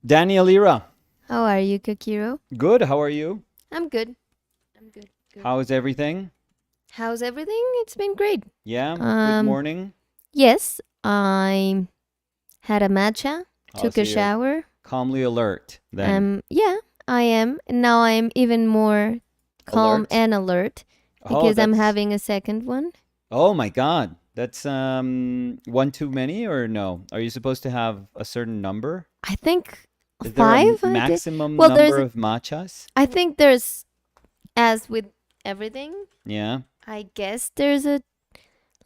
Daniel Ira. How are you, Kakiro? Good. How are you? I'm good. I'm good. Good. How is everything? How's everything? It's been great. Yeah. Good Um, morning. yes, I had a matcha, Oh, took so a you're shower. calmly alert then. Yeah, I am. And now I am even more calm Alert. and alert Oh, because I'm that's. having a second one. Oh my God. That's one too many or no? Are you supposed to have a certain number? I think Is there a five I did. maximum Well, number of matchas? I think there's, as with everything, Yeah. I guess there's a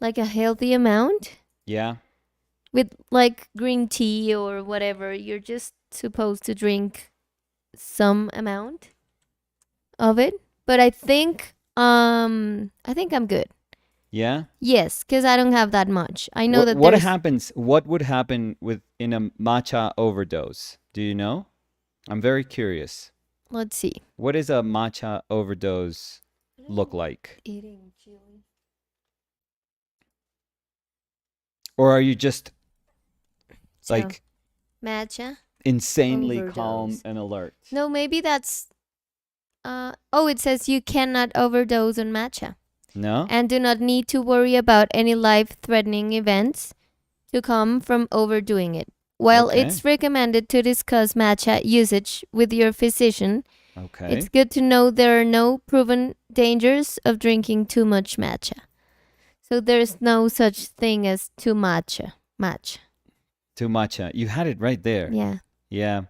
healthy amount. Yeah. With like green tea or whatever, you're just supposed to drink some amount of it. But I think I'm good. Yeah. Yes, because I don't have that much. I know What that what there's. happens? What would happen with in a matcha overdose? Do you know? I'm very curious. Let's see. What does a matcha overdose look like? Eating chili. Or are you just So like matcha insanely calm overdose. and alert? No, maybe that's. Oh, it says you cannot overdose on matcha No? and do not need to worry about any life-threatening events to come from overdoing it. While Okay. it's recommended to discuss matcha usage with your physician, Okay. it's good to know there are no proven dangers of drinking too much matcha. So there's no such thing as too matcha. Matcha. Too matcha. You had it right there. Yeah. Yeah.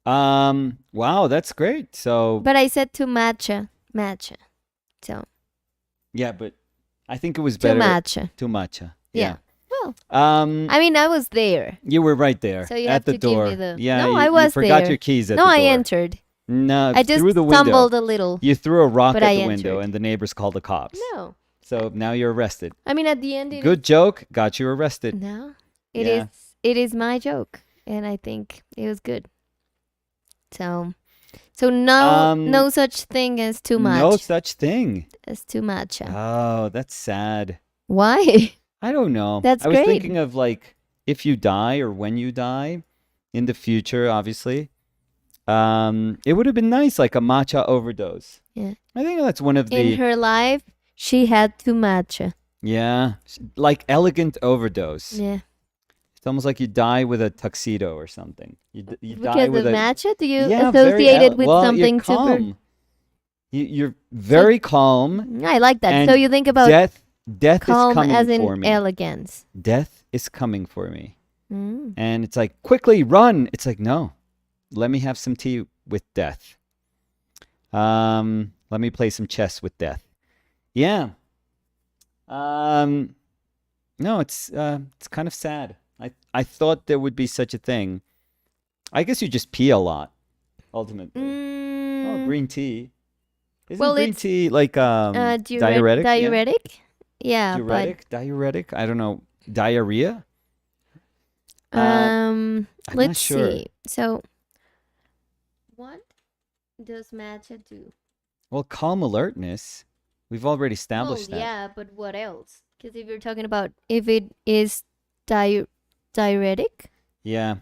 Wow, that's great. So But I said too matcha. Matcha. So yeah, but I think it was too better matcha. too matcha. Yeah. Well, Um I mean, I was there. you were right there So you at have the to give me door. the. Yeah, No, you, I you was forgot there. your keys at No, the I door. entered. No, I just through the window. stumbled a little. You threw a rock But at I the window entered. and the neighbors called the cops. No. So now you're arrested. I mean, at the end, it Good joke, got you arrested. No, it Yeah. is. It is my joke, and I think it was good. So no such thing as too much. No such thing. As too much. Oh, that's sad. Why? I don't know. That's I was great. thinking of like if you die or when you die in the future, obviously. It would have been nice, like a matcha overdose. Yeah. I think that's one of the In her life, she had too much. yeah, like elegant overdose. Yeah. It's almost like you die with a tuxedo or something. You die Because with of a matcha, do you yeah, associate it with well, something you're super? calm. You're very calm. I like that. And So you think about Death is calm coming as in for me. elegance. Death is coming for me. Mm. And it's like, quickly run. It's like, no, let me have some tea with death. Let me play some chess with death. Yeah. No, it's kind of sad. I thought there would be such a thing. I guess you just pee a lot, ultimately. Oh, green tea. Isn't Well, green it's, tea like diuretic? Diuretic? Yeah, Diuretic? I don't know. Diarrhea? but I'm not let's sure. see. So, what does matcha do? Well, calm alertness. We've already Well, established that. yeah, but what else? Because if you're talking about if it is diuretic, Yeah.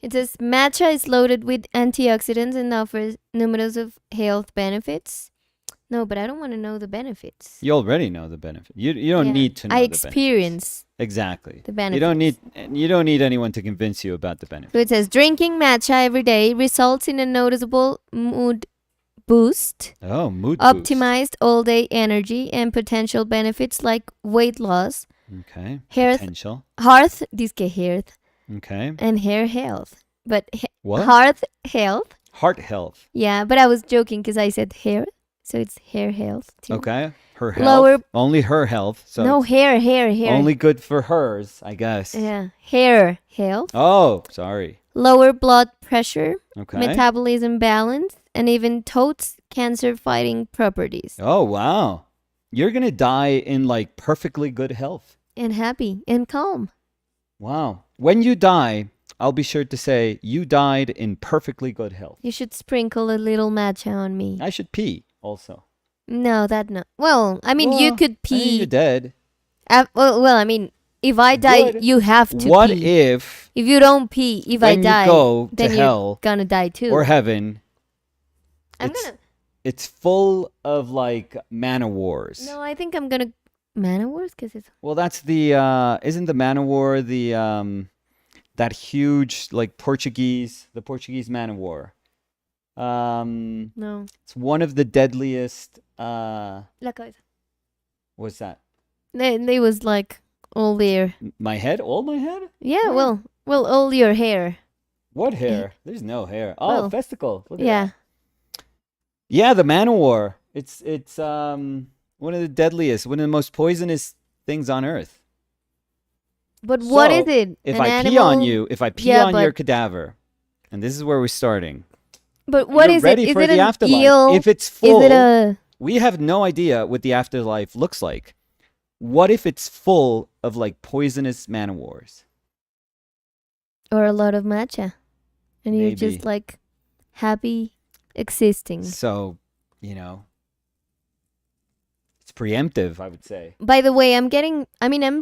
it says matcha is loaded with antioxidants and offers numerous of health benefits. No, but I don't want to know the benefits. You already know the benefit. You don't Yeah. need to know I the benefits. experience Exactly. the benefits. You don't need anyone to convince you about the benefits. So it says drinking matcha every day results in a noticeable mood boost, Oh, mood boost. optimized all-day energy, and potential benefits like weight loss, Okay. Health- Potential. heart, health, Okay. and hair health. But What? heart health, Heart health. yeah. But I was joking because I said hair, so it's hair health too. Okay. Her health. Lower- Only her health. So No, it's hair. only good for hers, I guess. Yeah, hair health, Oh, sorry. lower blood pressure, Okay. metabolism balance, and even totes cancer-fighting properties. Oh, wow. You're going to die in like perfectly good health. And happy and calm. Wow. When you die, I'll be sure to say you died in perfectly good health. You should sprinkle a little matcha on me. I should pee also. No, that no. Well, I mean, you Well, could I mean, pee. you're dead. Well, I mean, if I die, Good. you have to What pee. if If you don't pee, if I when you die, go to then you're hell gonna die too. or heaven, I'm it's gonna. it's full of like man o' wars? No, I think I'm gonna. Man of Wars, because it's. Well, that's the isn't the man o' war the that huge like the Portuguese man o' war. No. It's one of the deadliest. La cabeza. What's that? They was like all there. My head? All my head? Yeah, Where? well, all your hair. What hair? There's no hair. Oh, Well, festival. Look at Yeah. that. Yeah, the man o' war. It's one of the deadliest, one of the most poisonous things on earth. But what is So, it? if An I pee animal? on you, if I pee Yeah, on your but cadaver, and this is where we're starting. but what You're is ready it? Is for it the an afterlife. eel? If it's Is full, it a we have no idea what the afterlife looks like. What if it's full of like poisonous man o' wars? or a lot of matcha, and you're Maybe. just like happy existing? So, it's preemptive, I would say. By the way, I'm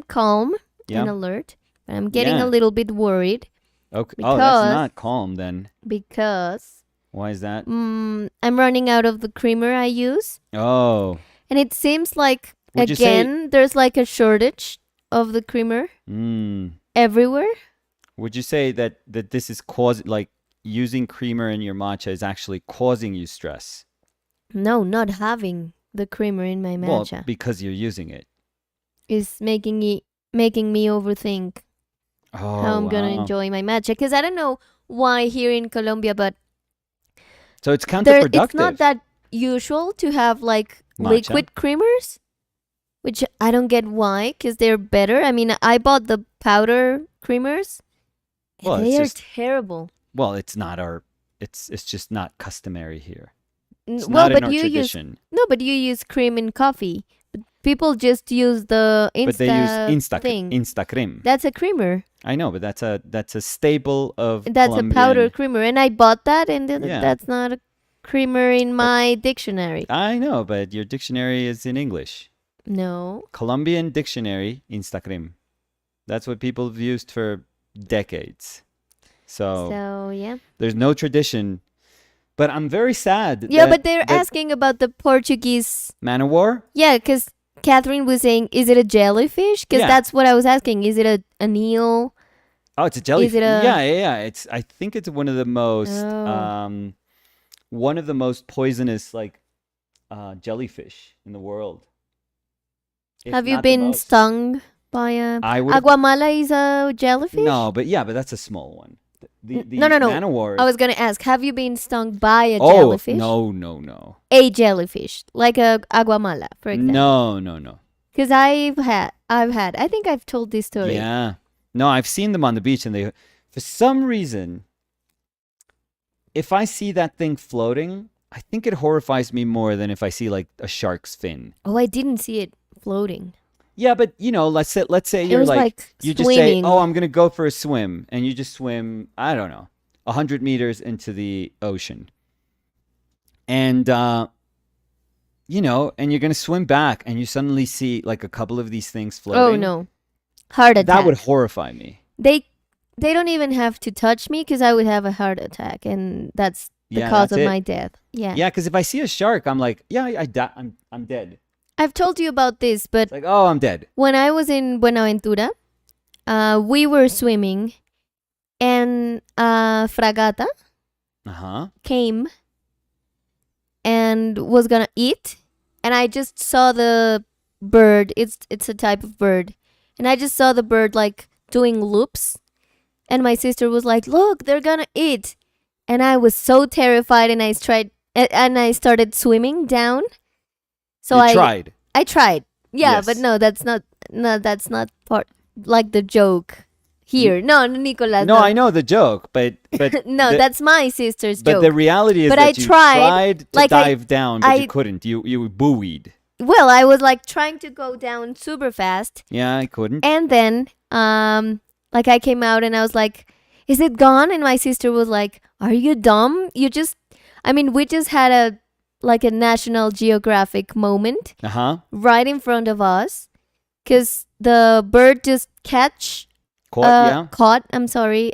calm Yeah. and alert, but I'm getting Yeah. a little bit worried Okay. Oh, that's because- not calm then. because Why is that? I'm running out of the creamer I use, Oh. and it seems like Would you say- again there's like a shortage of the creamer everywhere. Would you say that this is like using creamer in your matcha is actually causing you stress? No, not having the creamer in my Well, matcha because you're using it. is making me overthink Oh, how I'm gonna wow. enjoy my matcha. Because I don't know why here in Colombia, but So it's counterproductive. it's not that usual to have like Matcha? liquid creamers, which I don't get why. Because they're better. I mean, I bought the powder creamers. and Well, they it's are just- terrible. Well, it's not it's just not customary here. It's Well, not in but our you use tradition. but you use cream in coffee. But people just use the But they use Insta thing. Instacream. That's a creamer. I know, but that's a staple of That's a powder Colombian. creamer, and I bought that, and Yeah. that's not a creamer in my dictionary. I know, but your dictionary is in English. No. Colombian dictionary, Instacream. That's what people have used for decades. So yeah. There's no tradition. But I'm very sad. Yeah, that- but they're that asking about the Portuguese. Man o' War? Yeah, because Catherine was saying, is it a jellyfish? Because Yeah. that's what I was asking. Is it an eel? Oh, it's a jellyfish. it a- Yeah. I think it's one of the most Oh. poisonous like jellyfish in the world. If Have you not the been most. stung by a I would aguamala? Is a jellyfish? No, but that's a small one. The No. Man o' War. I was gonna ask. Have you been stung by a Oh, jellyfish? no. A jellyfish, like a aguamala, for example. No. Because I've had. I think I've told this story. Yeah. No, I've seen them on the beach and for some reason, if I see that thing floating, I think it horrifies me more than if I see like a shark's fin. Oh, I didn't see it floating. Yeah, but let's say It you're was like, like you just say, swimming. "Oh, I'm going to go for a swim." And you just swim, I don't know, 100 meters into the ocean. And and you're going to swim back and you suddenly see like a couple of these things floating. Oh no, heart attack. That would horrify me. They don't even have to touch me because I would have a heart attack, and that's the Yeah, cause that's of it. my death. Yeah. Yeah, because if I see a shark, I'm like, yeah, I'm dead. I've told you about this, but It's like, oh, I'm dead. when I was in Buenaventura, we were swimming, and fragata Uh-huh. came and was gonna eat, and I just saw the bird. It's a type of bird, and I just saw the bird like doing loops, and my sister was like, "Look, they're gonna eat," and I was so terrified, and I started swimming down. So You tried. I tried. Yeah, Yes. but that's not part like the joke here. No, Nicolas. No, I know the joke, but no, the- that's my sister's but joke. the reality is But that I you tried, to like, dive down, but you I- couldn't. You buoyed. Well, I was like trying to go down super fast, Yeah, I couldn't. and then like I came out and I was like, "Is it gone?" And my sister was like, "Are you dumb? We just had a National Geographic moment Uh-huh. right in front of us, because the bird just caught, I'm sorry,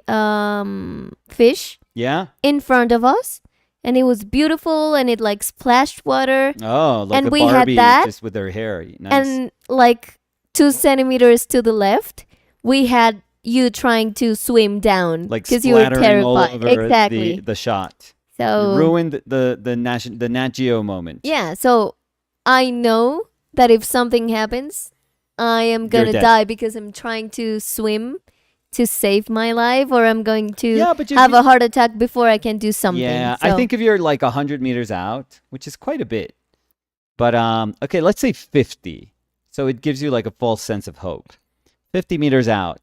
fish Yeah. in front of us, and it was beautiful, and it like splashed water, Oh, like and a we had Barbie that, just with her hair. Nice. and like 2 centimeters to the left, we had you trying to swim down Like because you were splattering all terrified. over Exactly. the shot. You So ruined the Nat Geo moment. yeah, so I know that if something happens, I am You're gonna dead. die because I'm trying to swim to save my life, or I'm going to Yeah, but have a heart attack before I can do something. Yeah, So, I think if you're like 100 meters out, which is quite a bit, but okay, let's say 50. So it gives you like a false sense of hope. 50 meters out,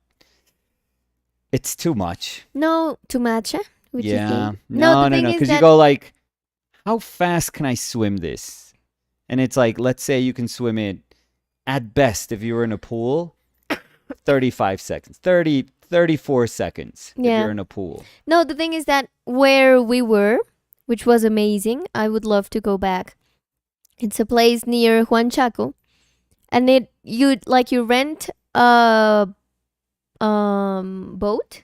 it's too much. no, too much. Would you Yeah, think? no, the no, thing no, is because you that go like, how fast can I swim this? And it's like, let's say you can swim it at best if you were in a pool, 35 seconds, 34 seconds if Yeah. you're in a pool. no, the thing is that where we were, which was amazing, I would love to go back. It's a place near Juan Chaco, and you rent a boat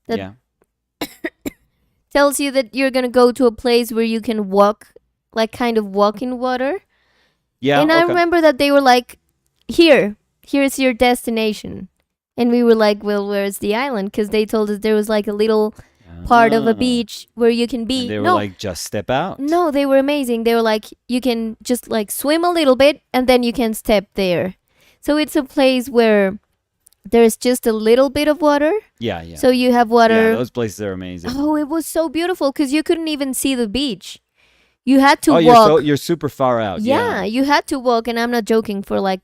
that Yeah. tells you that you're gonna go to a place where you can walk, like kind of walk in water. Yeah, And I okay. remember that they were like, here's your destination. And we were like, well, where's the island? Because they told us there was like a little part of a Ah. beach where you can be. And they were No, like, just step out. no, they were amazing. They were like, you can just like swim a little bit and then you can step there. So it's a place where there's just a little bit of water. Yeah, yeah. So you have Yeah, water. those places are amazing. Oh, it was so beautiful because you couldn't even see the beach. You had to Oh, walk. you're super far out. Yeah, you had to walk, and I'm not joking, for like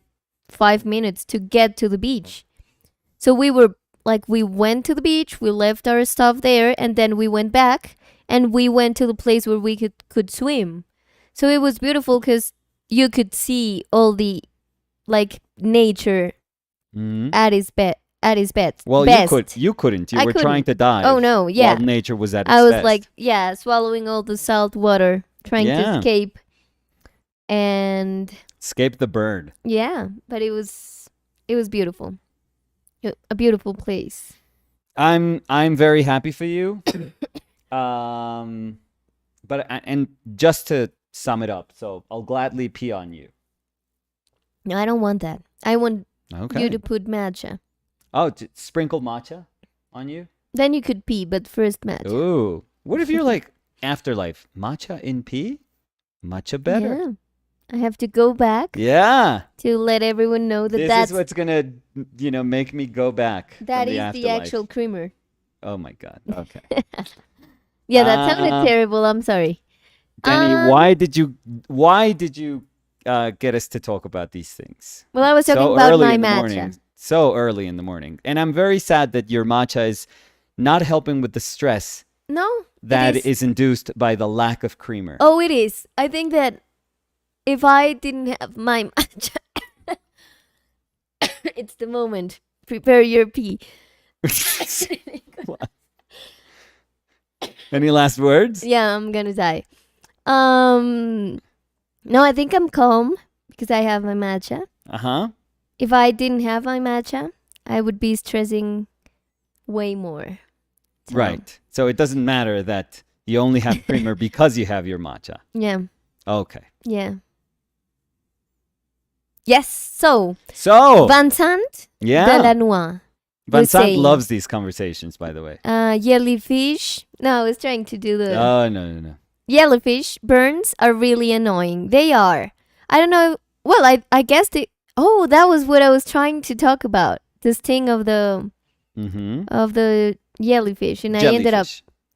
5 minutes to get to the beach. So we went to the beach, we left our stuff there, and then we went back, and we went to the place where we could swim. So it was beautiful because you could see all the like nature Hmm. at its best. Well, best. you couldn't. You I were couldn't. trying to dive. Oh no, yeah. While nature was at its I was best. like, yeah, swallowing all the salt water, trying to Yeah. escape. And Escape the bird. yeah, but it was beautiful. A beautiful place. I'm very happy for you. And just to sum it up, so I'll gladly pee on you. No, I don't want that. I want Okay. you to put matcha. Oh, sprinkle matcha on you? Then you could pee, but first matcha. Ooh. What if you're like afterlife? Matcha in pee? Matcha better. Yeah. I have to go back Yeah. to let everyone know that This that's is what's gonna, make me go back. that from is the afterlife. actual creamer. Oh my god. Okay. Yeah, that sounded terrible. I'm sorry. Danny, Um, why did you get us to talk about these things Well, I was talking so about early my in the matcha. morning? So early in the morning, and I'm very sad that your matcha is not helping with the stress No, that it is. is induced by the lack of creamer. Oh, it is. I think that if I didn't have my matcha, it's the moment. Prepare your pee. Any last words? Yeah, I'm gonna die. No, I think I'm calm because I have my matcha. Uh-huh. If I didn't have my matcha, I would be stressing way more. So, Right. So it doesn't matter that you only have creamer because you have your matcha. Yeah. Okay. Yeah. Yes. So So, Vincent yeah. Delanois. Vincent saying- loves these conversations, by the way. Jellyfish. No, I was trying to do the Oh, no. jellyfish burns are really annoying. They are. I don't know. Well, I guess they. Oh, that was what I was trying to talk about. The sting of the Mm-hmm. jellyfish, and I ended up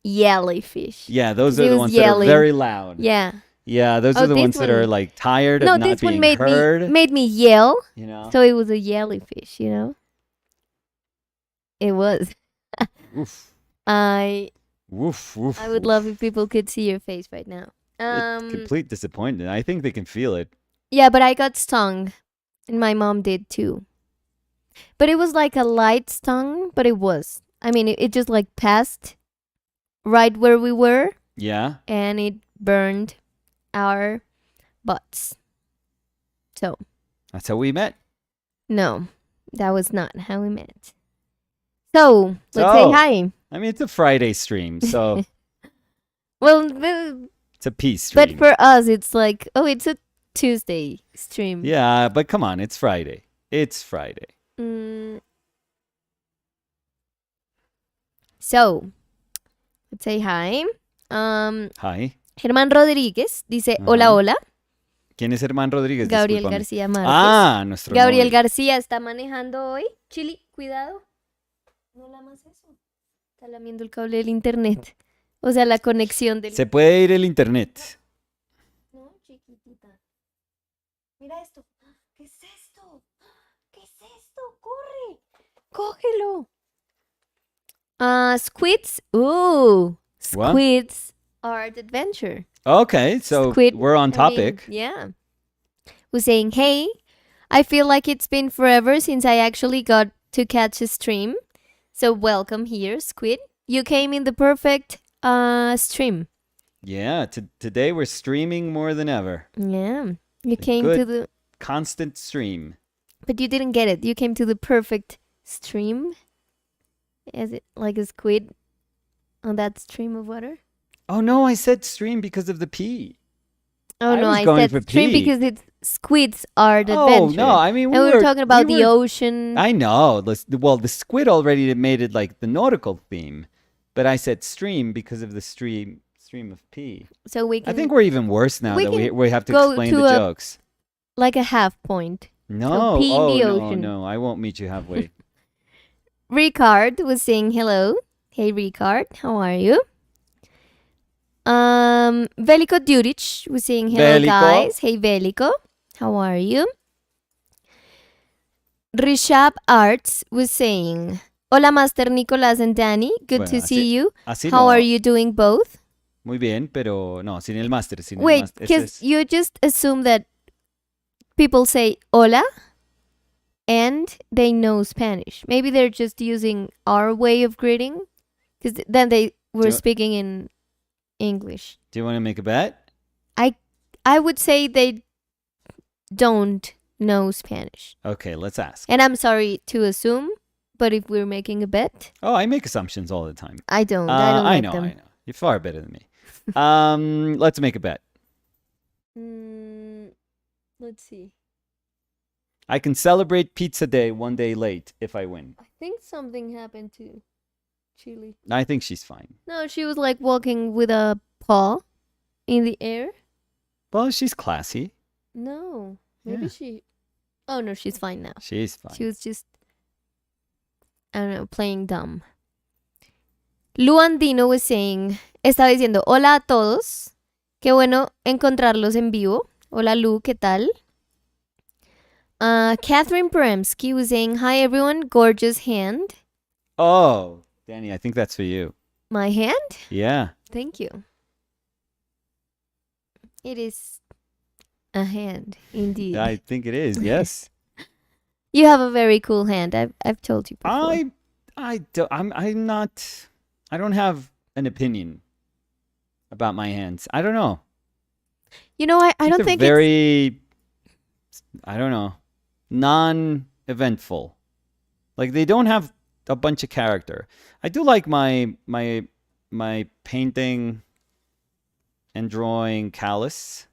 jellyfish. Yeah, those It are the was ones that are yelling. very loud. Yeah. Yeah, those Oh, are the this ones that are one- like tired No, of not this one being made heard. made me yell. You know. So it was a jellyfish. You know. It was. Oof. I Woof, woof, would woof. love if people could see your face right now. It's complete disappointment. I think they can feel it. Yeah, but I got stung, and my mom did too. But it was like a light stung, but it was. I mean, it just like passed right where we were, Yeah. and it burned our butts. So, That's how we met. no. That was not how we met. So let's say So, hi. I mean, it's a Friday stream, so Well, it's a peace but stream. for us, it's like, oh, it's a Tuesday stream. Yeah, but come on, it's Friday. It's Friday. Mm, so let's say hi. Hi. Germán Rodríguez dice Ajá. hola, hola. ¿Quién es Germán Rodríguez? Gabriel Discúlpame. García Márquez. Ah, nuestro Gabriel novio. García está manejando hoy. Chili, cuidado. No lamas eso. Está lamiendo el cable del internet. O sea, la conexión del... Se puede ir el internet. No, chiquitita. Mira esto. ¿Qué es esto? ¿Qué es esto? ¡Corre! ¡Cógelo! Squids. Ooh. What? Squids Art Adventure. Okay, so Squid, we're on I mean, topic. yeah. Who's saying, hey, I feel like it's been forever since I actually got to catch a stream. So welcome here, Squid. You came in the perfect stream. Yeah, today we're streaming more than ever. Yeah. You came good. to the... Constant stream. But you didn't get it. You came to the perfect stream. Is it like a squid on that stream of water? Oh no, I said stream because of the P. Oh I no, was I going said for stream P. because it's Squid's Art Oh Adventure. no, I mean And we were talking about the ocean. I know. Well, the squid already made it like the nautical theme, but I said stream because of the stream of P. So we can... I think we're even worse now we that can we have to go explain to the a- jokes. like a half point. No, pee in oh the no, ocean. no, I won't meet you halfway. Ricard was saying hello. Hey Ricard, how are you? Veliko Duric was saying hello Veliko. guys. Hey Veliko, how are you? Rishab Arts was saying hola Master Nicolás and Danny. Good Bueno, to see así- you. Así How no. are you doing both? Muy bien, pero no, sin el máster, sin el Wait, máster. Ese because es- you just assume that people say hola and they know Spanish. Maybe they're just using our way of greeting because then they were Do- speaking in English. Do you want to make a bet? I would say they don't know Spanish. Okay, let's ask. And I'm sorry to assume, but if we're making a bet, Oh, I make assumptions all the time. I don't. I don't like know, them. I know. You're far better than me. Let's make a bet. Let's see. I can celebrate Pizza Day one day late if I win. I think something happened to Chile. I think she's fine. No, she was like walking with a paw in the air. Well, she's classy. No, maybe Yeah. she... Oh no, she's fine now. She's fine. She was just, I don't know, playing dumb. Luandino was saying, estaba diciendo, hola a todos. Qué bueno encontrarlos en vivo. Hola Lu, ¿qué tal? Catherine Peremsky was saying, hi everyone, gorgeous hand. Oh, Danny, I think that's for you. My hand? Yeah. Thank you. It is a hand, indeed. I think it is. Yes. You have a very cool hand. I've told you before. I'm not. I don't have an opinion about my hands. I don't know. You know, I don't They're think very. I don't know. Non-eventful. Like they don't have a bunch of character. I do like my painting and drawing callus.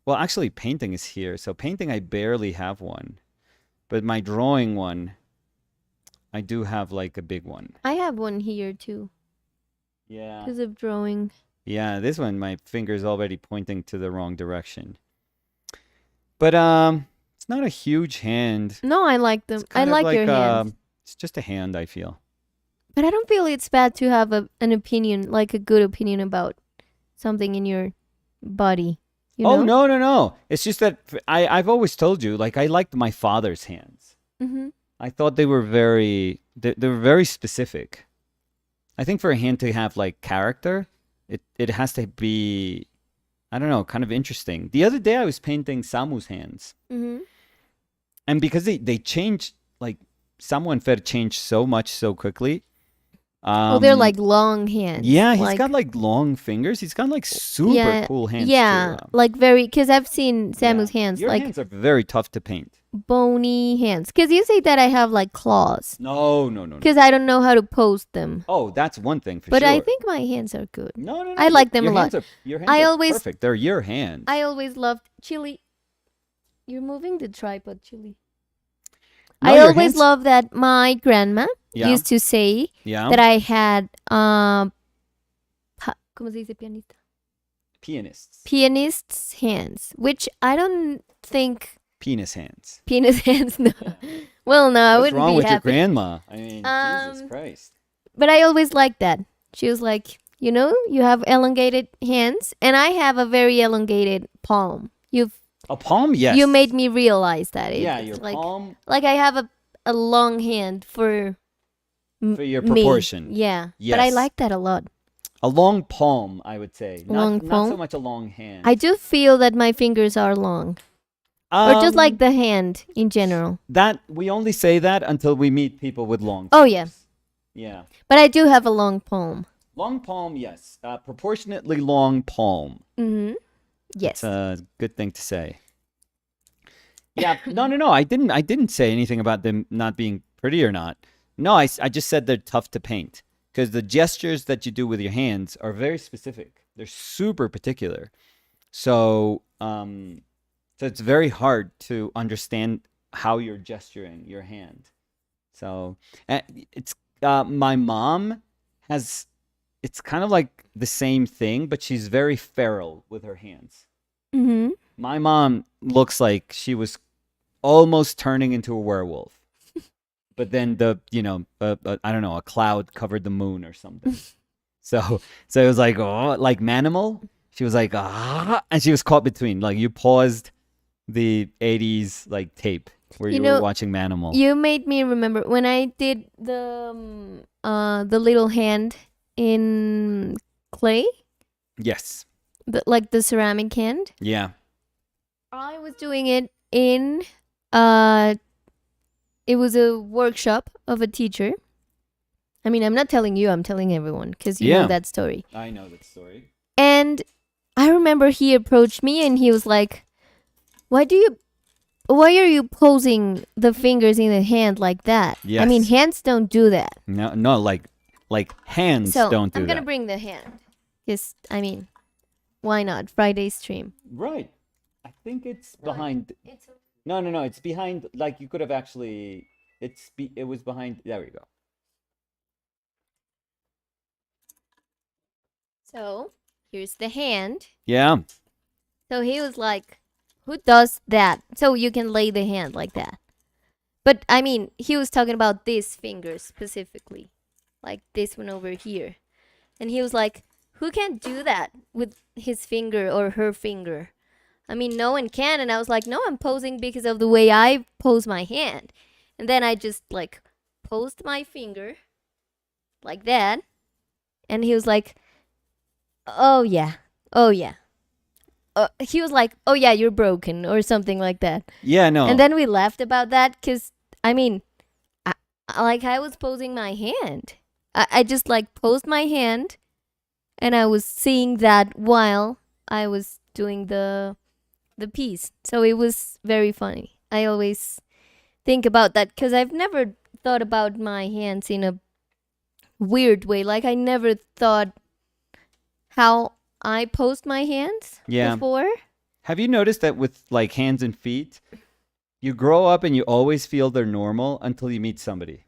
Well, actually, painting is here. So painting, I barely have one. But my drawing one, I do have like a big one. I have one here too Yeah. because of drawing. Yeah, this one, my finger's already pointing to the wrong direction. But it's not a huge hand. No, I like them. It's I kind of like your hands. It's just a hand, I feel. But I don't feel it's bad to have an opinion, like a good opinion about something in your body. You Oh, know? no. It's just that I've always told you, like, I liked my father's hands. Mm-hmm. I thought they were they were very specific. I think for a hand to have, like, character, it has to be, I don't know, kind of interesting. The other day I was painting Samu's hands. Mm-hmm. And because they changed, like, Samu and Fer changed so much so quickly. They're like long hands. Yeah, he's got like long fingers. He's got like super cool hands. Yeah, too. like very, because I've seen Samu's Yeah. hands. Your Like, hands are very tough to paint. bony hands. Because you say that I have like claws. No, no, no, no. Because I don't know how to pose them. Oh, that's one thing for But sure. I think my hands are good. No, no, no. I like them a lot. Your hands I are always- perfect. They're your hands. I always loved Chili. You're moving the tripod, Chili. No, I your always hands- loved that my grandma Yeah. used to say Yeah. that I had ¿cómo se dice pianista? Pianists. Pianist's hands, which I don't think Penis hands. penis hands. No. Well, no, I What's wouldn't wrong be with your happy. grandma? I mean, Jesus Um, Christ. But I always liked that. She was like, you know, you have elongated hands, and I have a very elongated palm. A palm, yes. You made me realize that. Yeah, It's your like, palm like I have a long hand for for your me. proportion. Yeah, but I Yes. like that a lot. A long palm, I would say. Long Not palm? so much a long hand. I do feel that my fingers are long, or just like the hand in general. that. We only say that until we meet people with long. Oh, yeah. fingers. Yeah. But I do have a long palm. Long palm, yes. Proportionately long palm. Mm-hmm. Yes. It's a good thing to say. Yeah. No. I didn't say anything about them not being pretty or not. No, I just said they're tough to paint because the gestures that you do with your hands are very specific. They're super particular. So, so it's very hard to understand how you're gesturing your hand. So, it's my mom has. It's kind of like the same thing, but she's very feral with her hands. Mm-hmm. My mom looks like she was almost turning into a werewolf. But then I don't know, a cloud covered the moon or something. So it was like, oh, like Manimal. She was like, and she was caught between. Like you paused the 80s like tape where you were watching Manimal. You made me remember when I did the little hand in clay, Yes. like the ceramic hand. Yeah. I was doing it in it was a workshop of a teacher. I mean, I'm not telling you, I'm telling everyone because you know that story. I know that story. And I remember he approached me and he was like, why are you posing the fingers in the hand like that? Yes. I mean, hands don't do that. No, like hands So don't do I'm gonna that. bring the hand. Yes, I mean, why not? Friday stream. Right. I think it's behind. No. It's behind. Like you could have actually. It was behind. There we go. So here's the hand. Yeah. So he was like, who does that? So you can lay the hand like that. But I mean, he was talking about this finger specifically, like this one over here. And he was like, who can do that with his finger or her finger? I mean, no one can. And I was like, no, I'm posing because of the way I pose my hand. And then I just like posed my finger like that. And he was like, oh yeah. He was like, oh yeah, you're broken or something like that. Yeah, no. And then we laughed about that because, I mean, I was posing my hand. I just like posed my hand and I was seeing that while I was doing the piece. So it was very funny. I always think about that because I've never thought about my hands in a weird way. Like I never thought how I posed my hands before. Have you noticed that with like hands and feet, you grow up and you always feel they're normal until you meet somebody.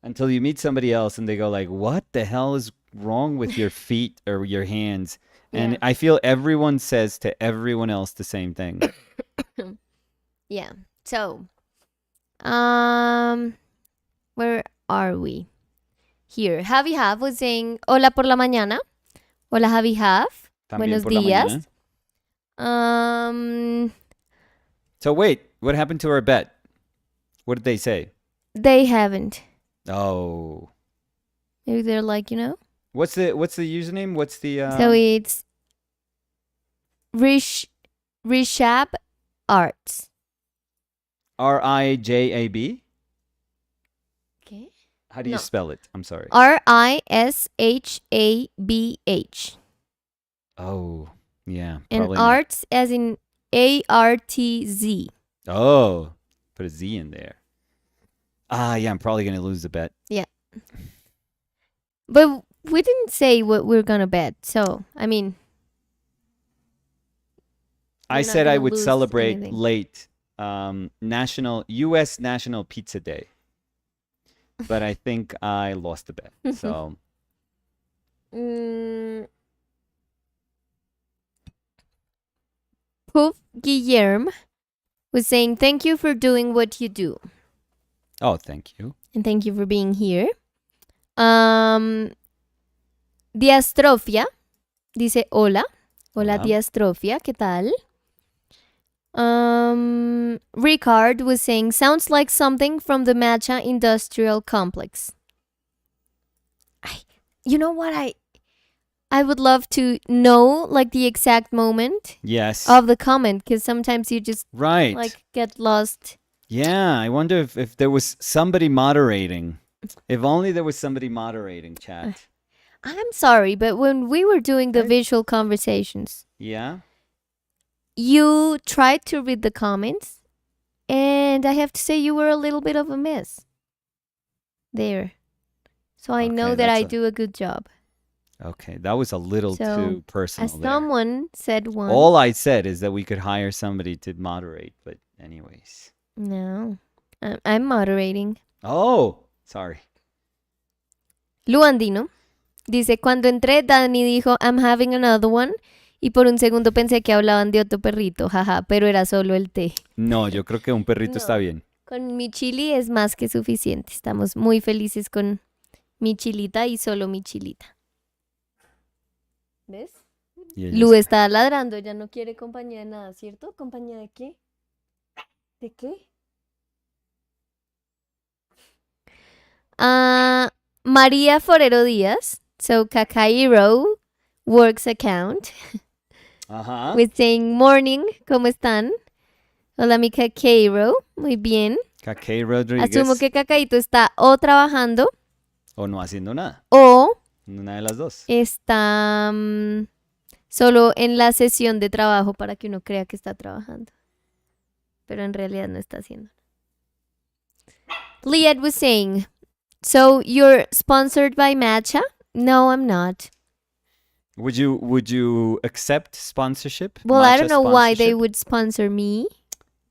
Until you meet somebody else and they go like, what the hell is wrong with your feet or your hands? And Yeah. I feel everyone says to everyone else the same thing. Yeah. So, where are we? Here. Javi Have was saying, hola por la mañana. Hola Javi Have. También Buenos por la días. mañana. So wait, what happened to our bet? What did they say? They haven't. Oh. Maybe they're like, What's the username? What's the So it's Rishab Arts. RIJAB? Okay. How do you No. spell it? I'm sorry. RISHABH. Oh, yeah. And Probably not. arts as in ARTZ. Oh, put a Z in there. Yeah, I'm probably gonna lose the bet. Yeah. But we didn't say what we're gonna bet, so I mean, I we're not said I gonna would lose celebrate anything. late National U.S. National Pizza Day, but I think I lost the bet. So Mm, Poof Guillermo was saying, "Thank you for doing what you do, thank you. and thank you for being here." Um, Diastrofia dice, "Hola, hola Hola. Diastrofia, ¿qué tal?" Ricard was saying, "Sounds like something from the Matcha Industrial Complex." You know what? I would love to know like the exact moment Yes. of the comment, because sometimes you just Right. like get lost. Yeah, I wonder if there was somebody moderating. If only there was somebody moderating chat. I'm sorry, but when we were doing the Hey. visual conversations, Yeah. you tried to read the comments, and I have to say you were a little bit of a mess there. So I know Okay, that I that's do a good job. Okay, that was a little So, too personal as there. someone said once, All I said is that we could hire somebody to moderate, but anyways. no, I'm moderating. Oh, sorry. Luandino dice, cuando entré, Dani dijo, I'm having another one. Y por un segundo pensé que hablaban de otro perrito, jaja, pero era solo el té. No, yo creo que un perrito está No. bien. Con mi chili es más que suficiente. Estamos muy felices con mi chilita y solo mi chilita. ¿Ves? Y Lu está ladrando, ya no quiere compañía de nada, ¿cierto? ¿Compañía de qué? ¿De qué? María Forero Díaz, so Kakairo Works Account, Ajá. with saying, morning, ¿cómo están? Hola, mi Kakairo, muy bien. Kake Rodríguez. Asumo que Kakaito está o trabajando O no haciendo nada. o Una de las dos. está solo en la sesión de trabajo para que uno crea que está trabajando. Pero en realidad no está haciendo. Liad was saying, so you're sponsored by Matcha? No, I'm not. Would you accept sponsorship? Well, I Matcha don't know why they sponsorship? would sponsor me.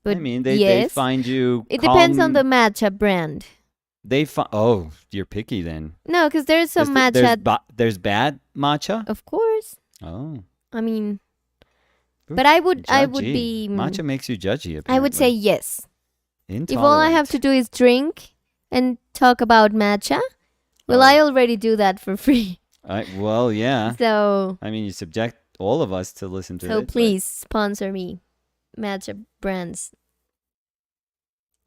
But I mean, they yes, find you. it depends on the matcha brand. Oh, you're picky then. No, because there's some Is there- matcha, there's bad matcha. of course. Oh, I mean, Ooh, but I would judgy. be. Matcha makes you judgy. I would say Apparently. yes. Intolerant. If all I have to do is drink and talk about matcha, well, Oh. I already do that for free. Well, yeah. So, I mean, you subject all of us to listen to it. so but- please sponsor me, matcha brands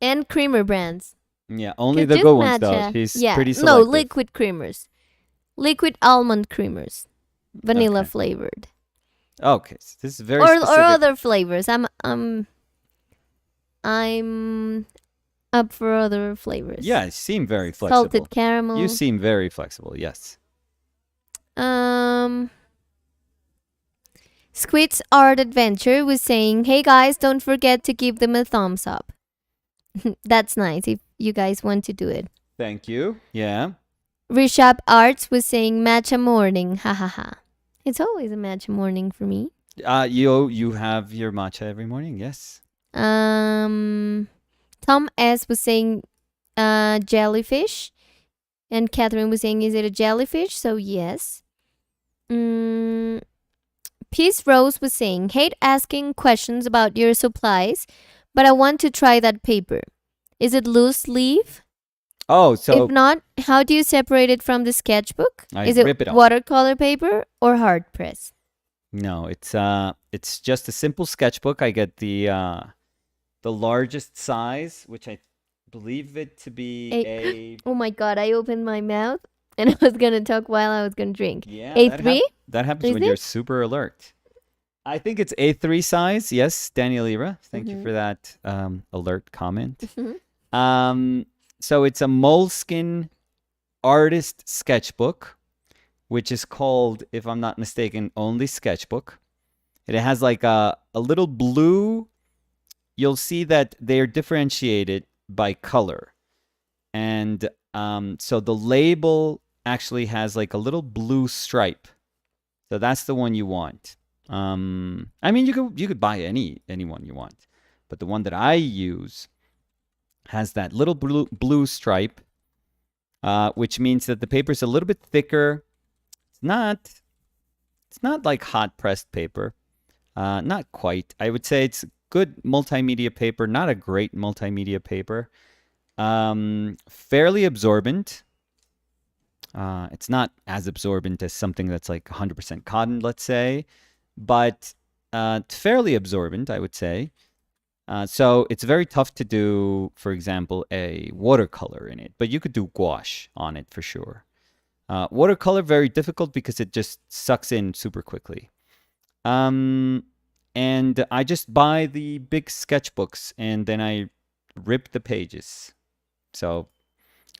and creamer brands. Yeah, only 'Cause the just good ones though. matcha- She's yeah, pretty no selective. liquid creamers, liquid almond creamers, vanilla Okay. flavored, Okay, so this is very or specific. other flavors. I'm up for other flavors. Yeah, you seem very flexible. Salted caramel. You seem very flexible. Yes. Squid's Art Adventure was saying, hey guys, don't forget to give them a thumbs up. That's nice if you guys want to do it. Thank you. Yeah. Rishab Arts was saying, matcha morning. Ha ha ha. It's always a matcha morning for me. You have your matcha every morning. Yes. Tom S was saying jellyfish. And Catherine was saying, is it a jellyfish? So yes. Peace Rose was saying, hate asking questions about your supplies, but I want to try that paper. Is it loose leaf? Oh, so If not, how do you separate it from the sketchbook? I Is it rip it off. watercolor paper or hard press? No, it's just a simple sketchbook. I get the largest size, which I believe it to be a Oh my god, I opened my mouth and I was gonna talk while I was gonna drink. yeah. A3? That happens Is when it? you're super alert. I think it's A3 size. Yes, Daniel Ira. Thank you for that alert comment. So it's a moleskin artist sketchbook, which is called, if I'm not mistaken, only sketchbook. It has like a little blue you'll see that they're differentiated by color. And so the label actually has like a little blue stripe. So that's the one you want. I mean, you could buy any one you want, but the one that I use has that little blue stripe, which means that the paper's a little bit thicker. It's not like hot pressed paper. Not quite. I would say it's good multimedia paper, not a great multimedia paper. Fairly absorbent. It's not as absorbent as something that's like 100% cotton, let's say, but fairly absorbent, I would say. So it's very tough to do, for example, a watercolor in it, but you could do gouache on it for sure. Watercolor, very difficult because it just sucks in super quickly. Um, and I just buy the big sketchbooks and then I rip the pages. So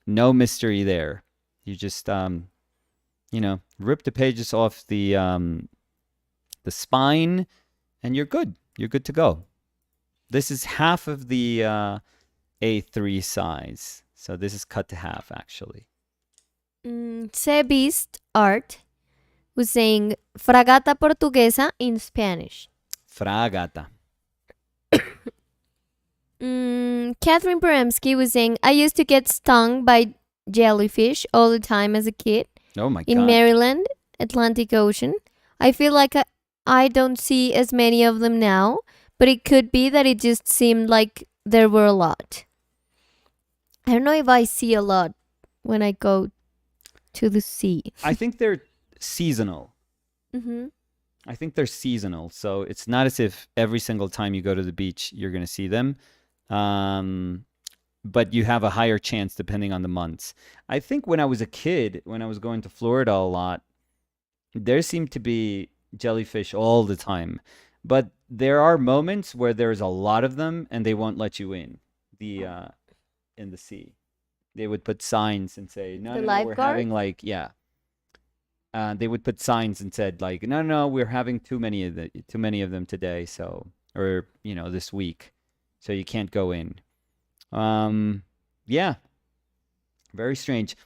no mystery there. You just rip the pages off the spine, and you're good. You're good to go. This is half of the A3 size, so this is cut to half actually. Beast Art was saying fragata portuguesa in Spanish. Fragata. Catherine Peremsky was saying, I used to get stung by jellyfish all the time as a kid Oh my in god. Maryland, Atlantic Ocean. I feel like I don't see as many of them now, but it could be that it just seemed like there were a lot. I don't know if I see a lot when I go to the sea. I think they're seasonal. Mm-hmm. I think they're seasonal, so it's not as if every single time you go to the beach you're going to see them. But you have a higher chance depending on the months. I think when I was a kid, when I was going to Florida a lot, there seemed to be jellyfish all the time. But there are moments where there's a lot of them and they won't let you in the sea. They would put signs and say, no, The no, no, we're lifeguard? having like, yeah. They would put signs and said like, no, no, we're having too many of them today, so or this week, so you can't go in. Yeah, very strange.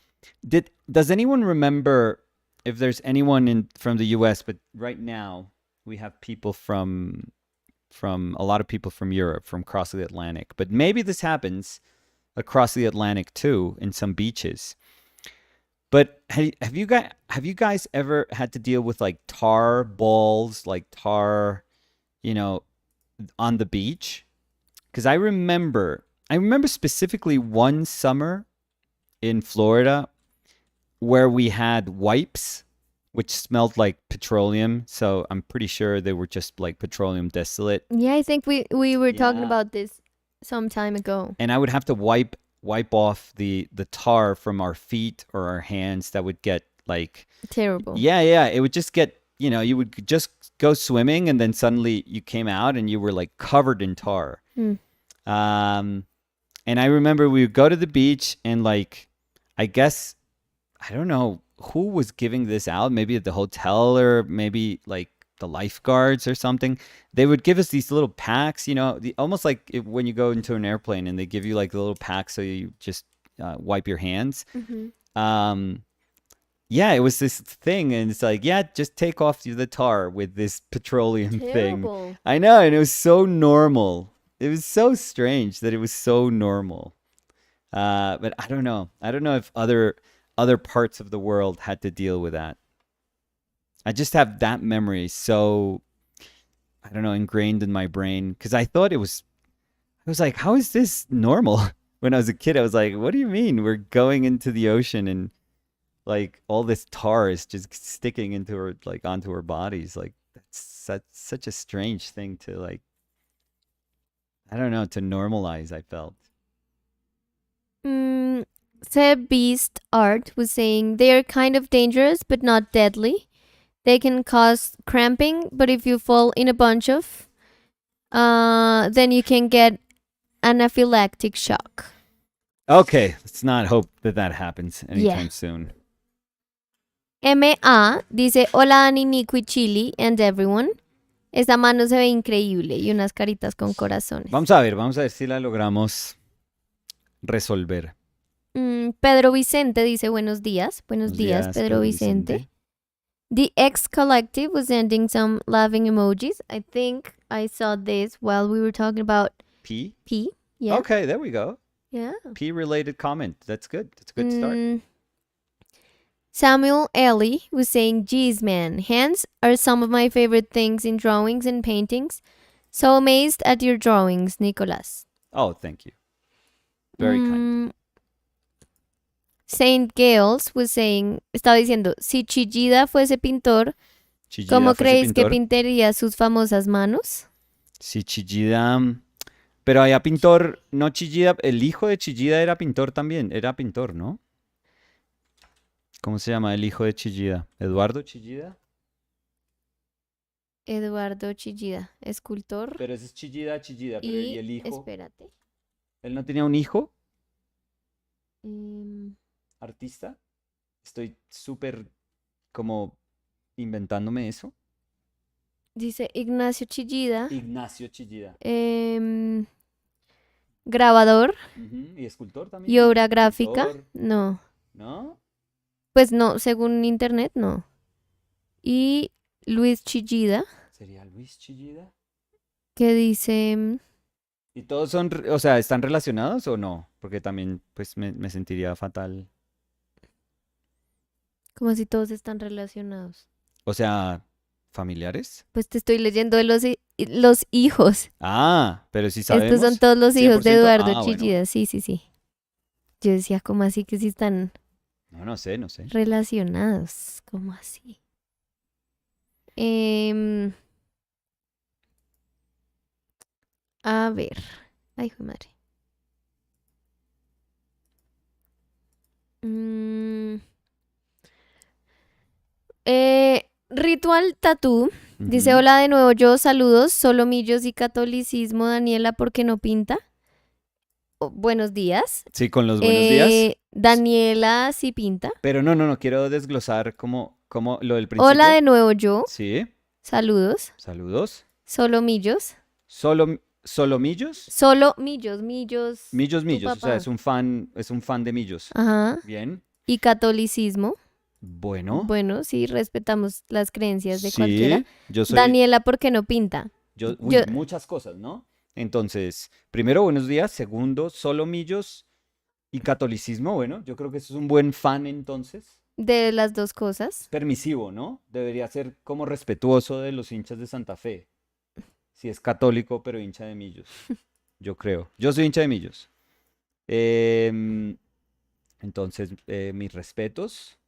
Does anyone remember if there's anyone from the U.S. But right now we have people from a lot of people from Europe, from across the Atlantic. But maybe this happens across the Atlantic too in some beaches. But have you guys ever had to deal with like tar balls, like tar, you know, on the beach? Because I remember specifically one summer in Florida where we had wipes which smelled like petroleum. So I'm pretty sure they were just like petroleum distillate. Yeah, I think we were talking Yeah. about this some time ago. And I would have to wipe off the tar from our feet or our hands that would get like, Terrible. yeah, it would just get, you would just go swimming and then suddenly you came out and you were like covered in tar. Hmm. Um, and I remember we would go to the beach and like, I guess, I don't know who was giving this out, maybe at the hotel or maybe like the lifeguards or something. They would give us these little packs, almost like when you go into an airplane and they give you like the little pack so you just wipe your hands. Mm-hmm. Um, yeah, it was this thing, and it's like, yeah, just take off the tar with this petroleum thing. Terrible. I know, and it was so normal. It was so strange that it was so normal. But I don't know. I don't know if other parts of the world had to deal with that. I just have that memory so, I don't know, ingrained in my brain because I was like, how is this normal? When I was a kid, I was like, what do you mean we're going into the ocean and like all this tar is just sticking into her, like onto her bodies? Like such a strange thing to like, I don't know, to normalize, I felt. Mm, Beast Art was saying they are kind of dangerous but not deadly. They can cause cramping, but if you fall in a bunch of, then you can get anaphylactic shock. Okay, let's not hope that happens Yeah. anytime soon. MA dice hola Aniniqui Chili and everyone. Esa mano se ve increíble y unas caritas con corazones. Vamos a ver si la logramos resolver. Pedro Vicente dice buenos días. Buenos Buenos días, días, Pedro Pedro Vicente. Vicente. The X Collective was sending some laughing emojis. I think I saw this while we were talking about P? P. Yeah. Okay, there we go. Yeah. P-related comment. That's good. That's a good start. Samuel Ellie was saying, geez, man, hands are some of my favorite things in drawings and paintings. So amazed at your drawings, Nicolas. Oh, thank you. Very kind. Saint Gales was saying, estaba diciendo, si Chillida fuese pintor, Chillida ¿cómo fuese creéis que pintor. pintaría sus famosas manos? Si Chillida... Pero había pintor, no Chillida, el hijo de Chillida era pintor también, era pintor, ¿no? ¿Cómo se llama el hijo de Chillida? ¿Eduardo Chillida? Eduardo Chillida, escultor. Pero ese es Chillida, pero ¿y el hijo? Espérate. ¿Él no tenía un hijo? Em, ¿Artista? Estoy súper como inventándome eso. dice Ignacio Chillida. Ignacio Chillida. Grabador Y escultor también. y obra gráfica. Escultor. No. ¿No? Pues no, según internet, no. Y Luis Chillida, ¿Sería Luis Chillida? que dice... ¿Y todos son, o sea, están relacionados o no? Porque también, pues, me sentiría fatal. como si todos están relacionados. O sea, ¿familiares? Pues te estoy leyendo de los hijos. Ah, pero sí sabemos. Estos son todos los hijos de 100%. Eduardo Ah, bueno. Chillida. Sí, sí, sí. Yo decía, ¿cómo así que sí están No sé. relacionados? ¿Cómo así? A ver. Ay, hijo de madre. Ritual Tattoo. Dice, Ujú. hola de nuevo yo, saludos, solomillos y catolicismo, Daniela, ¿por qué no pinta? Buenos días. Sí, con los buenos días. Daniela sí pinta. Pero no, quiero desglosar como lo del principio. Hola de nuevo yo, Sí, saludos, saludos. solomillos. ¿Solomillos? Solo millos. Millos, tu o sea, papá. es un fan de Millos. Ajá. Bien. Y catolicismo. Bueno. Bueno, sí, respetamos las creencias de Sí, cualquiera. yo soy... Daniela, ¿por qué no pinta? Yo- muchas cosas, ¿no? Entonces, primero, buenos días. Segundo, solomillos y catolicismo. Bueno, yo creo que eso es un buen fan entonces. de las dos cosas. Permisivo, ¿no? Debería ser como respetuoso de los hinchas de Santa Fe. Si es católico, pero hincha de Millos. Yo creo. Yo soy hincha de Millos. Entonces, mis respetos.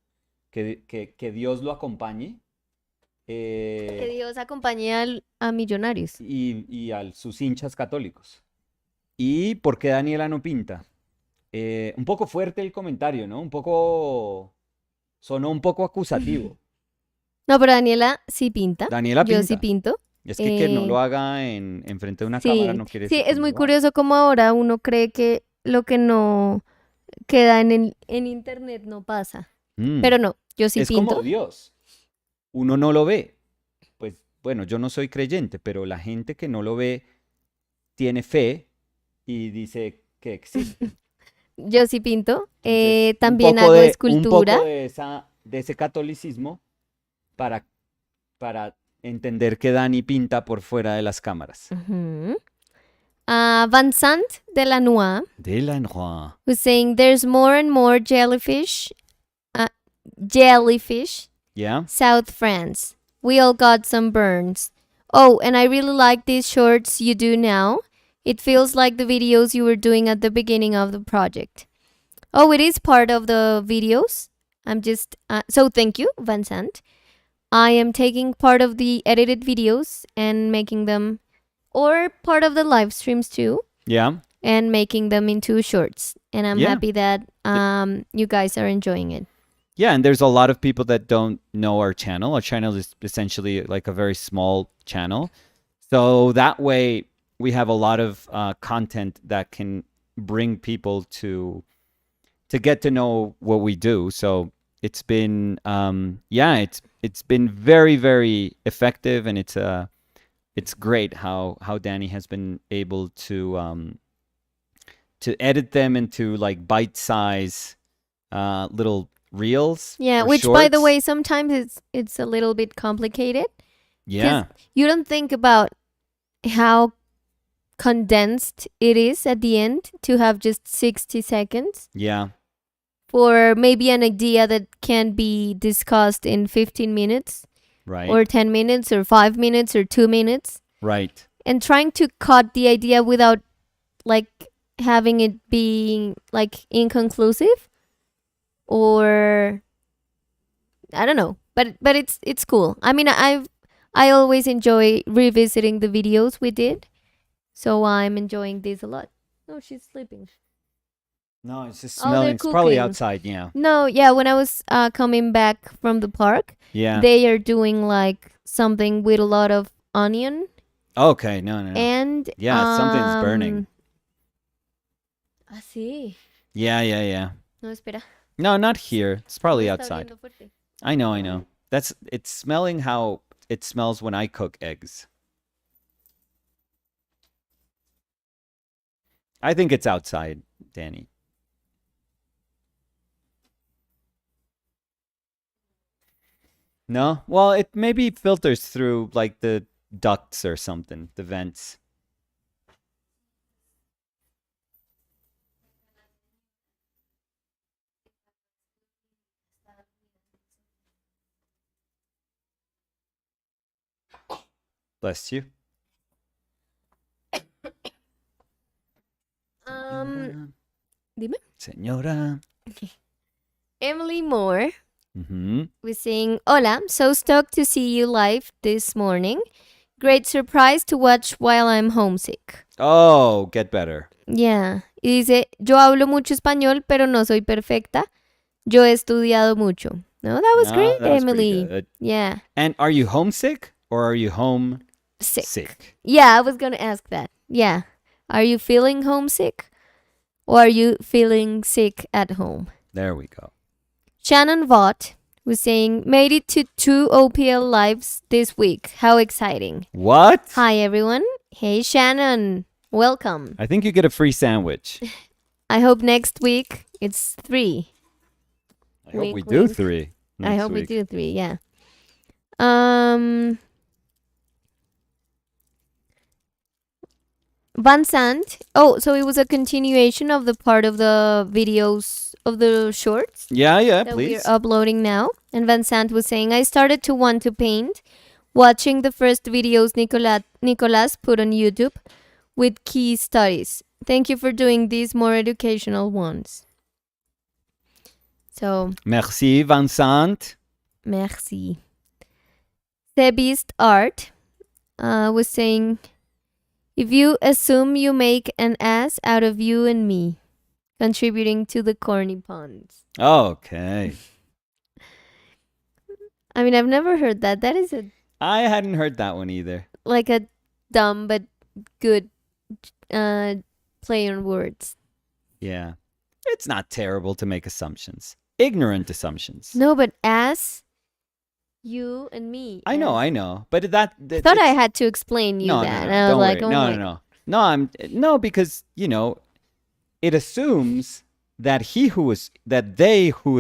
Que Dios lo acompañe. Que Dios acompañe a millonarios. Y a sus hinchas católicos. ¿Y por qué Daniela no pinta? Un poco fuerte el comentario, ¿no? Sonó un poco acusativo. No, pero Daniela sí pinta. Daniela Yo sí pinta. pinto. Es que no Eh, lo haga en frente de una cámara Sí, no quiere sí, decir que es no muy lo haga. curioso cómo ahora uno cree que lo que no queda en internet no pasa. Mm. Pero no, yo sí Es como pinto. Dios. Uno no lo ve. Pues bueno, yo no soy creyente, pero la gente que no lo ve tiene fe y dice que existe. Yo sí pinto. Entonces, También hago un escultura. poco de ese catolicismo para entender que Dani pinta por fuera de las cámaras. Ujú. Vincent de la Noix De la Noix. was saying there's more and more jellyfish Yeah? South France. We all got some burns. Oh, and I really like these shorts you do now. It feels like the videos you were doing at the beginning of the project. Oh, it is part of the videos. I'm just so thank you, Vincent. I am taking part of the edited videos and making them, or part of the live streams too, Yeah? and making them into shorts. And I'm Yeah. happy that you guys are enjoying it. Yeah, and there's a lot of people that don't know our channel. Our channel is essentially like a very small channel. So that way we have a lot of content that can bring people to get to know what we do. So it's been it's been very, very effective, and it's it's great how Danny has been able to edit them into like bite-size little reels Yeah, or which by the shorts. way, sometimes it's a little bit complicated because Yeah, you don't think about how condensed it is at the end to have just 60 seconds yeah, for maybe an idea that can be discussed in 15 minutes right, or 10 minutes or 5 minutes or 2 minutes, right. and trying to cut the idea without like having it being like inconclusive, or I don't know, but it's cool. I mean, I always enjoy revisiting the videos we did, so I'm enjoying this a lot. Oh, she's sleeping. No, it's just Oh, they're smelling. It's probably cooking. outside. Yeah, No, yeah, when I was coming back from the park, yeah. they are doing like something with a lot of onion Okay, no, no, no. and Yeah, something's burning. Ah, sí. Yeah, yeah, yeah. No, espera. No, not here. It's probably Me está outside. oliendo fuerte. I know, I know. It's smelling how it smells when I cook eggs. I think it's outside, Danny. No? Well, it maybe filters through like the ducts or something, the vents. Bless you. Dime. Señora. Emily Moore Mm-hmm. was saying, Hola, so stoked to see you live this morning. Great surprise to watch while I'm homesick. Oh, get better. Yeah. Y dice, yo hablo mucho español, pero no soy perfecta. Yo he estudiado mucho. No, that was No, great, that was pretty Emily. good. Yeah. And are you homesick or are you home Sick. sick? Yeah, I was going to ask that. Yeah. Are you feeling homesick? Or are you feeling sick at home? There we go. Shannon Vaught was saying, made it to 2 OPL lives this week. How exciting. What? Hi, everyone. Hey, Shannon. Welcome. I think you get a free sandwich. I hope next week it's 3. I hope Wink, we do wink. 3. I next hope week. we do 3, yeah. Van Sant. Oh, so it was a continuation of the part of the videos of the shorts Yeah, yeah, that please. we're uploading now. And Van Sant was saying, I started to want to paint watching the first videos Nicolas put on YouTube with key studies. Thank you for doing these more educational ones. So, Merci, Vincent. merci. Sebist Art was saying, if you assume you make an ass out of you and me, contributing to the corny puns. Okay. I mean, I've never heard that. That is I hadn't heard that one either. like a dumb but good play on words. Yeah. It's not terrible to make assumptions. Ignorant assumptions. No, but ass, you and me. I know, ass. I know. But that I thought I it's- had to explain you no, that. no, And no. I was Don't like, worry. oh No, my. no, no. No, because, it assumes that they who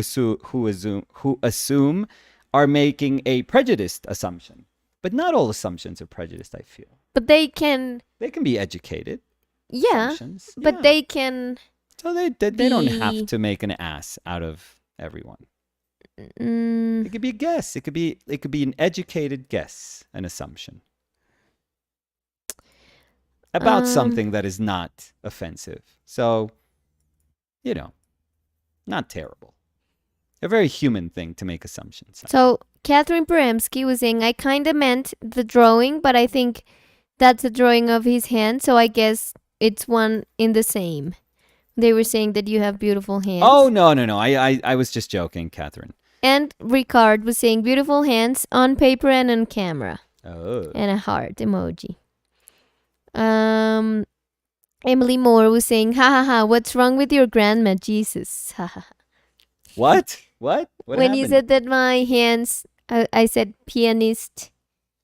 assume are making a prejudiced assumption. But not all assumptions are prejudiced, I feel. But they can, They can be educated yeah, assumptions. but Yeah. they can. So they don't be- have to make an ass out of everyone. Mm, It could be a guess. It could be an educated guess, an assumption about something that is not offensive. So, not terrible. A very human thing to make assumptions. So Catherine Peremsky was saying, I kind of meant the drawing, but I think that's a drawing of his hand, so I guess it's one in the same. They were saying that you have beautiful hands. Oh, no. I was just joking, Catherine. And Ricard was saying, beautiful hands on paper and on camera. Oh. And a heart emoji. Emily Moore was saying, ha ha ha, what's wrong with your grandma, Jesus? Ha ha. What? What When you happened? said that my hands, I said pianist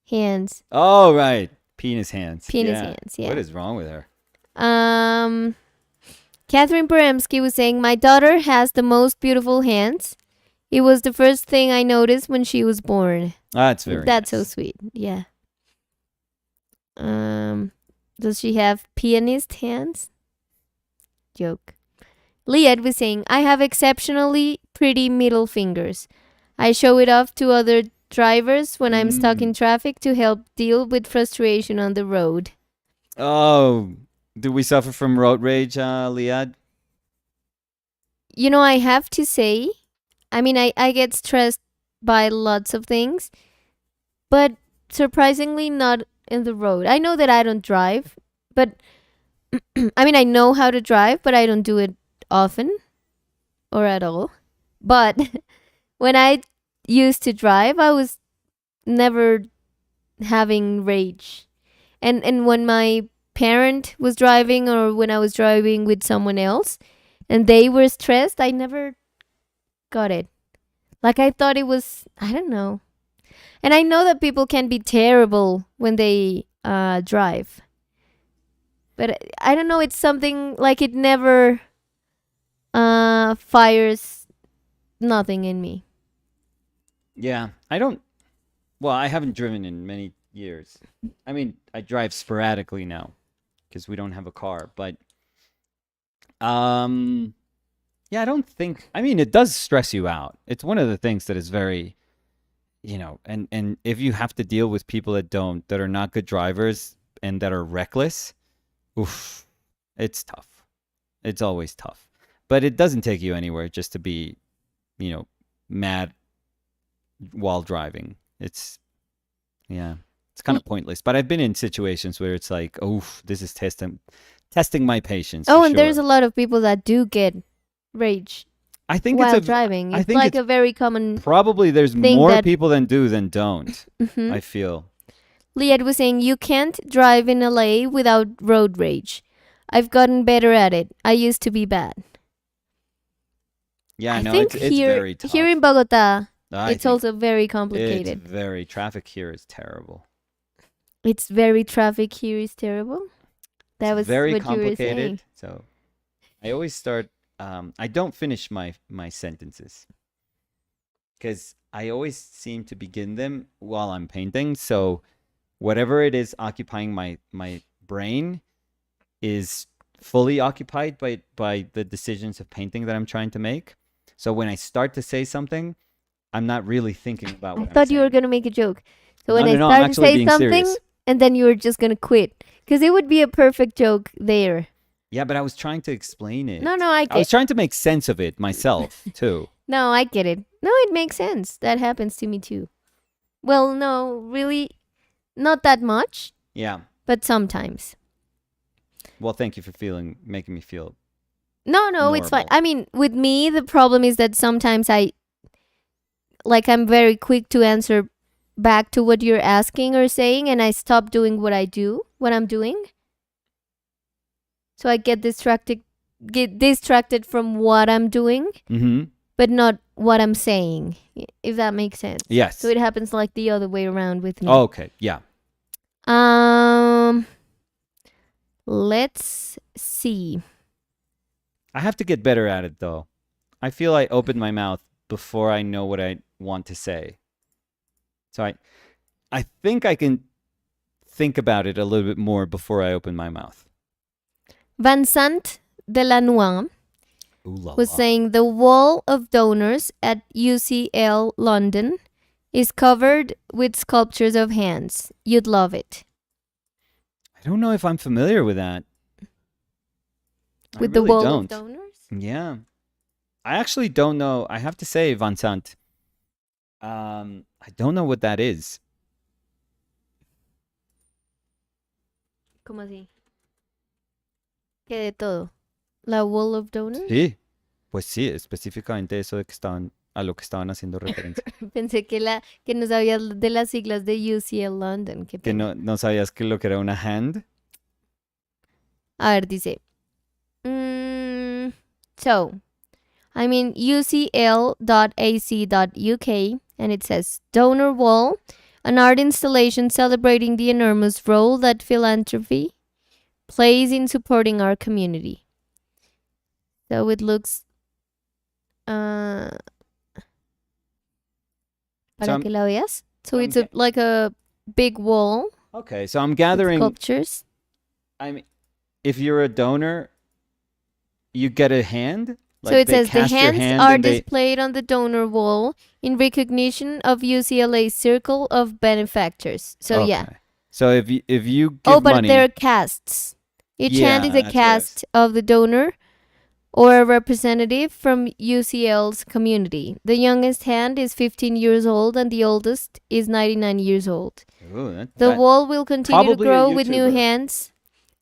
hands. Oh, right. Penis hands. Penis Yeah. hands, yeah. What is wrong with her? Um, Catherine Poremski was saying, my daughter has the most beautiful hands. It was the first thing I noticed when she was born. That's very That's so nice. sweet. Yeah. Does she have pianist hands? Joke. Liad was saying, I have exceptionally pretty middle fingers. I show it off to other drivers when I'm stuck in traffic to help deal with frustration on the road. Oh, do we suffer from road rage, Liad? You know, I have to say, I mean, I get stressed by lots of things, but surprisingly not in the road. I know that I don't drive, but I mean, I know how to drive, but I don't do it often or at all. But when I used to drive, I was never having rage. And when my parent was driving or when I was driving with someone else and they were stressed, I never got it. Like I thought it was, I don't know. And I know that people can be terrible when they drive. But I don't know, it's something like it never fires nothing in me. Yeah, I don't. Well, I haven't driven in many years. I mean, I drive sporadically now because we don't have a car. But yeah, I don't think. I mean, it does stress you out. It's one of the things that is very, and if you have to deal with people that are not good drivers and that are reckless, oof, it's tough. It's always tough. But it doesn't take you anywhere just to be, mad while driving. Yeah, it's kind of pointless. But I've been in situations where it's like, oh, this is testing my patience. Oh, for and there's sure. a lot of people that do get rage I think while it's a. driving. I It's think like it's a very common probably there's thing more that. people than don't. Mhm. I feel. Liad was saying you can't drive in LA without road rage. I've gotten better at it. I used to be bad. Yeah, I no, think it's very tough. here in Bogota, I it's think also very it's complicated. very traffic here is terrible. It's very traffic here is terrible. That It's was very what you were saying. complicated. So I always start. I don't finish my sentences because I always seem to begin them while I'm painting. So whatever it is occupying my brain is fully occupied by the decisions of painting that I'm trying to make. So when I start to say something, I'm not really thinking about I what I'm thought you were saying. going to make a joke. So when No, I no, no. I'm start to actually say being something, serious. and then you were just going to quit. Because it would be a perfect joke there. Yeah, but I was trying to explain it. No, I I was get. trying to make sense of it myself too. No, I get it. No, it makes sense. That happens to me too. Well, no, really, not that much, Yeah. but sometimes. Well, thank you for making me feel No, it's fine. normal. I mean, with me, the problem is that sometimes I'm very quick to answer back to what you're asking or saying, and I stop doing what I'm doing. So I get distracted from what I'm doing, Mm-hmm. but not what I'm saying, if that makes sense. Yes. So it happens like the other way around with me. Oh, okay. Yeah. Let's see. I have to get better at it though. I feel I open my mouth before I know what I want to say. So I think I can think about it a little bit more before I open my mouth. Vincent Delanois Ooh la was la. saying the wall of donors at UCL London is covered with sculptures of hands. You'd love it. I don't know if I'm familiar with that. With I the really wall don't. of donors? Yeah. I actually don't know. I have to say, Vincent, I don't know what that is. ¿Cómo así? ¿Qué de todo? La wall of donors? Sí. Pues sí, específicamente eso de a lo que estaban haciendo referencia. Pensé que no sabías de las siglas de UCL London. Qué Que pena. no sabías que lo que era una hand. A ver, dice. So, I'm in ucl.ac.uk and it says donor wall an art installation celebrating the enormous role that philanthropy plays in supporting our community. So it looks uh, So para I'm, que la veas. So so I'm it's like a big wall okay. So I'm with gathering. sculptures. I'm if you're a donor, you get a hand. So Like it they says the cast your hands hand are and they. displayed on the donor wall in recognition of UCLA's Circle of Benefactors. So yeah. Okay. So if you Oh, give but money, they're casts. Each hand is yeah, a that's what I was. cast of the donor or a representative from UCL's community. The youngest hand is 15 years old and the oldest is 99 years old. Ooh, The wall will continue to probably a grow with new YouTuber. hands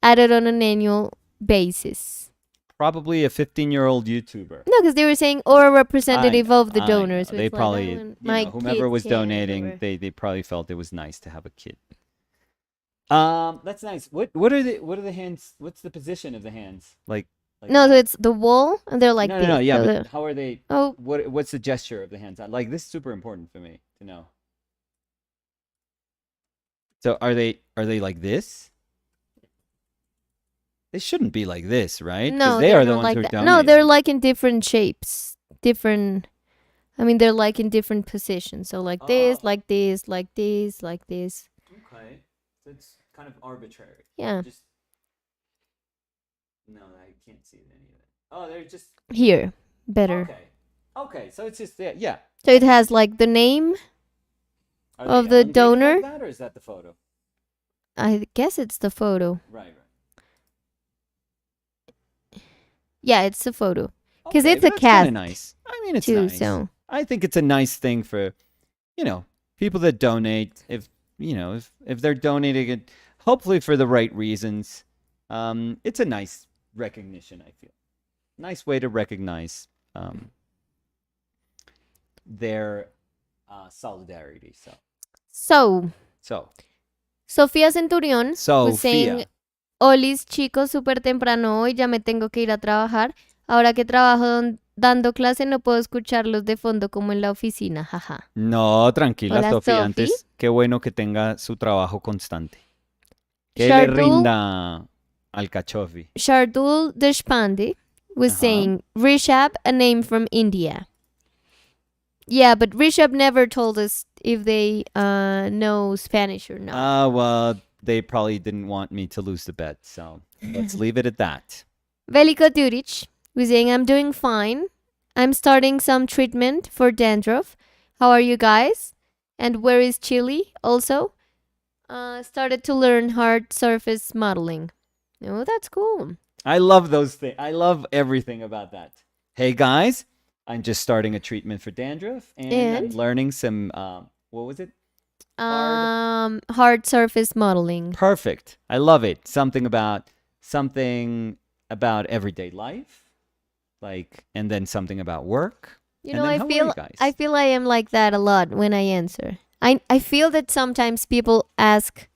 added on an annual basis. Probably a 15-year-old YouTuber. No, because they were saying or a I representative know, of the I donor. know. So They it's like, probably, oh, my whomever kid's was hand or donating, whatever. they probably felt it was nice to have a kid. That's nice. What are the hands? What's the position of the hands? Like No, so that? it's the wall and they're like No, this. yeah, So but how are they? oh, What's the gesture of the hands? Like this is super important for me to know. So are they like this? They shouldn't be like this, right? Because no, they they're are the not ones who like are that. No, they're donating. like in different shapes. Different. I mean, they're like in different positions. So like this, Oh, like this, like this, like this. okay. So it's kind of arbitrary. Yeah. Just no, I can't see any of it. Oh, they're just Here, better. okay. Okay, so it's just there. Yeah. So it Okay. has like the name Are of they the elongated donor. like that, or is that the photo? I guess it's the photo. Right. Yeah, it's the photo. Because Okay, it's a but that's kind cast of nice. I mean, it's too. nice. So I think it's a nice thing for, people that donate. If they're donating it, hopefully for the right reasons. It's a nice recognition. I feel nice way to recognize their solidarity. so So Sofía Centurión was saying, Sophia. Olis chicos, súper temprano hoy, ya me tengo que ir a trabajar. Ahora que trabajo dando clase no puedo escucharlos de fondo como en la oficina, jaja. No, tranquila, Hola, Sofía. Sofi. Antes, qué bueno que tenga su trabajo constante. Que le Shardul, rinda al cachofi. Shardul Deshpande was Uh-huh. saying, Rishabh, a name from India. Yeah, but Rishabh never told us if they know Spanish or not. Well, they probably didn't want me to lose the bet, so let's leave it at that. Veliko Duric was saying, I'm doing fine. I'm starting some treatment for dandruff. How are you guys? And where is Chile also? Started to learn hard surface modeling. Oh, that's cool. I love those things. I love everything about that. Hey guys, I'm just starting a treatment for dandruff, and I'm And? learning some. What was it? Hard surface modeling. Perfect. I love it. Something about everyday life, and then something about work. You And know, then I how are feel you guys? I feel I am like that a lot when I answer. I feel that sometimes people ask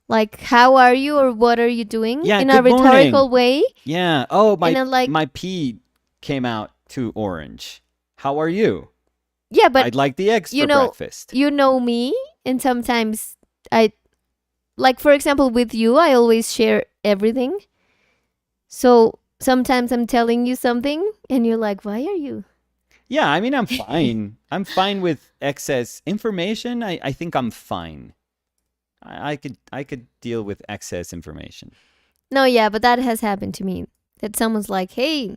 like how are you or what are you doing Yeah, in a good rhetorical morning. way. Yeah. Oh, And I'm like, my pee came out too orange. How are you? yeah, but I'd like the eggs you for know, breakfast. you know me, and sometimes I like, for example, with you, I always share everything. So sometimes I'm telling you something and you're like, why are you? Yeah, I mean, I'm fine. I'm fine with excess information. I think I'm fine. I could deal with excess information. No, yeah, but that has happened to me. That someone's like, hey,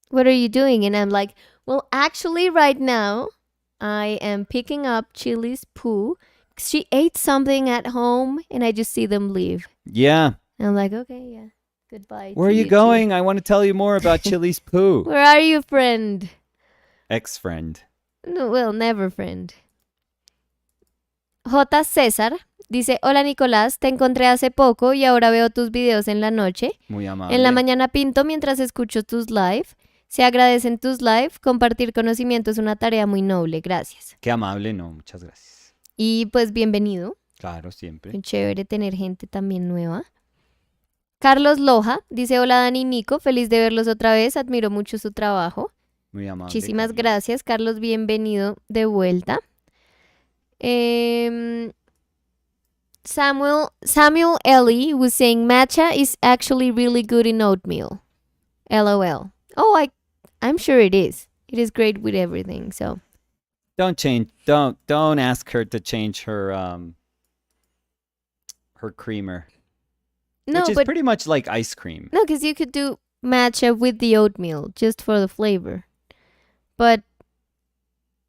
what are you doing? And I'm like, well, actually, right now, I am picking up Chili's poo. She ate something at home and I just see them leave. Yeah. And I'm like, okay, yeah. Goodbye. Where are to you too. going? I want to tell you more about Chili's poo. Where are you, friend? Ex-friend. No, well, never friend. J. César dice, hola Nicolás, te encontré hace poco y ahora veo tus videos en la noche. Muy amable. En la mañana pinto mientras escucho tus live. Se agradecen tus live. Compartir conocimiento es una tarea muy noble. Gracias. Qué amable, no, muchas gracias. Y pues bienvenido. Claro, siempre. Qué chévere tener gente también nueva. Carlos Loja dice, hola Dani y Nico, feliz de verlos otra vez. Admiro mucho su trabajo. Muy amable. Muchísimas Carlos. gracias, Carlos. Bienvenido de vuelta. Samuel Ellie was saying matcha is actually really good in oatmeal. LOL. Oh, I'm sure it is. It is great with everything. So Don't ask her to change her creamer, no, which is but pretty much like ice cream. no, because you could do matcha with the oatmeal just for the flavor. But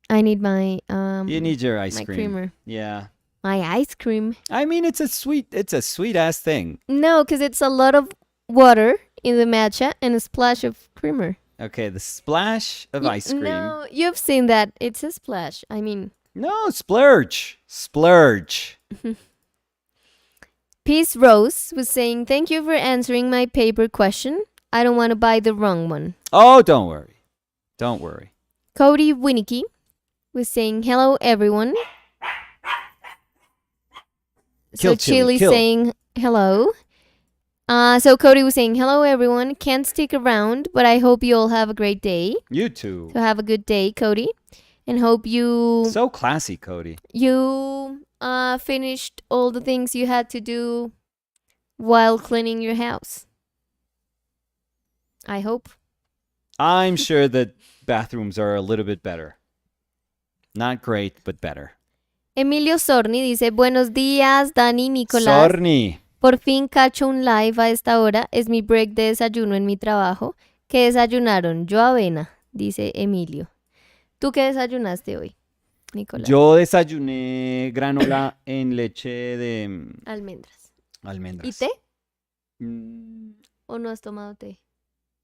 I need my You need your ice my cream. creamer. Yeah. My ice cream. I mean, it's a sweet ass thing. No, because it's a lot of water in the matcha and a splash of creamer. Okay, the splash of ice cream. No, you've seen that. It's a splash. I mean, No, splurge. Splurge. Peace Rose was saying, thank you for answering my paper question. I don't want to buy the wrong one. Oh, don't worry. Don't worry. Cody Winicky was saying, hello, everyone. Kill, So Chili, Chili's kill. saying hello. So Cody was saying, hello, everyone. Can't stick around, but I hope you all have a great day. You too. So have a good day, Cody. And hope you So classy, Cody. finished all the things you had to do while cleaning your house. I hope. I'm sure that bathrooms are a little bit better. Not great, but better. Emilio Sorni dice, buenos días, Dani, Nicolás. Sorni. Por fin cacho un live a esta hora. Es mi break de desayuno en mi trabajo. ¿Qué desayunaron? Yo avena, dice Emilio. ¿Tú qué desayunaste hoy, Nicolás? Yo desayuné granola en leche de Almendras. almendras. ¿Y té? Mm, ¿O no has tomado té?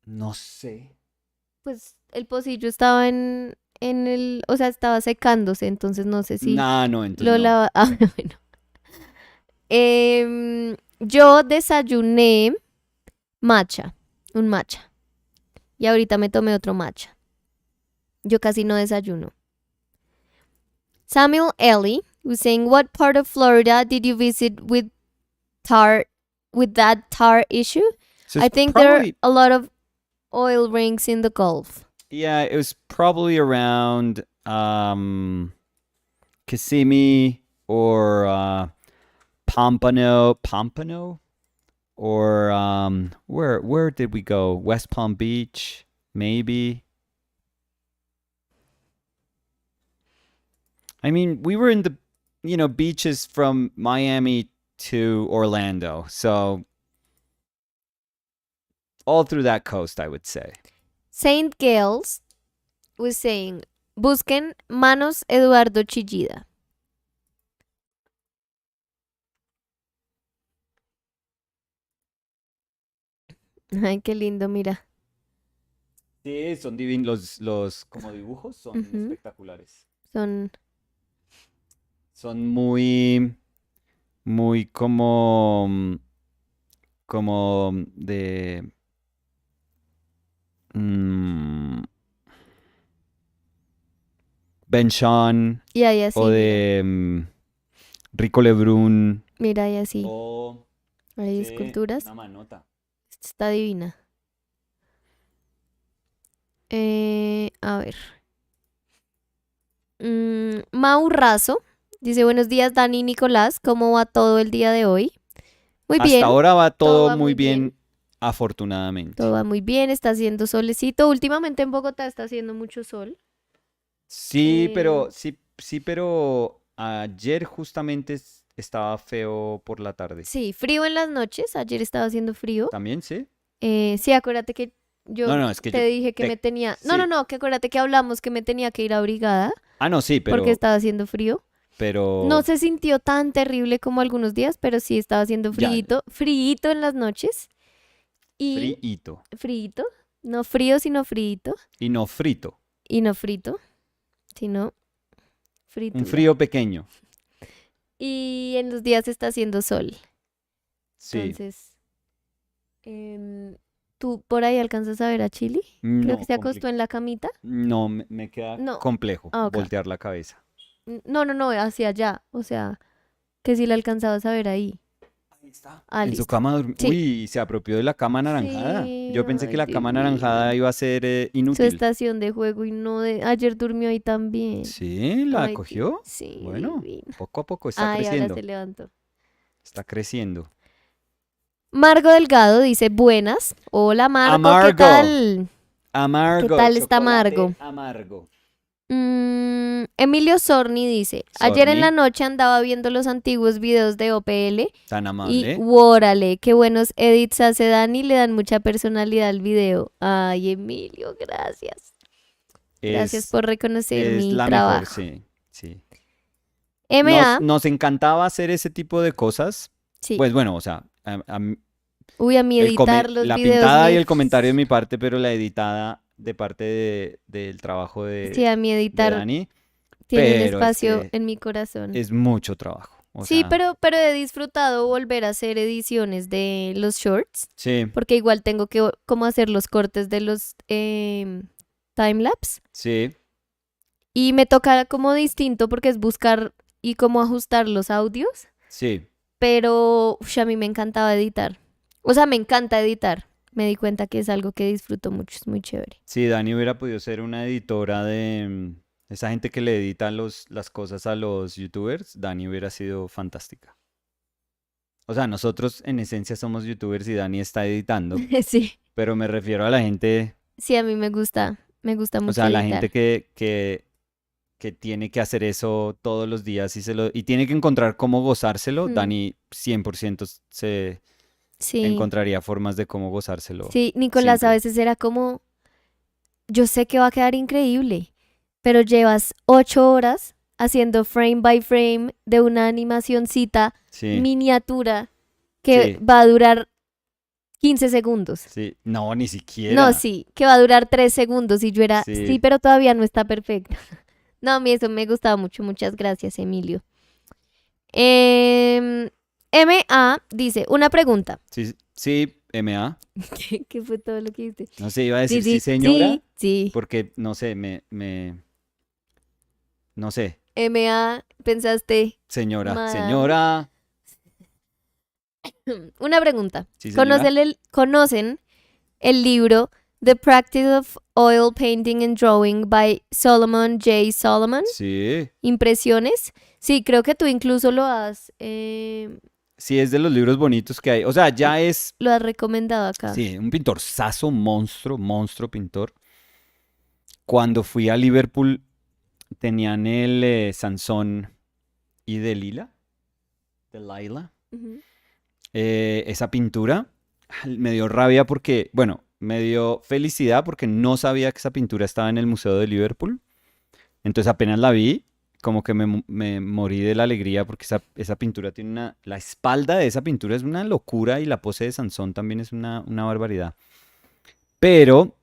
no sé. Pues el pocillo estaba en el... O sea, estaba secándose, entonces no sé si No, entonces lo no. lava... Ah, bueno. Yo desayuné matcha, un matcha. Y ahorita me tomé otro matcha. Yo casi no desayuno. Samuel Ellie was saying, what part of Florida did you visit with that tar issue? So I it's think there are probably- a lot of oil rigs in the Gulf. Yeah, it was probably around Kissimmee or Pompano, or where did we go? West Palm Beach, maybe. I mean, we were in the beaches from Miami to Orlando, so all through that coast, I would say. Saint Gales was saying, busquen Manos Eduardo Chillida. Ay, qué lindo, mira. Sí, son divinos los como dibujos, son Ujú. espectaculares. Son Muy como de Ben Sean y ahí así, o de Rico Lebrun mira, y así. o Hay sí, esculturas. una manota. Está divina. A ver. Mau Razo dice, buenos días, Dani y Nicolás. ¿Cómo va todo el día de hoy? Muy Hasta bien. ahora va todo va muy muy bien, bien. afortunadamente. Todo va muy bien. Está haciendo solecito. Últimamente en Bogotá está haciendo mucho sol. Sí, Eh, pero ayer justamente estaba feo por la tarde. Sí, frío en las noches. Ayer estaba haciendo frío. ¿También sí? Sí, acuérdate que yo No, es que te dije que te- me tenía... sí. No, que acuérdate que hablamos que me tenía que ir abrigada No, sí, porque estaba haciendo frío. pero No se sintió tan terrible como algunos días, pero sí estaba haciendo Ya. fríito en las noches. Y friito fríito, no frío, sino fríito. y no frito. Y no frito, sino frito. Un frío pequeño. Y en los días está haciendo sol. Sí. Entonces, ¿tú por ahí alcanzas a ver a Chili? Creo No, que se acostó en la camita. No, me queda No. complejo Ah, ok. voltear la cabeza. No, hacia allá. O sea, que si la alcanzabas a ver ahí. Ahí está. Ah, En listo. su cama Sí. Uy, se apropió de la cama anaranjada. Sí, Yo pensé que ay, la cama divino. anaranjada iba a ser Su inútil. estación de juego y no de... Ayer durmió ahí también. Sí, la Ay, cogió. Sí, Bueno, divino. poco a poco está Ay, ahora creciendo. se levantó. Está creciendo. Margo Delgado dice buenas. Hola Margo, ¿qué Amargo. tal? ¿Qué Amargo. tal está Margo? Chocolate amargo. Emilio Sorni dice, ayer en la Sorni, noche andaba viendo los antiguos videos de OPL tan y amable. órale, qué buenos edits hace Dani, le dan mucha personalidad al video. Ay, Emilio, gracias. Gracias Es, por reconocer es mi la mejor, trabajo. sí. Sí. Nos, MA, nos encantaba hacer ese tipo de cosas. sí. Pues bueno, o sea, Uy, a mí editar los la videos pintada y me... el comentario de mi parte, pero la editada de parte del trabajo Sí, a mí de editar Dani. tiene un Pero es espacio que en mi corazón. es mucho trabajo. O Sí, sea, pero he disfrutado volver a hacer ediciones de los shorts, sí, porque igual tengo que como hacer los cortes de los timelapse. sí, Y me toca como distinto porque es buscar y cómo ajustar los audios, sí. pero a mí me encantaba editar. O sea, me encanta editar. Me di cuenta que es algo que disfruto mucho, es muy chévere. Sí, Dani hubiera podido ser una editora de esa gente que le edita las cosas a los youtubers. Dani hubiera sido fantástica. O sea, nosotros en esencia somos youtubers y Dani está editando, Sí, pero me refiero a la gente, sí, a mí me gusta o mucho sea, la gente editar. que tiene que hacer eso todos los días y tiene que encontrar cómo gozárselo. Mm, Dani 100% se sí, encontraría formas de cómo gozárselo sí, Nicolás a siempre. veces era como, yo sé que va a quedar increíble, pero llevas 8 horas haciendo frame by frame de una animacioncita Sí, miniatura que sí, va a durar 15 segundos. sí. No, ni No, siquiera. sí, que va a durar 3 segundos y yo era, sí, Sí, pero todavía no está perfecta. No, a mí eso me gustaba mucho. Muchas gracias, Emilio. MA dice, una pregunta. sí, sí, MA. ¿Qué fue todo lo que dijiste? No sé, iba a Sí, decir sí, sí, señora, sí, sí. porque no sé, no sé, MA, pensaste, señora, madame. señora, Una pregunta. sí, señora. ¿Conocen el libro The Practice of Oil Painting and Drawing by Solomon J. Solomon? Sí, ¿Impresiones? Sí, creo que tú incluso sí, es de los libros bonitos que hay. O sea, ya es, lo has recomendado acá. sí, un pintorzazo, monstruo, monstruo pintor. Cuando fui a Liverpool, tenían el Sansón y de Lila, Ujú. esa pintura. Me dio rabia porque, bueno, me dio felicidad porque no sabía que esa pintura estaba en el Museo de Liverpool. Entonces apenas la vi, como que me morí de la alegría porque esa pintura tiene una... La espalda de esa pintura es una locura y la pose de Sansón también es una barbaridad. Pero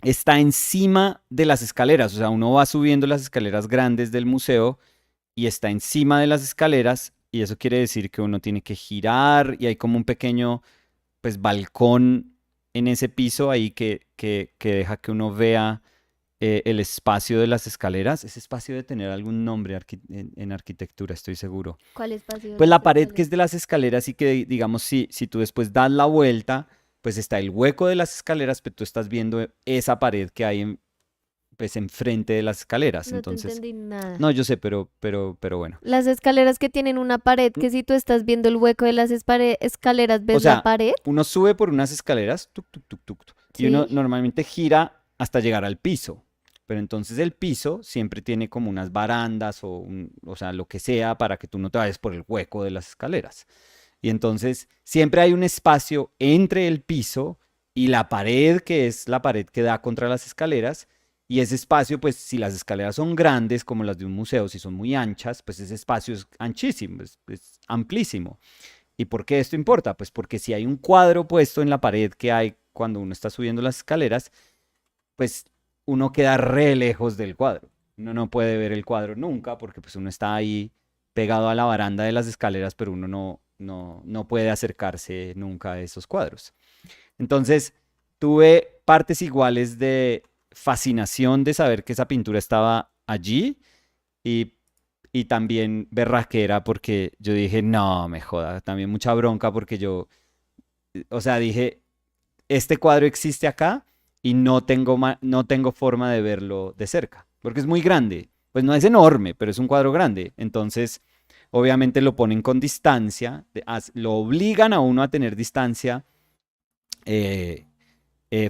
está encima de las escaleras, o sea, uno va subiendo las escaleras grandes del museo y está encima de las escaleras y eso quiere decir que uno tiene que girar y hay como un pequeño, pues, balcón en ese piso ahí que deja que uno vea el espacio de las escaleras. Ese espacio debe tener algún nombre en arquitectura, estoy seguro. ¿Cuál espacio de Pues las la pared que escaleras? es de las escaleras y que, digamos, si tú después das la vuelta, pues está el hueco de las escaleras, pero tú estás viendo esa pared que hay pues enfrente de las escaleras. No te Entonces, entendí nada. no, yo sé, pero bueno. Las escaleras que tienen una pared, N- que si tú estás viendo el hueco de las escaleras, O ¿ves la sea, pared? uno sube por unas escaleras, tuc, tuc, tuc, tuc, tuc, y uno Sí. normalmente gira hasta llegar al piso. Pero entonces el piso siempre tiene como unas barandas o sea, lo que sea para que tú no te vayas por el hueco de las escaleras. Y entonces siempre hay un espacio entre el piso y la pared, que es la pared que da contra las escaleras. Y ese espacio, pues si las escaleras son grandes, como las de un museo, si son muy anchas, pues ese espacio es anchísimo, es amplísimo. ¿Y por qué esto importa? Pues porque si hay un cuadro puesto en la pared que hay cuando uno está subiendo las escaleras, pues uno queda re lejos del cuadro. Uno no puede ver el cuadro nunca porque pues uno está ahí pegado a la baranda de las escaleras, pero uno no puede acercarse nunca a esos cuadros. Entonces, tuve partes iguales de fascinación de saber que esa pintura estaba allí y, y también berraquera porque yo dije, no, me joda, también mucha bronca porque yo, o sea, dije, este cuadro existe acá y no tengo forma de verlo de cerca, porque es muy grande. Pues no es enorme, pero es un cuadro grande. Entonces, obviamente lo ponen con distancia, lo obligan a uno a tener distancia eh,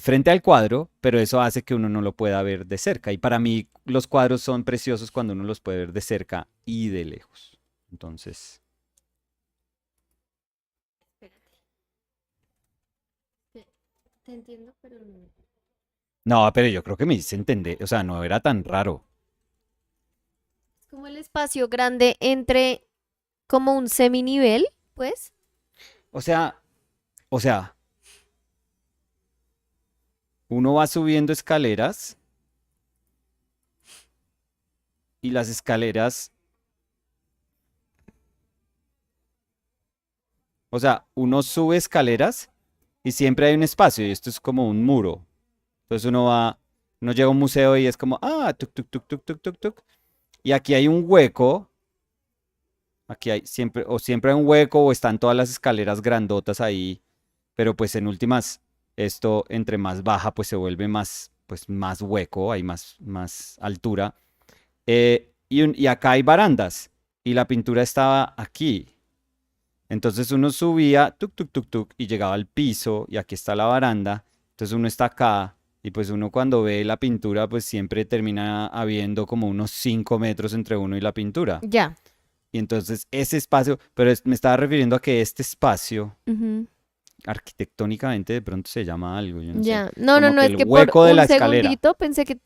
frente al cuadro, pero eso hace que uno no lo pueda ver de cerca. Y para mí los cuadros son preciosos cuando uno los puede ver de cerca y de lejos. Entonces, Espérate, te entiendo, pero no. no, pero yo creo que me hice entender, o sea, no era tan raro. Es como el espacio grande entre como un seminivel, pues. O sea, o sea, uno va subiendo escaleras y las escaleras, o sea, uno sube escaleras y siempre hay un espacio y esto es como un muro. Entonces uno llega a un museo y es como, tuk, tuk, tuk, tuk, tuk, tuk, tuk. Y aquí hay un hueco, aquí hay siempre, o siempre hay un hueco o están todas las escaleras grandotas ahí, pero pues en últimas, esto entre más baja, pues se vuelve más, pues más hueco, hay más altura. Y acá hay barandas y la pintura estaba aquí. Entonces uno subía, tuk, tuk, tuk, tuk, y llegaba al piso y aquí está la baranda. Entonces uno está acá y pues uno cuando ve la pintura pues siempre termina habiendo como unos 5 metros entre uno y la pintura. Ya. Y entonces ese espacio, pero me estaba refiriendo a que este espacio Ujú. arquitectónicamente de pronto se llama algo, yo no sé, Ya. No, no, como no, que es el que por hueco de la un escalera. segundito pensé que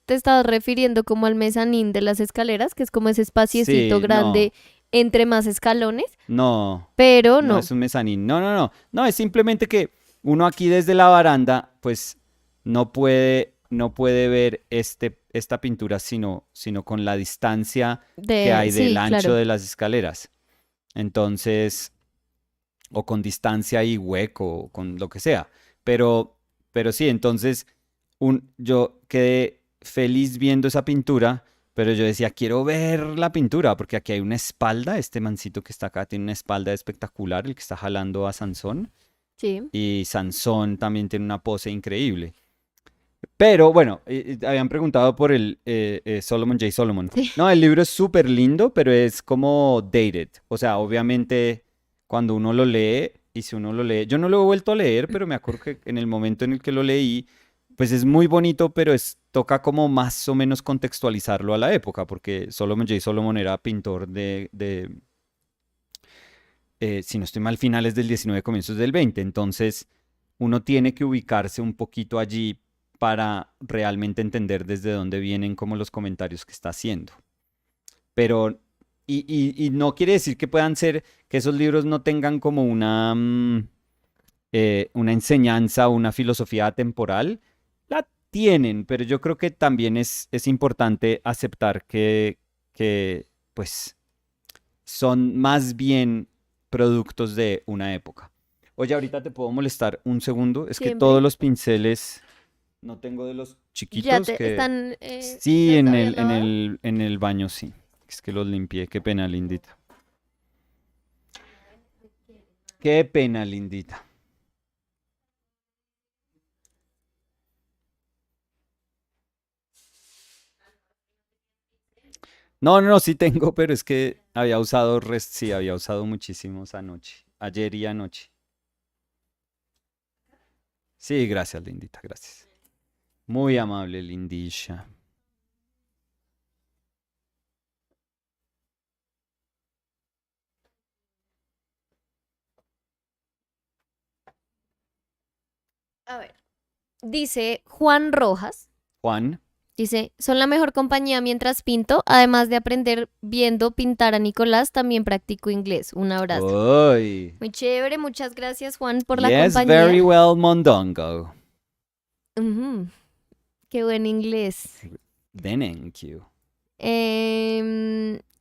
te estabas refiriendo como al mezanín de las escaleras, que es como ese espaciecito Sí, grande no, entre más escalones, no, pero no no. es un mezanín, no, no, no, no, es simplemente que uno aquí desde la baranda pues no puede ver esta pintura sino con la distancia que hay del Sí, ancho claro. de las escaleras. Entonces, o con distancia y hueco, o con lo que sea. Pero, pero sí, entonces yo quedé feliz viendo esa pintura, pero yo decía, quiero ver la pintura, porque aquí hay una espalda, este mancito que está acá tiene una espalda espectacular, el que está jalando a Sansón, Sí. y Sansón también tiene una pose increíble. Pero bueno, habían preguntado por el Solomon J. Solomon. Sí. No, el libro es súper lindo, pero es como dated. O sea, obviamente cuando uno lo lee, y si uno lo lee, yo no lo he vuelto a leer, pero me acuerdo que en el momento en el que lo leí, pues es muy bonito, pero toca como más o menos contextualizarlo a la época, porque Solomon J. Solomon era pintor si no estoy mal, finales del 19, comienzos del 20. Entonces, uno tiene que ubicarse un poquito allí para realmente entender desde dónde vienen como los comentarios que está haciendo. Pero, y no quiere decir que puedan ser, que esos libros no tengan como una enseñanza o una filosofía temporal. La tienen, pero yo creo que también es importante aceptar que, pues, son más bien productos de una época. Oye, ahorita te puedo molestar un segundo. Es que todos Siempre. los pinceles, no tengo de los Ya chiquitos te que están, sí ¿los en habías el, en lavado? el, en el baño, sí. Es que los limpié. Qué pena, lindita. Qué pena, lindita. No, no, no, sí tengo, pero es que había usado, sí, había usado muchísimos anoche. Ayer y anoche. Sí, gracias, lindita, gracias. Muy amable, lindisha. A ver. Dice Juan Rojas. Juan. Dice, son la mejor compañía mientras pinto. Además de aprender viendo pintar a Nicolás, también practico inglés. Un abrazo. Uy. Muy chévere, muchas gracias Juan por la Yes, compañía. very well, Mondongo. Ujú, qué buen inglés. Thank you.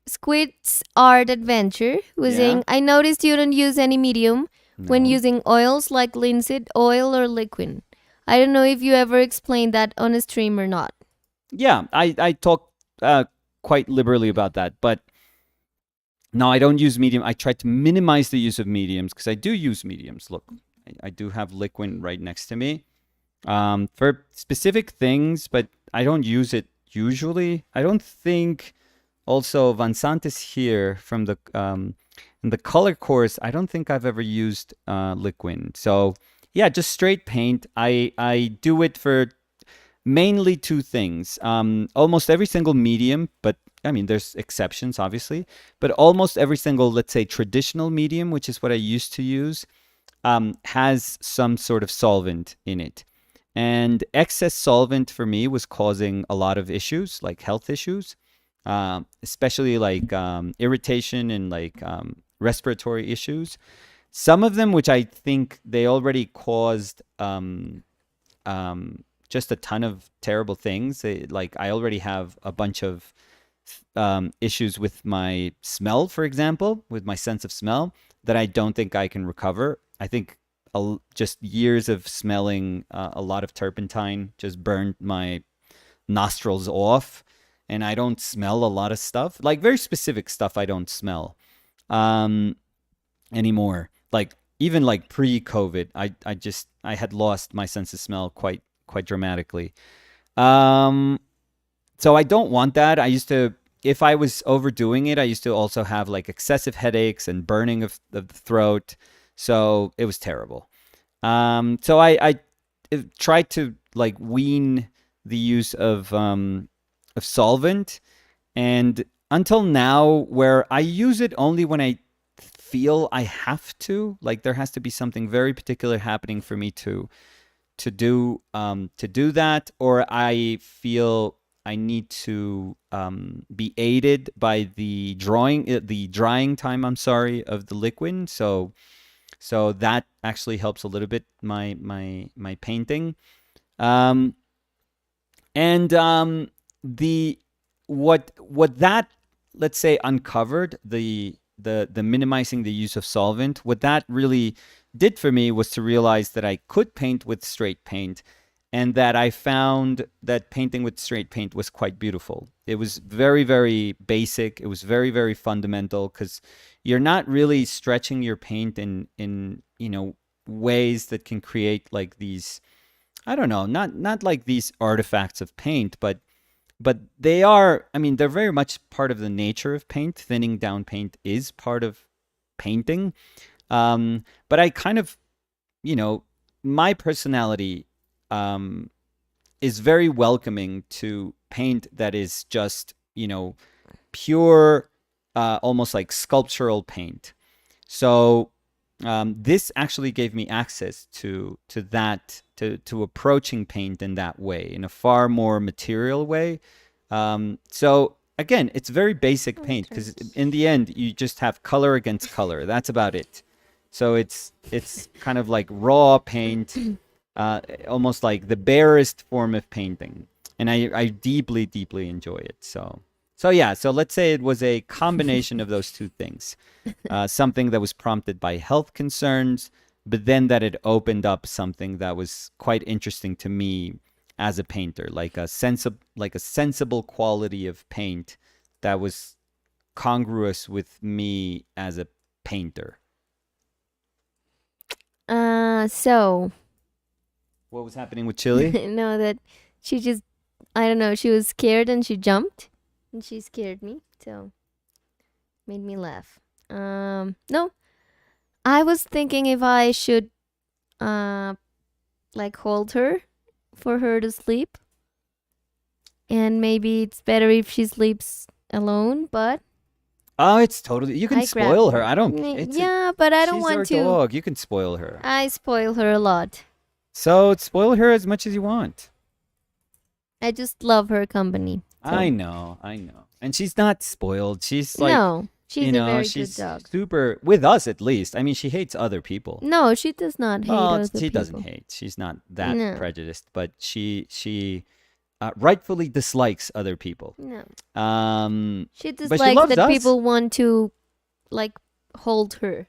Squid's Art Adventure was Yeah? saying, I noticed you don't use any medium when No. using oils like linseed oil or liquid. I don't know if you ever explained that on a stream or not. Yeah, I talk quite liberally about that, but no, I don't use medium. I try to minimize the use of mediums because I do use mediums. Look, I do have liquid right next to me for specific things, but I don't use it usually. I don't think Also, Vansantis here from the in the color course. I don't think I've ever used liquid. So yeah, just straight paint. I do it for mainly two things. Almost every single medium, but I mean, there's exceptions, obviously, but almost every single, let's say, traditional medium, which is what I used to use, has some sort of solvent in it. And excess solvent for me was causing a lot of issues, like health issues, especially like irritation and like respiratory issues. Some of them, which I think they already caused just a ton of terrible things. Like I already have a bunch of issues with my smell, for example, with my sense of smell that I don't think I can recover. I think just years of smelling a lot of turpentine just burned my nostrils off, and I don't smell a lot of stuff, like very specific stuff. I don't smell um, anymore. Like even like pre-COVID, I had lost my sense of smell quite dramatically. Um, so I don't want that. I used to, if I was overdoing it, I used to also have like excessive headaches and burning of the throat. So it was terrible. So I tried to like wean the use of solvent, and until now, where I use it only when I feel I have to, like there has to be something very particular happening for me to do that, or I feel I need to be aided by the drying time. I'm sorry, of the liquid. So that actually helps a little bit my painting. Um, and the what that, let's say, uncovered the minimizing the use of solvent. What that really did for me was to realize that I could paint with straight paint, and that I found that painting with straight paint was quite beautiful. It was very, very basic. It was very, very fundamental, because you're not really stretching your paint in ways that can create like these, I don't know, not like these artifacts of paint, but they are, I mean, they're very much part of the nature of paint. Thinning down paint is part of painting. But I kind of, you know, my personality um, is very welcoming to paint that is just, pure, almost like sculptural paint. So this actually gave me access to that, to approaching paint in that way, in a far more material way. So again, it's very basic paint, because in the end you just have color against color. That's about it. So it's kind of like raw paint, almost like the barest form of painting, and I deeply deeply enjoy it. So yeah. So let's say it was a combination of those two things, something that was prompted by health concerns, but then that it opened up something that was quite interesting to me as a painter, like a sensible quality of paint that was congruous with me as a painter. So What was happening with Chili? no, that she just, I don't know, she was scared and she jumped and she scared me, so made me laugh. No, I was thinking if I should uh like hold her for her to sleep, and maybe it's better if she sleeps alone, but Oh, it's totally. You can I grabbed spoil her. her. I don't. It's a, Yeah, but I don't she's our want to. dog. You can spoil her. I spoil her a lot. So spoil her as much as you want. I just love her company. I So know. I know. And she's not spoiled. She's like, no, she's a very good she's dog. super with us at least. I mean, she hates other people. No, she does not hate Well, other she people. doesn't hate. She's not that No, prejudiced, but she rightfully dislikes other people. no. She But she dislikes loves that us. people want to like hold her.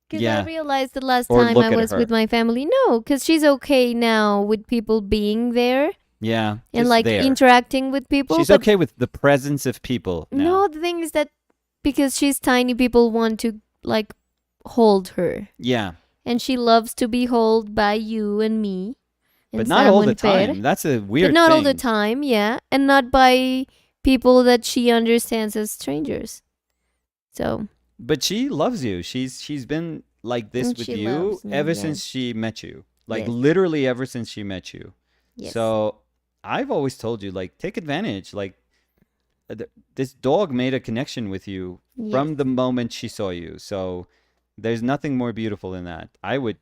Because I Yeah, realized the last or time look I at was with her. my family, no, because she's okay now with people being there Yeah, and just like there. interacting with people. She's But okay with the presence of people now. no, the thing is that because she's tiny, people want to like hold her. Yeah, And she loves to be held by you and me but and not all the Samuel Per. time. That's a But weird not all the thing. time, yeah. And not by people that she understands as strangers. So But she loves you. She's been like this and with she you loves me. ever Yeah. since she met you. Like Yes. literally ever since she met you. Yes. So I've always told you, like, take advantage. Like, this dog made a connection with you Yes. from the moment she saw you. So there's nothing more beautiful than that. I would,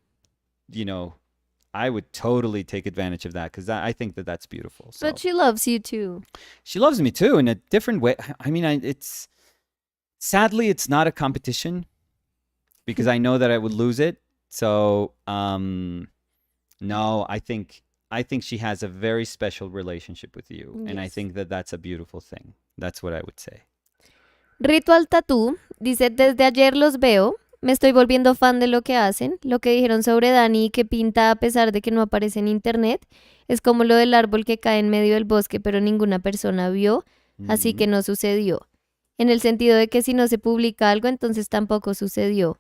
I would totally take advantage of that because I think that that's beautiful. So But she loves you too. she loves me too in a different way. I mean, it's sadly it's not a competition because I know that I would lose it. So no, I think she has a very special relationship with you, and I Yes. think that that's a beautiful thing. That's what I would say. Ritual Tattoo dice, desde ayer los veo, me estoy volviendo fan de lo que hacen. Lo que dijeron sobre Dani que pinta a pesar de que no aparece en internet es como lo del árbol que cae en medio del bosque pero ninguna persona vio, así que no sucedió. En el sentido de que si no se publica algo entonces tampoco sucedió.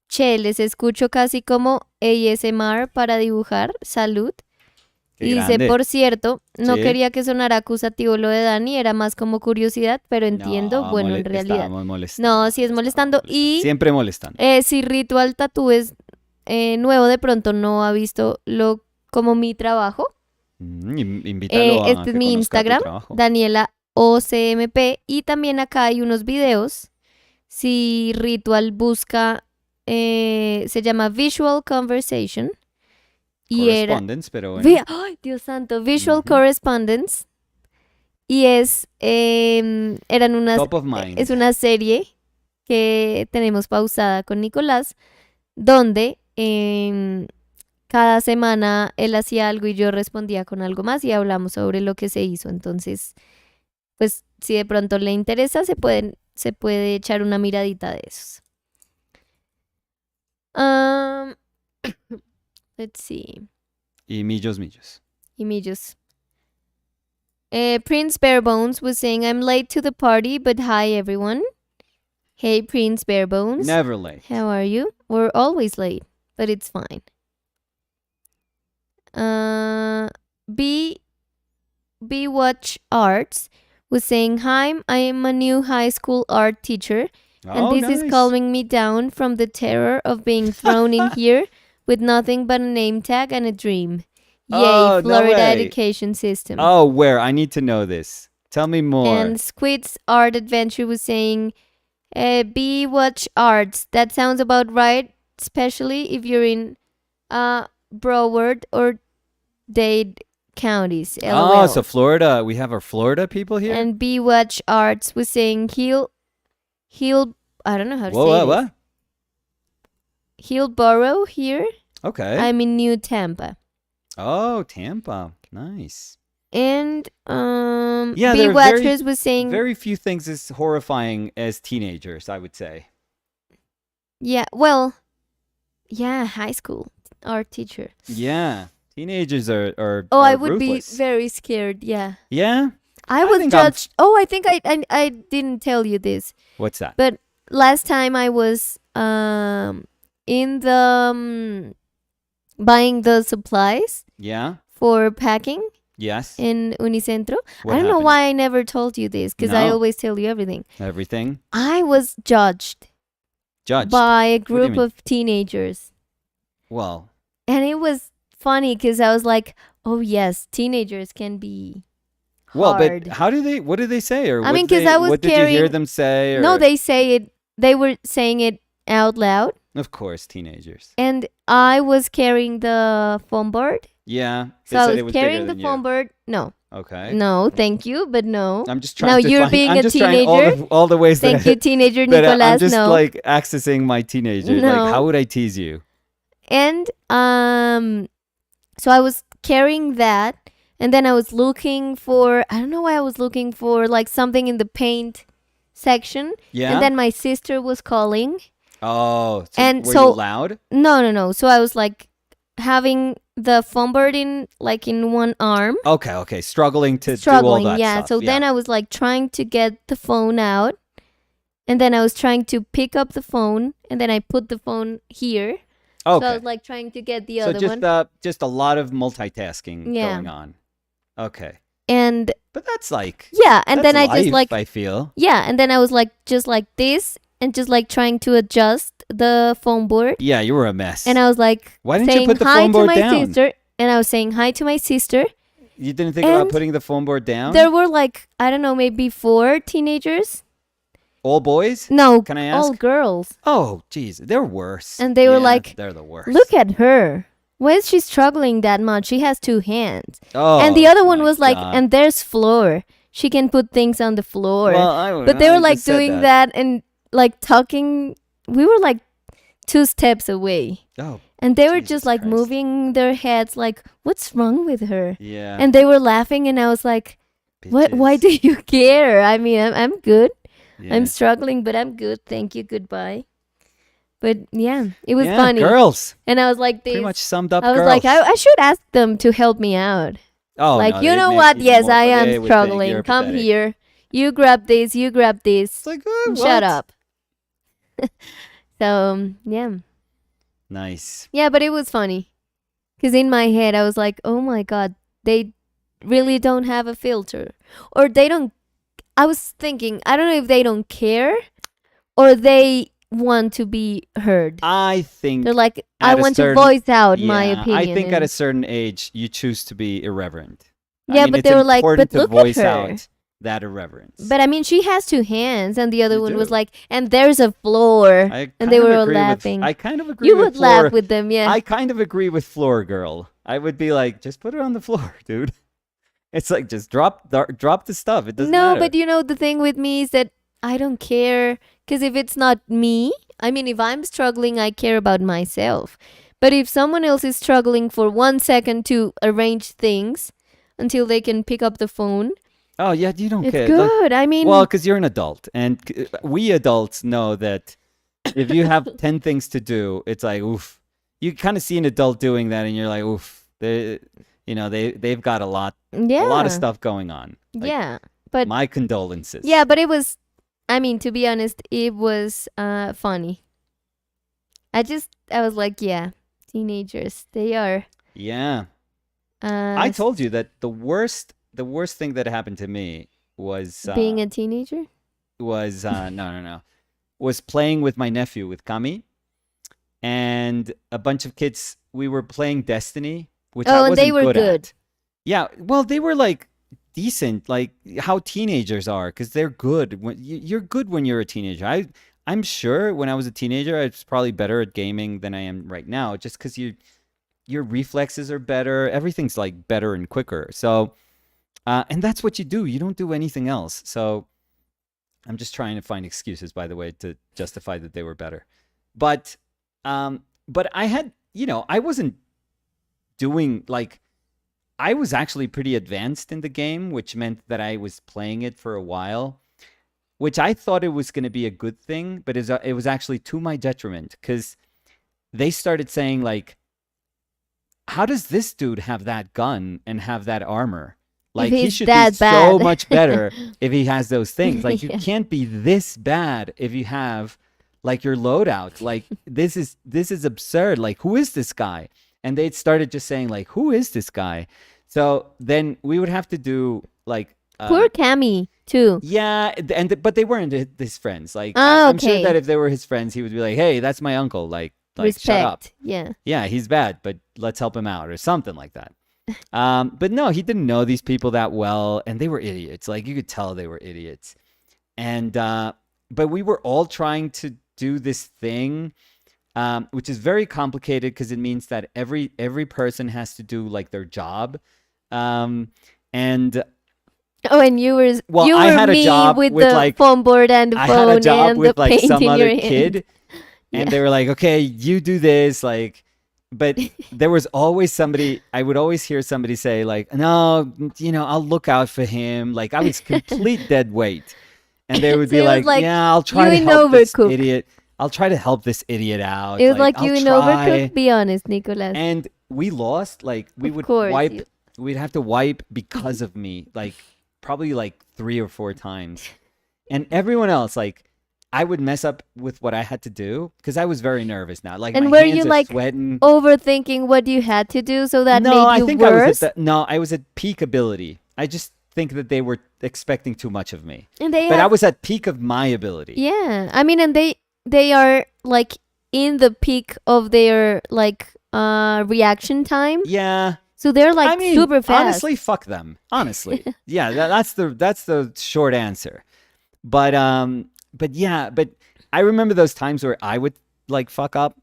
Che, les escucho casi como ASMR para dibujar. Salud. Qué Y dice, grande. por cierto, no Sí. quería que sonara acusativo lo de Dani, era más como curiosidad, pero entiendo, No, bueno, en realidad. estábamos molestando. No, sí es molestando. Y Siempre molestando. si Ritual Tattoo es nuevo, de pronto no ha visto como mi trabajo. Invítalo a Este es que mi conozca tu Instagram, trabajo. Daniela OCMP. Y también acá hay unos videos. Si Ritual busca, se llama Visual Conversation. Y era... Correspondence, pero bueno. ¡Ay, Dios santo! Visual Ujú. Correspondence. Y eran unas... Top of mind. Es una serie que tenemos pausada con Nicolás, donde cada semana él hacía algo y yo respondía con algo más y hablamos sobre lo que se hizo. Entonces, pues si de pronto le interesa, se puede echar una miradita de esos. Let's see. Y millos. Images. Prince Barebones was saying, I'm late to the party, but hi everyone. Hey Prince Barebones. Never late. How are you? We're always late, but it's fine. B Watch Arts was saying, hi, I am a new high school art teacher, and this is nice. calming me down from the terror of being thrown in here with nothing but a name tag and a dream. Yay, Oh, no Florida way. education system. Oh, where? I need to know this. Tell me more. And Squid's Art Adventure was saying, B Watch Arts. That sounds about right, especially if you're in Broward or Dade counties. LOL. Oh, so Florida. We have our Florida people here? And B Watch Arts was saying he'll I don't know how to say What? this. Hillsborough here. Okay. I'm in New Tampa. Oh, Tampa. Nice. And Yeah, B there are Watchers was saying very few things as horrifying as teenagers, I would say. yeah, well, yeah, high school art teacher. Yeah. Teenagers are Oh, are I would ruthless. be very scared. Yeah, Yeah? I I was think I'm- judged. Oh, I think I didn't tell you this, What's that? but last time I was in the buying the supplies Yeah? for packing Yes? in Unicentro. What I don't know happened? why I never told you this because I No. always tell you everything. Everything? I was judged Judged. by a you group mean? of teenagers. Well, And it was funny because I was like, oh, yes, teenagers can be hard. but what did they say? Or I mean, 'cause I was what did you hear carrying- them say? Or, No, they were saying it out loud. Of course, teenagers. And I was carrying the foam board. Yeah. So they I said was it was bigger carrying the than foam you. board. No, Okay. no, thank you, but no. I'm just Now trying to you're find, being I'm a just trying teenager. all the ways Thank that you, teenager that I'm Nicolas. just No. like accessing my teenager. No. Like, how would I tease you? And so I was carrying that, and then I was looking for, I don't know why I was looking for like something in the paint section. Yeah. And then my sister was calling. Oh, And were so- you loud? No. So I was like having the foam board in one arm. Okay. Struggling to Struggling, do all that yeah. stuff. So then I was like trying to get the phone out. And then I was trying to pick up the phone, and then I put the phone here. okay. So I was like trying to get the So other just one. just a lot of multitasking Yeah. going on. Okay. And But that's like yeah, and that's then I just life, like, I feel. yeah, and then I was like just like this and just like trying to adjust the foam board. Yeah, you were a And mess. I was like Why didn't you saying put the hi foam to board my down? sister, and I was saying hi to my sister. You didn't think about And putting the foam board there down? were like, I don't know, maybe 4 teenagers. All boys? No, Can I all ask? girls. Oh, jeez, they're worse. And they were Yeah, like, they're the worst. look at her. Why is she struggling that much? She has 2 hands. And the Oh other one my was like, God. and there's floor. She can put things on the floor. Well, I would. But they were I like just said doing that and like talking. We were like 2 steps away. Oh, And they were Jesus just like Christ. moving their heads like, what's wrong with her? yeah. And they were laughing and I was like, what? Why bitches. do you care? I mean, I'm good. Yeah. I'm struggling, but I'm good. Thank you. Goodbye. But yeah, it was Yeah, funny. girls. And I was like Pretty this. much summed up I was girls. like, I should ask them to help me out. oh, Like, no, you they'd know make what? even Yes, more I fun. am They would think struggling. you're Come pathetic. here. You grab this. You grab this. It's like, And what? shut up. So, yeah. Nice. Yeah, but it was funny. Because in my head, I was like, oh my God, they really don't have a filter. Or they don't. I was thinking, I don't know if they don't care or they want to be heard. I think They're like, I at a want to certain- voice out my yeah, opinion. I think at and- a certain age, you choose to be irreverent. Yeah, I mean, but it's they were like, important but to look voice at her. out that irreverence. But I mean, she has 2 hands, and the other You one was do. like, and there's a floor. I And they kind of were all agree laughing. I kind of agree You with would floor. laugh with them, yeah. I kind of agree with floor girl. I would be like, just put her on the floor, dude. It's like just drop the stuff. It doesn't No, matter. but you know, the thing with me is that I don't care. Because if it's not me, I mean, if I'm struggling, I care about myself. But if someone else is struggling for 1 second to arrange things until they can pick up the phone, Oh yeah, you don't it's care. Like, good. I mean, well, because you're an adult, and we adults know that if you have 10 things to do, it's like oof. You kind of see an adult doing that, and you're like oof. They've got a lot yeah. of stuff going on. Like, Yeah. But my condolences. yeah, but it was, I mean, to be honest, it was funny. I was like, yeah, teenagers, they are. Yeah. I told you that the worst thing that happened to me was being a teenager. no, was playing with my nephew with Kami and a bunch of kids. We were playing Destiny, which I Oh, wasn't and they were good good. at. Yeah, well, they were like decent, like how teenagers are, because they're good. You're good when you're a teenager. I'm sure when I was a teenager, I was probably better at gaming than I am right now, just because your reflexes are better. Everything's like better and quicker. So, and that's what you do. You don't do anything else. So, I'm just trying to find excuses, by the way, to justify that they were better. But I had, I wasn't doing like, I was actually pretty advanced in the game, which meant that I was playing it for a while, which I thought it was going to be a good thing, but it was actually to my detriment because they started saying like, how does this dude have that gun and have that armor? Like he he's should be that so bad. much better if he has those things. Like you Yeah. can't be this bad if you have like your loadout. Like this is absurd. Like who is this guy? And they started just saying like, who is this guy? So then we would have to do like Poor Cammy too. yeah, but they weren't his friends. Like Oh, I'm sure okay. that if they were his friends, he would be like, hey, that's my uncle. Like shut up. Respect. Yeah. Yeah, he's bad, but let's help him out or something like that. But no, he didn't know these people that well, and they were idiots. Like you could tell they were idiots. And but we were all trying to do this thing, which is very complicated because it means that every person has to do like their job. And Oh, and you were well, you I were had a me job with with, the like- phone board and the I phone had a job and with the like paint some in other your hand. kid, and Yeah. they were like, "Okay, you do this." Like, but there was always somebody. I would always hear somebody say, "Like, no, I'll look out for him." Like, I was complete dead weight, and they would So be it was like, like, "Yeah, I'll try you to in help this Overcooked. idiot. I'll try to help this idiot out." It was like I'll you in try." Overcooked. Be honest, Nicolas. And we lost. Like, we Of would course, wipe. you- We'd have to wipe because of me. Like, probably like 3 or 4 times. And everyone else, like, I would mess up with what I had to do because I was very nervous now. Like, And my were hands you, are like, sweating. overthinking what you had to do, so that No, made I you think worse. I was at peak ability. I just think that they were expecting too much of me. And they But I have, was at peak of my ability. yeah. I mean, and they are like in the peak of their like reaction time. Yeah. So they're like I mean, super fast. honestly, fuck them. Honestly. Yeah, that's the short answer. But yeah, but I remember those times where I would like fuck up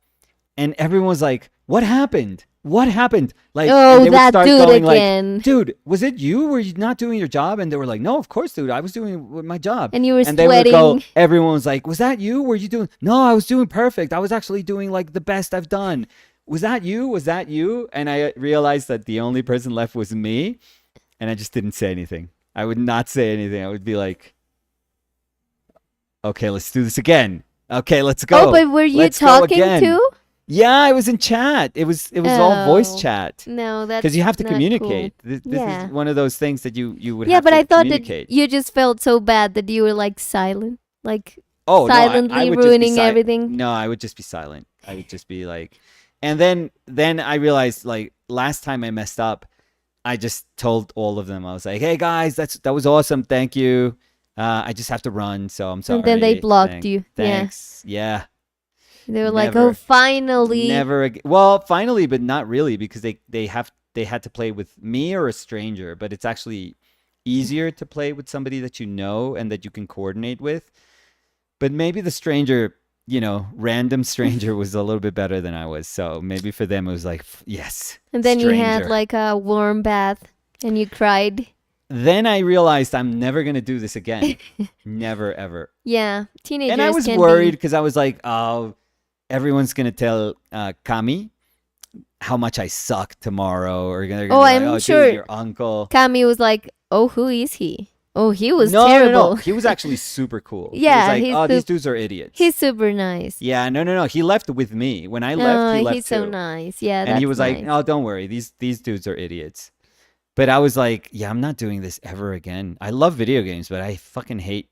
and everyone was like, "What happened? What happened?" Like, Oh, and they would that start dude going again. like, "Dude, was it you? Were you not doing your job?" And they were like, "No, of course, dude. I was doing my job." And you were And they would go, sweating. everyone was like, "Was that you? Were you doing?" "No, I was doing perfect. I was actually doing like the best I've done." "Was that you? Was that you?" And I realized that the only person left was me, and I just didn't say anything. I would not say anything. I would be like, "Okay, let's do this again. Okay, let's go. Oh, but were you Let's go talking again." too? Yeah, I was in chat. It was all voice Oh, chat no, that's because you have to not communicate. cool. This Yeah. is one of those things that you would Yeah, have but to I thought that communicate. you just felt so bad that you were like silent, like Oh no, I silently would just be ruining silent. everything. No, I would just be silent. I would just be like, and then I realized like last time I messed up, I just told all of them. I was like, "Hey guys, that was awesome. Thank you. I just have to run, so I'm sorry." And then they blocked you. Yeah. Thanks. Yeah. They were like, "Oh, Never. finally." Never again. Well, finally, but not really because they had to play with me or a stranger, but it's actually easier to play with somebody that you know and that you can coordinate with. But maybe the stranger, random stranger was a little bit better than I was. So maybe for them it was like, yes, And then you had stranger. like a warm bath and you cried. Then I realized I'm never going to do this again. Never, ever. Yeah, teenagers And I was can worried be. because I was like, oh, everyone's going to tell Kami how much I suck tomorrow. Or they're going to Oh, be like, I'm oh, sure dude, your uncle. Kami was like, "Oh, who is he? Oh, he was No, terrible." no. He was actually super cool. Yeah, he was he's like, oh, these sup- dudes are idiots. He's super nice. Yeah, no. He left with me. When I left, he Oh, left he's so too. nice. Yeah, And that's he was like, nice. "Oh, don't worry. These dudes are idiots." But I was like, "Yeah, I'm not doing this ever again. I love video games, but I fucking hate,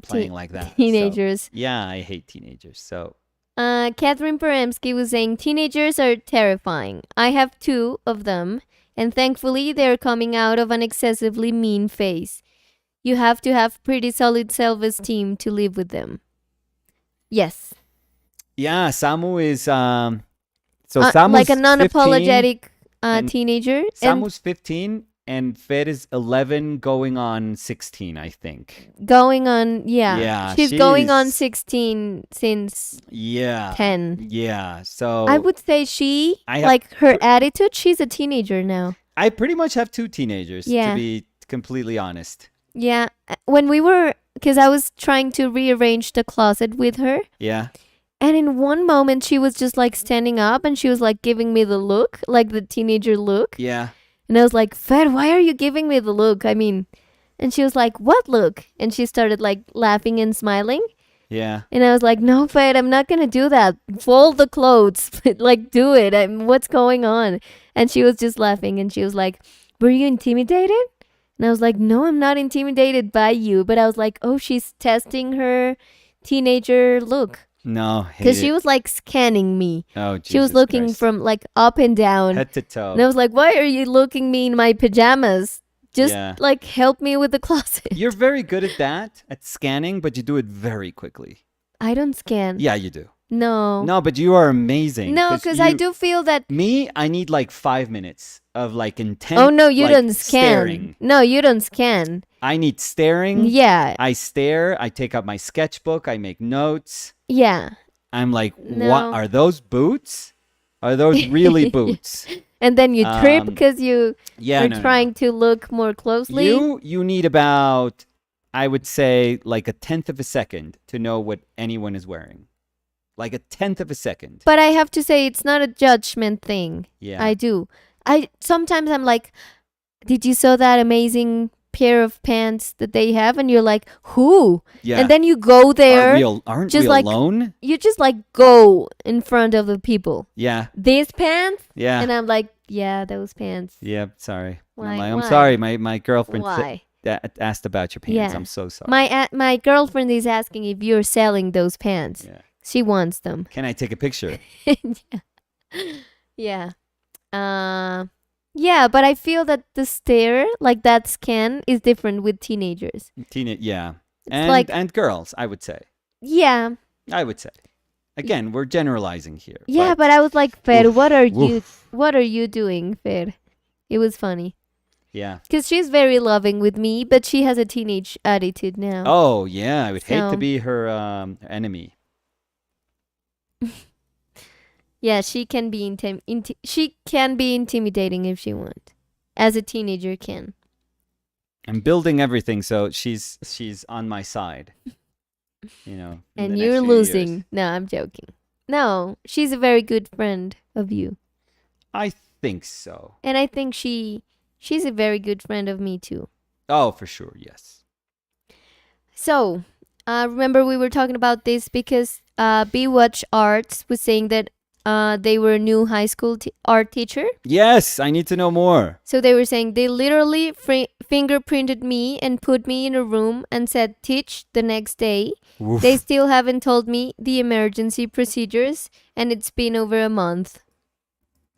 playing like that." So, Teenagers. yeah, I hate teenagers. So, Catherine Peremsky was saying teenagers are terrifying. I have two of them, and thankfully they're coming out of an excessively mean phase. You have to have pretty solid self-esteem to live with them. Yes. yeah, Samu is so Samu's Like a 15, non-apologetic and teenager. Samu's 15 and Fed is 11 going on 16, I think. And going on, yeah. Yeah, She's going on she's 16 since yeah. 10. Yeah. So I would say she, I have like her attitude, she's a teenager now. I pretty much have two teenagers Yeah. to be completely honest. Yeah. When we were, because I was trying to rearrange the closet with her. Yeah. And in one moment, she was just like standing up and she was like giving me the look, like the teenager look. Yeah. And I was like, Fed, why are you giving me the look? I mean, and she was like, what look? And she started like laughing and smiling. Yeah. And I was like, no, Fed, I'm not going to do that. Fold the clothes. Like, do it. What's going on? And she was just laughing and she was like, were you intimidated? And I was like, no, I'm not intimidated by you. But I was like, oh, she's testing her teenager look. No, hate Because she it. was like scanning me. Oh, She was Jesus looking Christ. from like up and down. head to toe. And I was like, why are you looking me in my pajamas? Just Yeah. like help me with the closet. You're very good at that, at scanning, but you do it very quickly. I don't scan. Yeah, you do. No. No, but you are amazing. No, because I do feel that. Me, I need like 5 minutes of like intense. Oh, no, you like, don't scan. Staring. No, you don't scan. I need staring. Yeah. I stare. I take out my sketchbook. I make notes. Yeah. I'm like, No. what are those boots? Are those really boots? And then you trip Um, because you Yeah, are no, no, no. trying to look more closely. You need about, I would say, like a tenth of a second to know what anyone is wearing. Like a tenth of a second. But I have to say, it's not a judgment thing. Yeah. I do. Sometimes I'm like, did you saw that amazing pair of pants that they have? And you're like, who? Yeah. And then you go there. Aren't just we like- alone? You just like go in front of the people. Yeah. These pants? Yeah. And I'm like, yeah, those pants. Yeah. Sorry. Why- I'm like, I'm why? sorry. My girlfriend Why? asked about your pants. Yeah. I'm so sorry. My girlfriend is asking if you're selling those pants. Yeah. She wants them. Can I take a picture? Yeah. Yeah, but I feel that the stare, like that scan, is different with teenagers. Yeah, It's like, and girls, I would say. yeah, I would say. y- Again, we're generalizing here, yeah, but but I was like, Fer, oof, woof. what are you doing, Fer? It was funny. Yeah. Because she's very loving with me, but she has a teenage attitude now. Oh, yeah. I would hate to So, be her enemy. yeah, she can be intimidating if she wants, as a teenager can. I'm building everything so she's on my side. In the And next you're few years. losing. No, I'm joking. No, she's a very good friend of you. I think so. And I think she's a very good friend of me too. Oh, for sure. Yes. So, remember we were talking about this because Watch Arts was saying that they were a new high school art teacher. Yes, I need to know more. So they were saying they literally fingerprinted me and put me in a room and said teach the next day. They Oof. still haven't told me the emergency procedures, and it's been over a month.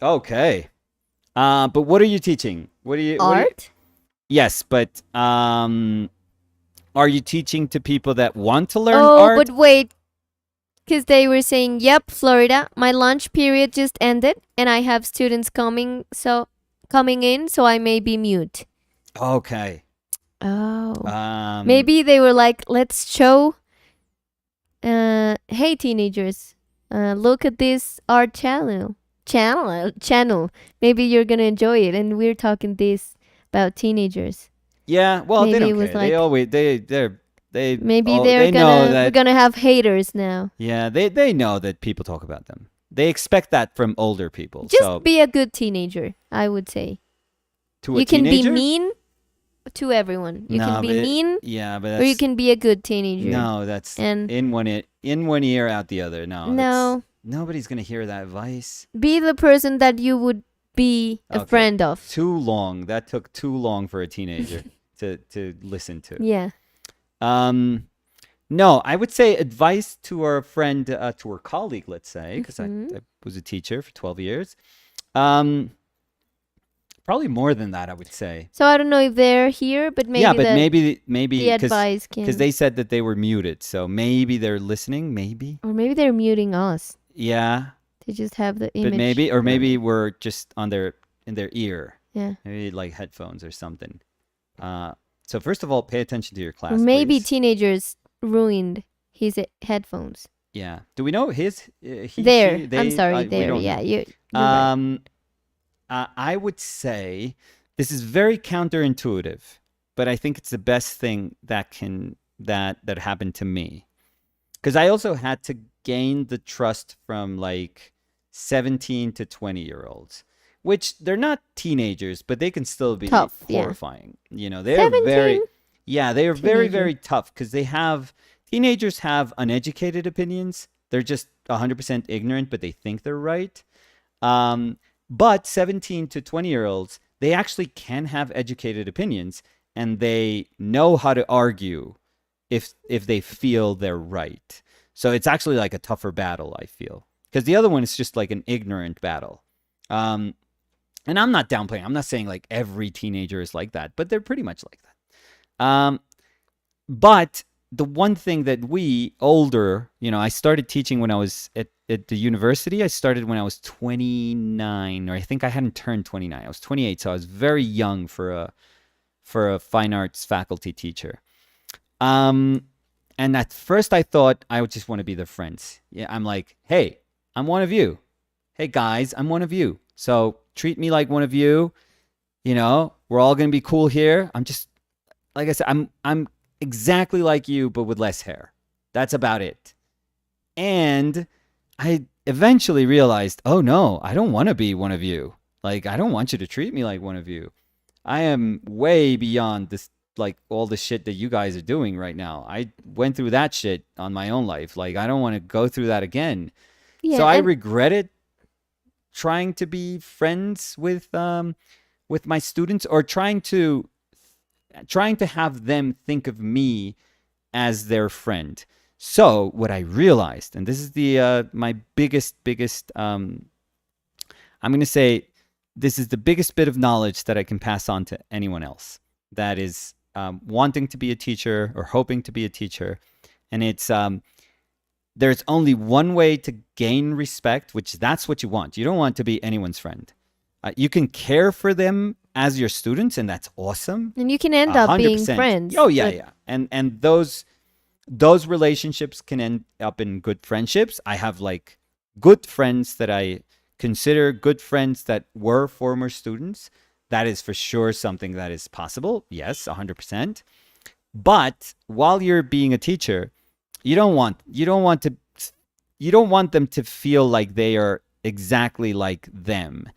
Okay. But what are you teaching? What are you Art? Yes, but are you teaching to people that want to learn Oh, art? but wait, because they were saying, "Yep, Florida, my lunch period just ended, and I have students coming in, so I may be mute." Okay. Oh, Um maybe they were like, "Let's show, hey teenagers, look at this art channel. Maybe you're gonna enjoy it." And we're talking this about teenagers. yeah, well, they Maybe don't it was care. They like, always maybe they know we're that. gonna have haters now. Yeah, they know that people talk about them. They expect that from older people. Just So, be a good teenager, I would say. to a You can be teenager? mean to everyone. You can No, be mean, yeah, but or you that's can be a good teenager. no, that's And in one ear out the other. No, that's no, nobody's going to hear that advice. be the person that you would be a Okay. friend of. Too long. That took too long for a teenager to listen to. Yeah. Um no, I would say advice to our friend, to our colleague, let's say, because Mhm. I was a teacher for 12 years. Um, Probably more than that, I would say. So I don't know if they're here, but Yeah, maybe but maybe the because advice they can, said that they were muted, so maybe they're listening. Maybe, or maybe they're muting us. yeah, They just have the but image maybe running. we're just on their in their ear, Yeah. maybe like headphones or something. Uh, so first of all, pay attention to your Or class, maybe please. teenagers ruined his headphones. Yeah. Do we know his he There. she I'm they? sorry. We There. don't Yeah. know. You're right. Um, I would say this is very counterintuitive, but I think it's the best thing that happened to me because I also had to gain the trust from like 17 to 20-year olds, which they're not teenagers, but they can still be Tough. Yeah. horrifying. They're 17 very, yeah, they are very, teenager. very tough because teenagers have uneducated opinions. They're just 100% ignorant, but they think they're right. Um, but 17 to 20-year olds, they actually can have educated opinions and they know how to argue if they feel they're right. So it's actually like a tougher battle, I feel. Because the other one is just like an ignorant battle. Um, and I'm not downplaying. I'm not saying like every teenager is like that, but they're pretty much like that. But the one thing that we older, I started teaching when I was at the university. I started when I was 29, or I think I hadn't turned 29. I was 28, so I was very young for a fine arts faculty teacher. Um, and at first I thought I would just want to be their friends. Yeah, I'm like, hey, I'm one of you. Hey guys, I'm one of you. So treat me like one of you. We're all gonna be cool here. I'm just like I said, I'm exactly like you, but with less hair. That's about it. And I eventually realized, oh no, I don't want to be one of you. Like, I don't want you to treat me like one of you. I am way beyond this, like all the shit that you guys are doing right now. I went through that shit on my own life. Like, I don't want to go through that again. Yeah. So I And regretted trying to be friends with my students, or trying to have them think of me as their friend. So what I realized, and this is the my biggest I'm going to say this is the biggest bit of knowledge that I can pass on to anyone else that is wanting to be a teacher or hoping to be a teacher. And it's there's only one way to gain respect, which that's what you want. You don't want to be anyone's friend. You can care for them as your students, and that's awesome. And you can end up being 100%. friends. Oh yeah, yeah. And those relationships can end up in good friendships. I have like good friends that I consider good friends that were former students. That is for sure something that is possible. Yes, 100%. But while you're being a teacher, you don't want them to feel like they are exactly like them,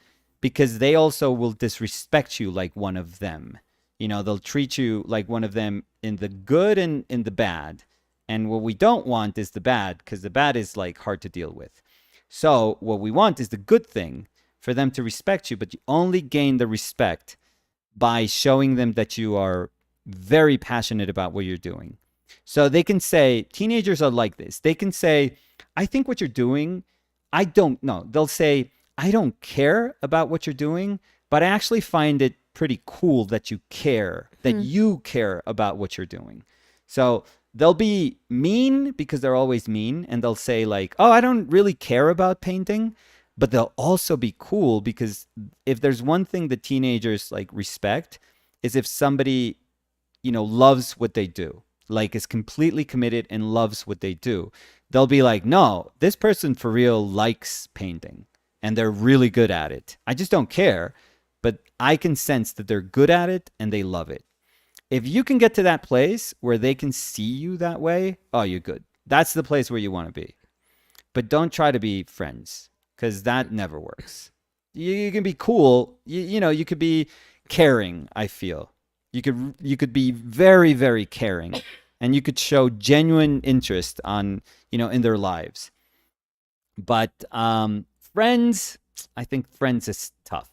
because they also will disrespect you like one of them. They'll treat you like one of them in the good and in the bad. And what we don't want is the bad, because the bad is like hard to deal with. So what we want is the good thing, for them to respect you, but you only gain the respect by showing them that you are very passionate about what you're doing. So they can say, teenagers are like this. They can say, I think what you're doing, I don't know. They'll say, I don't care about what you're doing, but I actually find it pretty cool that you care, that you care about what you're doing. So they'll be mean because they're always mean, and they'll say like, oh, I don't really care about painting. But they'll also be cool, because if there's one thing that teenagers like respect, is if somebody, loves what they do, like is completely committed and loves what they do. They'll be like, no, this person for real likes painting and they're really good at it. I just don't care, but I can sense that they're good at it and they love it. If you can get to that place where they can see you that way, oh, you're good. That's the place where you want to be. But don't try to be friends, because that never works. You can be cool. You could be caring, I feel. You could be very, very caring, and you could show genuine interest in their lives. But friends, I think friends is tough.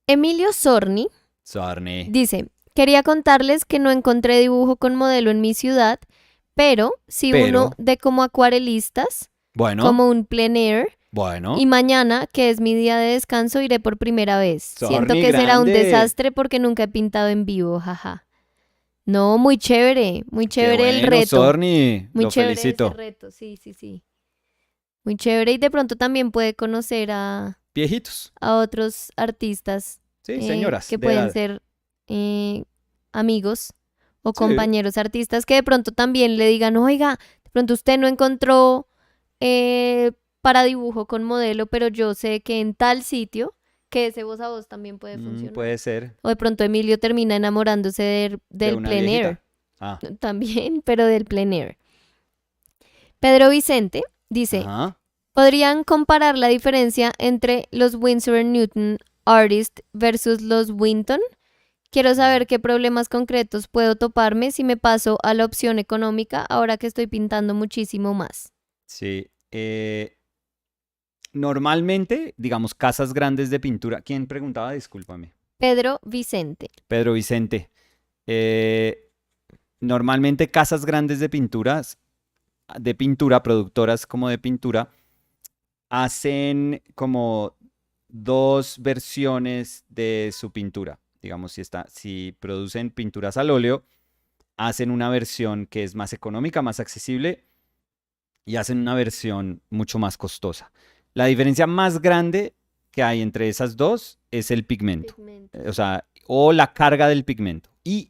Emilio Sorni Sorry. dice, quería contarles que no encontré dibujo con modelo en mi ciudad, pero sí uno de como acuarelistas, Bueno, como un plein air. bueno. Y mañana, que es mi día de descanso, iré por primera vez. Sorni, Siento que será un grande. desastre porque nunca he pintado en vivo, jaja. No, muy chévere Qué el bueno, reto. Sorni, Muy lo chévere felicito. ese reto, sí. Muy chévere, y de pronto también puede conocer a Viejitos. otros artistas Sí, señoras. que de pueden edad. ser amigos o Sí. compañeros artistas, que de pronto también le digan, oiga, de pronto usted no encontró para dibujo con modelo, pero yo sé que en tal sitio, que ese voz a voz también puede funcionar. Puede ser. O de pronto Emilio termina enamorándose De del una plein air. viejita. Ah. También, pero del plein air. Pedro Vicente dice, Ajá. ¿podrían comparar la diferencia entre los Winsor & Newton Artist versus los Winton? Quiero saber qué problemas concretos puedo toparme si me paso a la opción económica ahora que estoy pintando muchísimo más. Sí. Normalmente, digamos, casas grandes de pintura. ¿Quién preguntaba? Discúlpame. Pedro Vicente. Pedro Vicente. Normalmente casas grandes de pintura, productoras como de pintura, hacen como dos versiones de su pintura. Digamos, si producen pinturas al óleo, hacen una versión que es más económica, más accesible, y hacen una versión mucho más costosa. La diferencia más grande que hay entre esas dos es el pigmento. O sea, o la carga del pigmento. Y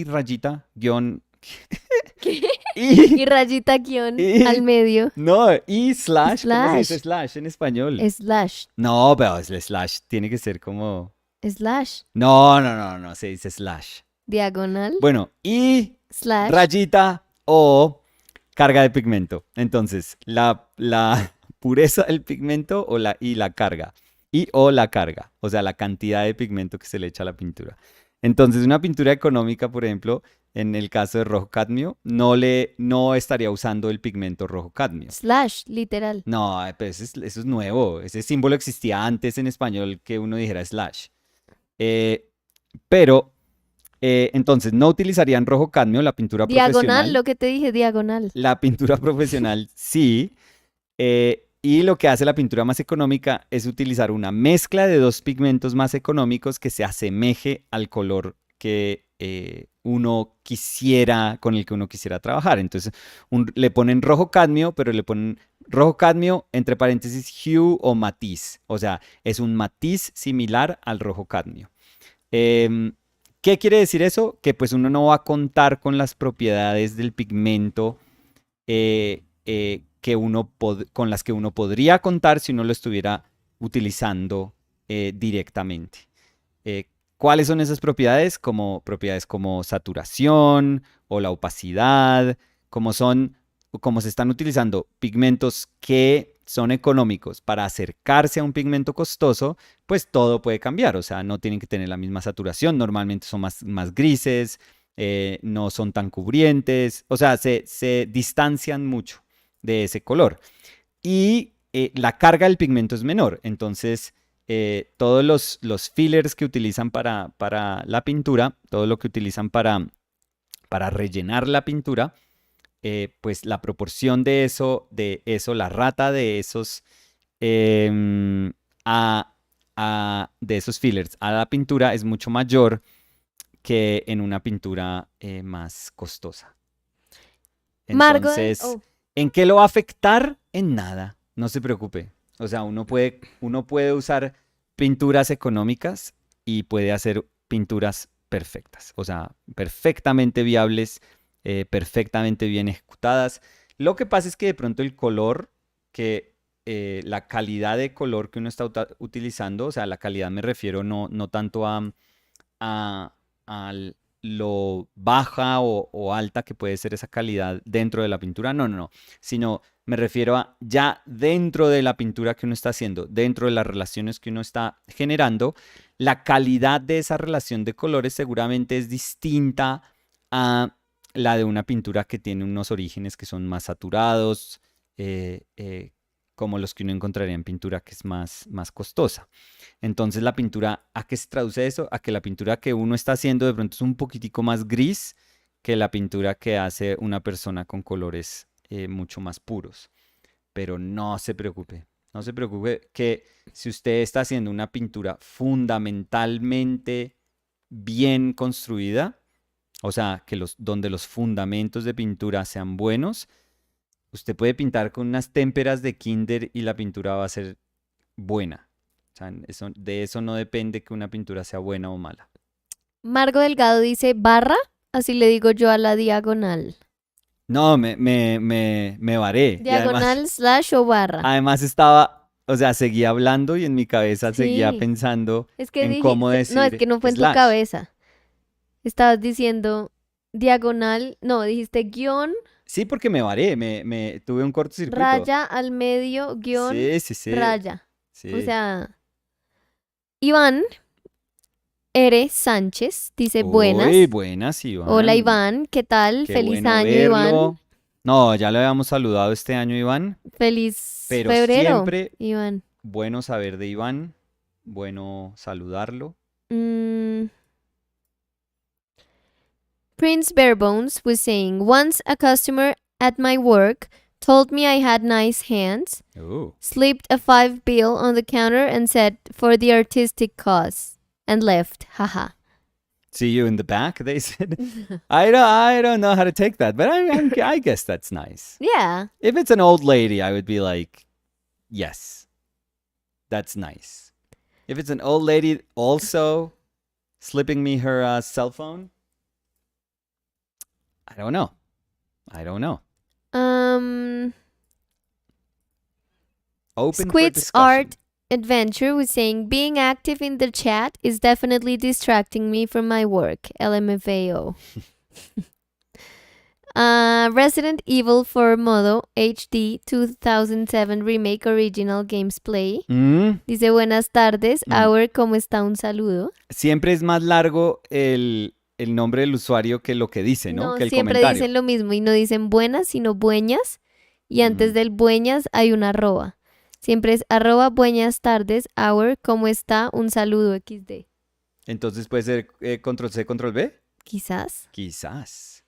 rayita, guión. Y rayita guión al medio. No, y slash. ¿Cómo se dice Slash. slash en español? Slash. No, pero el slash tiene que ser como... Slash. No, se dice slash. Diagonal. Bueno, y Slash. rayita o carga de pigmento. Entonces, la pureza del pigmento y la carga. O la carga, o sea, la cantidad de pigmento que se le echa a la pintura. Entonces, una pintura económica, por ejemplo, en el caso de rojo cadmio, no estaría usando el pigmento rojo cadmio. Slash, literal. No, pues eso es nuevo. Ese símbolo existía antes en español que uno dijera slash. Pero, entonces, no utilizarían rojo cadmio, la pintura profesional. Diagonal, lo que te dije, diagonal. La pintura profesional, sí. Y lo que hace la pintura más económica es utilizar una mezcla de dos pigmentos más económicos que se asemeje al color que con el que uno quisiera trabajar. Entonces, le ponen rojo cadmio, pero le ponen rojo cadmio entre paréntesis hue o matiz. O sea, es un matiz similar al rojo cadmio. Em, ¿Qué quiere decir eso? Que pues uno no va a contar con las propiedades del pigmento con las que uno podría contar si uno lo estuviera utilizando directamente. Eh, ¿Cuáles son esas propiedades? Como propiedades como saturación o la opacidad, como son, como se están utilizando pigmentos que son económicos para acercarse a un pigmento costoso, pues todo puede cambiar. O sea, no tienen que tener la misma saturación, normalmente son más grises, no son tan cubrientes, o sea, se distancian mucho de ese color. Y la carga del pigmento es menor, entonces todos los fillers que utilizan para la pintura, todo lo que utilizan para rellenar la pintura, pues la proporción de eso, la rata de esos, em, a, de esos fillers a la pintura es mucho mayor que en una pintura más costosa. Entonces, Oh, ¿en qué lo va a afectar? En nada, no se preocupe. O sea, uno puede usar pinturas económicas y puede hacer pinturas perfectas. O sea, perfectamente viables, perfectamente bien ejecutadas. Lo que pasa es que de pronto el color, la calidad de color que uno está utilizando, o sea, la calidad me refiero no tanto a lo baja o alta que puede ser esa calidad dentro de la pintura, no, sino me refiero a ya dentro de la pintura que uno está haciendo, dentro de las relaciones que uno está generando, la calidad de esa relación de colores seguramente es distinta a la de una pintura que tiene unos orígenes que son más saturados, eh, eh, como los que uno encontraría en pintura que es más costosa. Entonces la pintura, ¿a qué se traduce eso? A que la pintura que uno está haciendo de pronto es un poquitico más gris que la pintura que hace una persona con colores mucho más puros. Pero no se preocupe, no se preocupe que si usted está haciendo una pintura fundamentalmente bien construida, o sea, donde los fundamentos de pintura sean buenos, usted puede pintar con unas témperas de Kinder y la pintura va a ser buena. O sea, de eso no depende que una pintura sea buena o mala. Margo Delgado dice barra, así le digo yo a la diagonal. No, me varé. Y además, Diagonal slash o barra. además estaba, o sea, seguía hablando y en mi cabeza seguía Sí. pensando Es que en cómo dijiste, no, es que decir no fue en tu slash. cabeza. Estabas diciendo diagonal, no, dijiste guión, Sí, porque me varé, tuve un cortocircuito. raya al medio, guión, Sí, sí, sí, raya. O sí. sea, Iván R. Sánchez dice Uy, buenas. buenas, Hola Iván. Iván, ¿qué tal? Qué Feliz bueno año Iván. verlo. No, ya lo habíamos saludado este año, Iván, Feliz pero febrero, siempre Iván. bueno saber de Iván, bueno saludarlo. Mm, Prince Barebones was saying, once a customer at my work told me I had nice hands, Oh. slipped a 5 bill on the counter and said, for the artistic cause, and left. Haha. See you in the back, they said. I don't know how to take that, but I guess that's nice. Yeah. If it's an old lady, I would be like, yes, that's nice. If it's an old lady also slipping me her cell phone, I don't know. I don't know. Um, Open for Squid's discussion. Art Adventure was saying, being active in the chat is definitely distracting me from my work. LMFAO. Resident Evil for Modo HD 2007 Remake Original Gameplay. Dice buenas tardes, Our, ¿cómo está? Un saludo. Siempre es más largo el nombre del usuario que lo que dice, ¿no? No, Que el siempre comentario. dicen lo mismo y no dicen buenas, sino bueñas. Y antes del bueñas hay una arroba. Siempre es arroba buenas tardes, Our, ¿cómo está? Un saludo XD. Entonces puede ser control C, control B. Quizás. Quizás.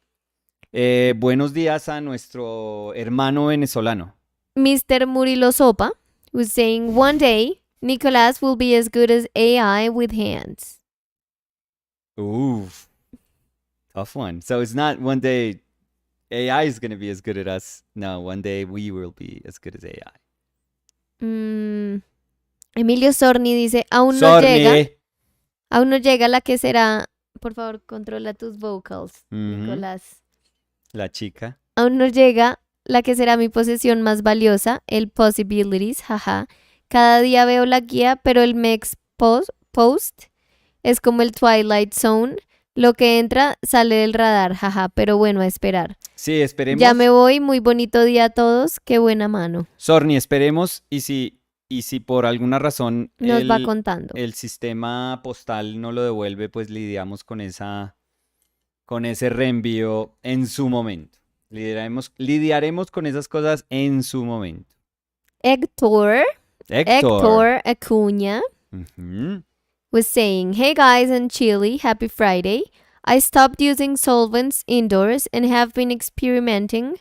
Buenos días a nuestro hermano venezolano. Mr. Murilo Sopa was saying, one day, Nicolas will be as good as AI with hands. Ooh, tough one. So it's not one day AI is going to be as good at us. No, one day we will be as good as AI. Emilio Sorni dice, Sorry. aún no llega la que será, por favor, controla tus vocals, Nicolás. La chica. Aún no llega la que será mi posesión más valiosa, el Possibilities, jaja. Cada día veo la guía, pero el Mex Post es como el Twilight Zone. Lo que entra sale del radar, jaja, pero bueno, a esperar. Sí, esperemos. Ya me voy, muy bonito día a todos, qué buena mano. Sorni, esperemos y si por alguna razón Nos va contando. El sistema postal no lo devuelve, pues lidiamos con ese reenvío en su momento. Lidiaremos con esas cosas en su momento. Héctor Acuña was saying, hey guys and Chile, happy Friday. I stopped using solvents indoors and have been experimenting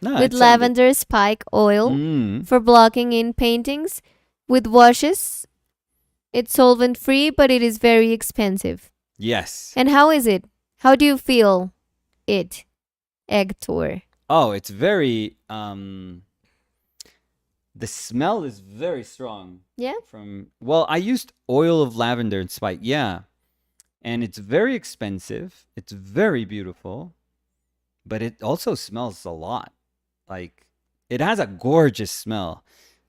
with lavender spike oil for blocking in paintings with washes. It's solvent free, but it is very expensive. Yes. And how is it? How do you feel it, Hector? Oh, it's very the smell is very strong. Yeah. I used oil of lavender and spike. Yeah. And it's very expensive. It's very beautiful. But it also smells a lot. Like, it has a gorgeous smell.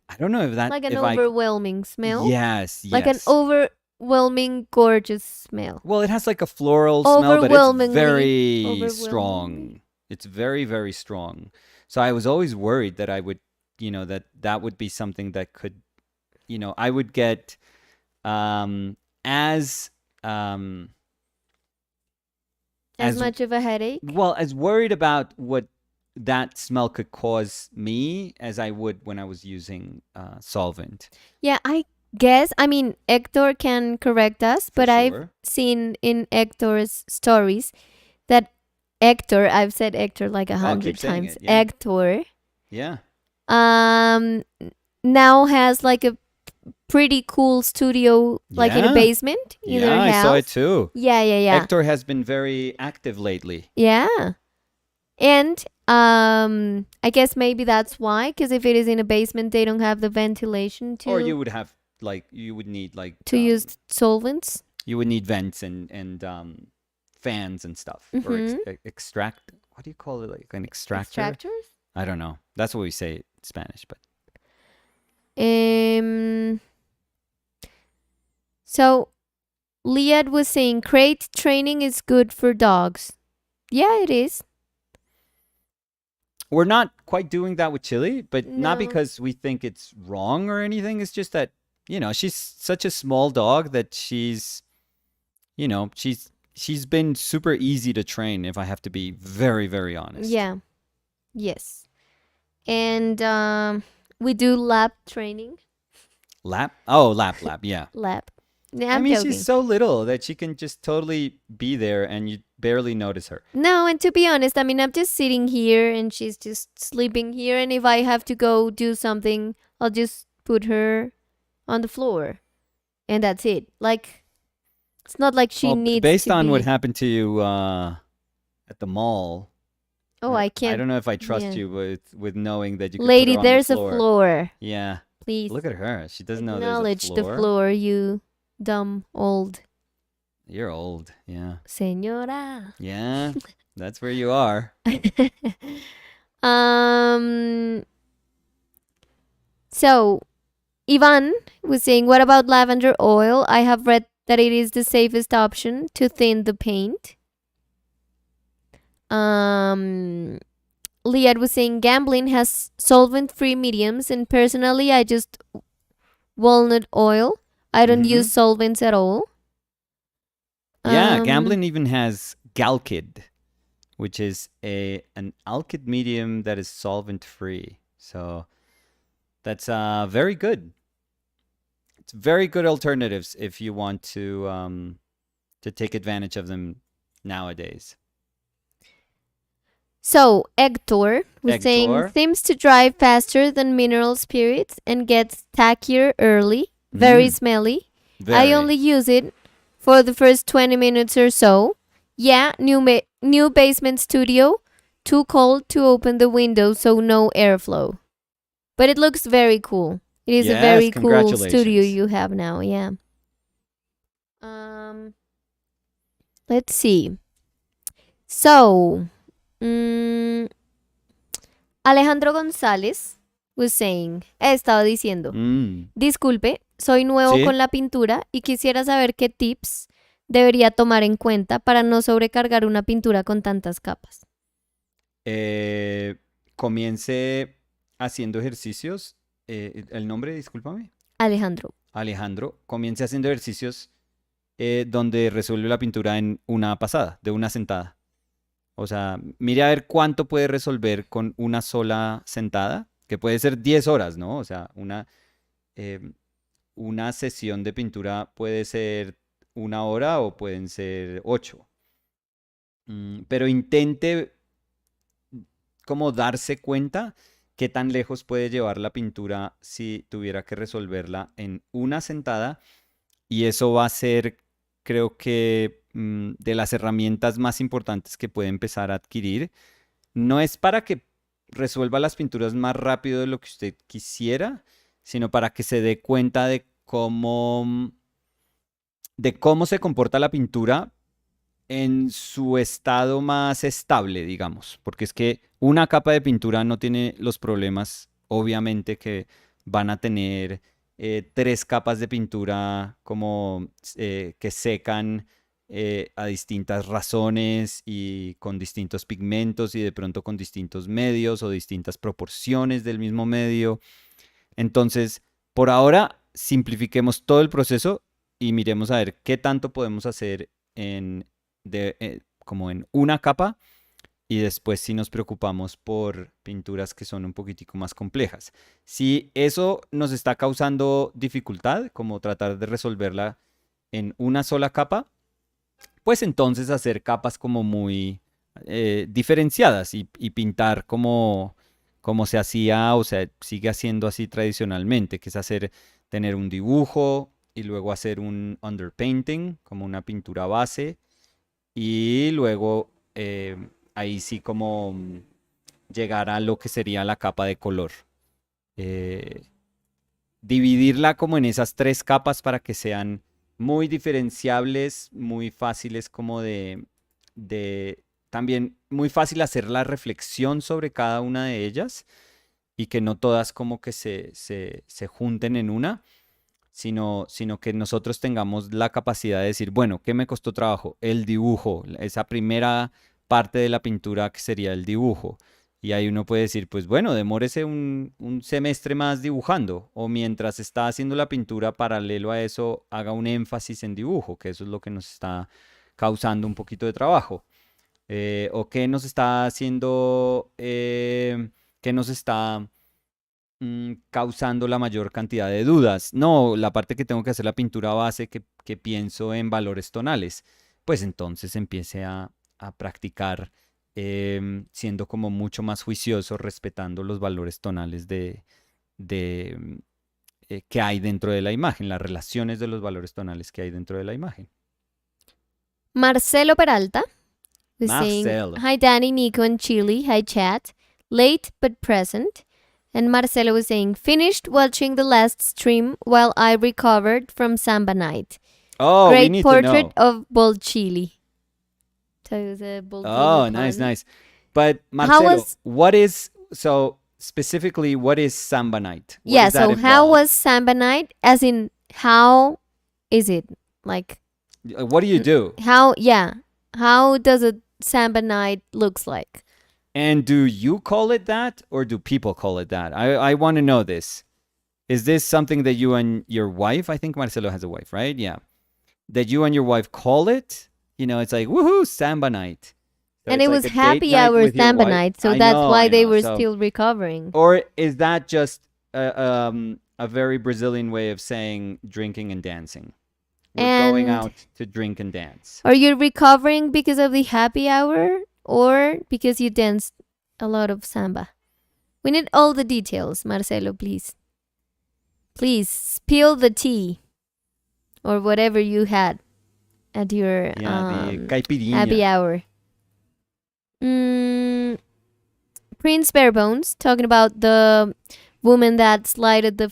I don't know if that... Like an overwhelming smell? Yes. Like an overwhelming, gorgeous smell. Well, it has like a floral smell, but it's very strong. It's very, very strong. So I was always worried that I would, that would be something that could, I would get as much of a headache? Well, as worried about what that smell could cause me as I would when I was using solvent. Yeah, I guess. I mean, Hector can correct us, but I've seen in Hector's stories that Hector, I've said Hector like 100 times. Yeah. Hector. Yeah. Now has like a pretty cool studio, like in a basement in their house. Yeah, I saw it too. Yeah. Hector has been very active lately. Yeah. And I guess maybe that's why, because if it is in a basement, they don't have the ventilation to... Or you would need to use solvents. You would need vents and fans and stuff. Or extract... What do you call it? Like an extractor? Extractors? I don't know. That's what we say in Spanish, but... So, Liad was saying crate training is good for dogs. Yeah, it is. We're not quite doing that with Chili, but No. not because we think it's wrong or anything. It's just that, she's such a small dog that she's been super easy to train, if I have to be very, very honest. Yeah. Yes. And we do lap training. Lap? Oh, lap, yeah. Lap. I mean, she's so little that she can just totally be there and you barely notice her. No, and to be honest, I mean, I'm just sitting here and she's just sleeping here. And if I have to go do something, I'll just put her on the floor. And that's it. Like, it's not like she needs based to on be... what happened to you at the mall. Oh, I can't... I don't know if I trust you with knowing that you could Lady, put her on there's the floor. a floor. Yeah. Please. Look at her. She doesn't know there's a Acknowledge floor. the floor, you dumb old... You're old, yeah. Señora. Yeah, that's where you are. So, Ivan was saying, what about lavender oil? I have read that it is the safest option to thin the paint. Liad was saying, gambling has solvent-free mediums, and personally, I just walnut oil. I don't use solvents at all. Yeah, gambling even has Galkid, which is an alkyd medium that is solvent-free. So that's very good. It's very good alternatives if you want to take advantage of them nowadays. So Hector was saying Hector. seems to drive faster than mineral spirits and gets tackier early. Very Mm, smelly. I very. only use it for the first 20 minutes or so. Yeah, new basement studio. Too cold to open the window, so no airflow. But it looks very cool. It is a Yes, very cool studio congratulations. you have now. Yeah. Um. Let's see. So, mm, Alejandro González was saying, estaba diciendo, Mm. disculpe, soy nuevo ¿Sí? con la pintura y quisiera saber qué tips debería tomar en cuenta para no sobrecargar una pintura con tantas capas. Eh, Comience haciendo ejercicios. El nombre, discúlpame. Alejandro. Alejandro. Comience haciendo ejercicios donde resuelve la pintura en una pasada, de una sentada. O sea, mire a ver cuánto puede resolver con una sola sentada, que puede ser 10 horas, ¿no? O sea, eh, una sesión de pintura puede ser 1 hora o pueden ser 8. Pero intente como darse cuenta qué tan lejos puede llevar la pintura si tuviera que resolverla en una sentada. Y eso va a ser, creo que, de las herramientas más importantes que puede empezar a adquirir. No es para que resuelva las pinturas más rápido de lo que usted quisiera, sino para que se dé cuenta de cómo se comporta la pintura en su estado más estable, digamos, porque es que una capa de pintura no tiene los problemas, obviamente, que van a tener 3 capas de pintura como que secan a distintas razones y con distintos pigmentos y de pronto con distintos medios o distintas proporciones del mismo medio. Entonces, por ahora, simplifiquemos todo el proceso y miremos a ver qué tanto podemos hacer como en una capa y después si nos preocupamos por pinturas que son un poquitico más complejas. Si eso nos está causando dificultad, como tratar de resolverla en una sola capa, pues entonces hacer capas como muy diferenciadas y pintar como se hacía o se sigue haciendo así tradicionalmente, que es tener un dibujo y luego hacer un underpainting, como una pintura base, y luego ahí sí como llegar a lo que sería la capa de color. Eh, Dividirla como en esas 3 capas para que sean muy diferenciables, muy fáciles como también muy fácil hacer la reflexión sobre cada una de ellas y que no todas como que se junten en una, sino que nosotros tengamos la capacidad de decir, bueno, ¿qué me costó trabajo? El dibujo, esa primera parte de la pintura que sería el dibujo. Y ahí uno puede decir, pues bueno, demórese un semestre más dibujando, o mientras está haciendo la pintura, paralelo a eso, haga un énfasis en dibujo, que eso es lo que nos está causando un poquito de trabajo. O qué nos está haciendo, qué nos está causando la mayor cantidad de dudas. No, la parte que tengo que hacer la pintura base, que pienso en valores tonales, pues entonces empiece a practicar siendo como mucho más juicioso, respetando los valores tonales que hay dentro de la imagen, las relaciones de los valores tonales que hay dentro de la imagen. Marcelo Peralta was saying, Marcel. hi Danny, Nico, and Chili. Hi chat. Late but present. And Marcelo was saying, finished watching the last stream while I recovered from Samba Night. Oh, we Great need to portrait know. of Bold Chili. So it was a Bold Chili Oh, nice, pun. nice. But How Marcelo, was, specifically, what is Samba Night? What yeah, does that so how involve? was Samba Night? As in, how is it? Like, What do you do? how, yeah, how does a Samba Night looks like? And do you call it that or do people call it that? I want to know this. Is this something that you and your wife, I think Marcelo has a wife, right? Yeah. That you and your wife call it? It's like, woohoo, Samba Night. So And it's it like was a date happy night hour with your Samba wife. Night, so I that's know, why I they know. were So, still recovering. or is that just a very Brazilian way of saying drinking and dancing? We're going And out to drink and dance. are you recovering because of the happy hour? or because you danced a lot of samba? We need all the details, Marcelo, please. Please spill the tea or whatever you had at your Yeah, the happy caipirinha. hour. Mm, Prince Barebones talking about the woman that slided the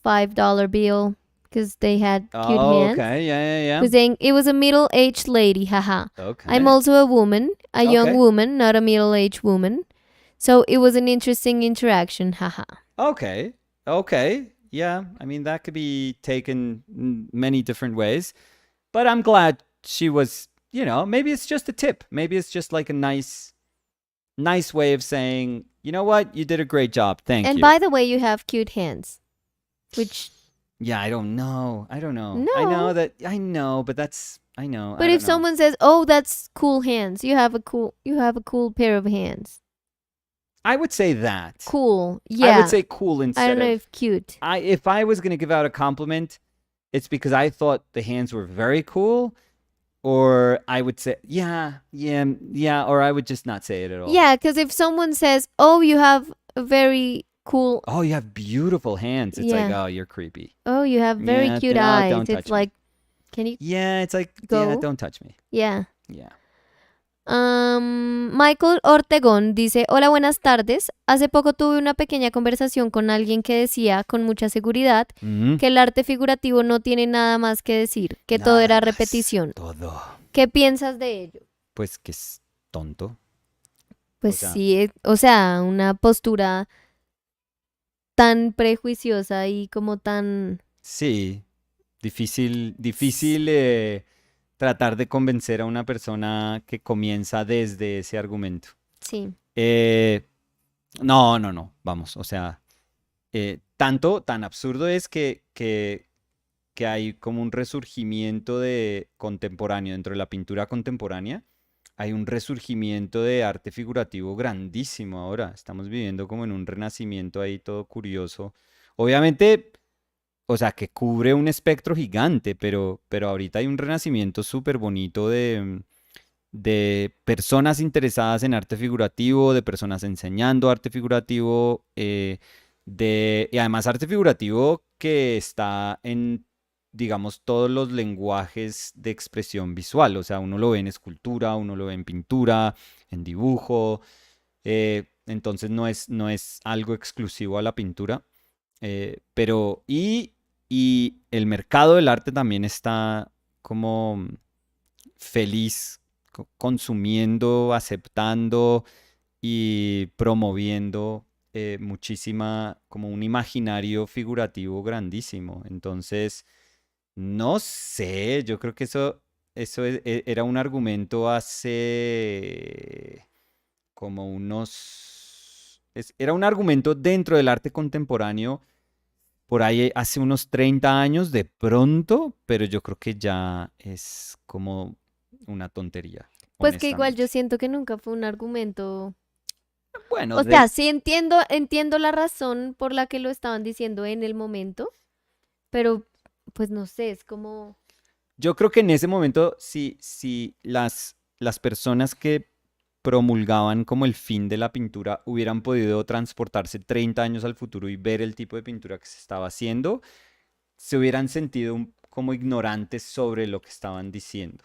$5 bill because they had cute Oh, hands. okay. Yeah, Was yeah, saying it was a middle-aged lady, haha. yeah. I'm Okay. also a woman, a young Okay. woman, not a middle-aged woman. So it was an interesting interaction, haha. Okay. Okay. Yeah, I mean, that could be taken many different ways, but I'm glad she was, maybe it's just a tip. Maybe it's just like a nice way of saying, you know what, you did a great job. Thank And you. by the way, you have cute hands, which Yeah, I don't know. I don't know. no. I know, but I know. I But if don't know. someone says, "Oh, that's cool hands," you have a cool pair of hands. I would say that. Cool, I would yeah. say cool I instead don't know of if cute. if I was going to give out a compliment, it's because I thought the hands were very cool, or I would say, yeah, or I would just not say it at all. Yeah, because if someone says, "Oh, you have a very cool," Oh, you have beautiful hands. It's like, yeah. oh, you're creepy. Oh, you have very Yeah, cute no, eyes. don't It's touch me. like, can you Yeah, it's like, yeah, go? don't touch me. Yeah. Yeah. Michael Ortegón dice, hola, buenas tardes. Hace poco tuve una pequeña conversación con alguien que decía con mucha seguridad Mhm. que el arte figurativo no tiene nada más que decir, que todo Nada era más. repetición. Todo. ¿Qué piensas de ello? Pues que es tonto. O Pues sea, sí, o sea, una postura tan prejuiciosa y como tan... sí. Difícil tratar de convencer a una persona que comienza desde ese argumento. Sí. Eh, no, vamos, o sea, tan absurdo es que hay como un resurgimiento de contemporáneo dentro de la pintura contemporánea. Hay un resurgimiento de arte figurativo grandísimo ahora. Estamos viviendo como en un renacimiento ahí todo curioso. Obviamente, o sea, que cubre un espectro gigante, pero ahorita hay un renacimiento súper bonito de personas interesadas en arte figurativo, de personas enseñando arte figurativo, y además arte figurativo que está en, digamos, todos los lenguajes de expresión visual. O sea, uno lo ve en escultura, uno lo ve en pintura, en dibujo. Entonces no es algo exclusivo a la pintura. Y el mercado del arte también está como feliz consumiendo, aceptando y promoviendo muchísima, como un imaginario figurativo grandísimo. Entonces, no sé, yo creo que eso era un argumento hace como era un argumento dentro del arte contemporáneo por ahí hace unos 30 años de pronto, pero yo creo que ya es como una tontería, Pues que igual yo honestamente. siento que nunca fue un argumento. Bueno, O sea, sí entiendo la razón por la que lo estaban diciendo en el momento, pero pues no sé, es como... yo creo que en ese momento, si las personas que promulgaban como el fin de la pintura hubieran podido transportarse 30 años al futuro y ver el tipo de pintura que se estaba haciendo, se hubieran sentido como ignorantes sobre lo que estaban diciendo.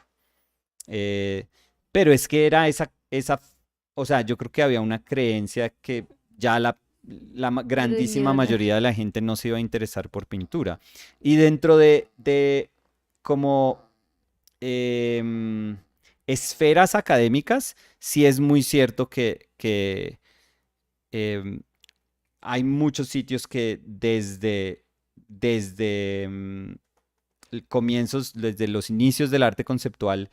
Eh, pero es que era o sea, yo creo que había una creencia que ya grandísima Religiosa. mayoría de la gente no se iba a interesar por pintura. Y dentro de como em, esferas académicas, sí es muy cierto que em, hay muchos sitios que desde comienzos, desde los inicios del arte conceptual,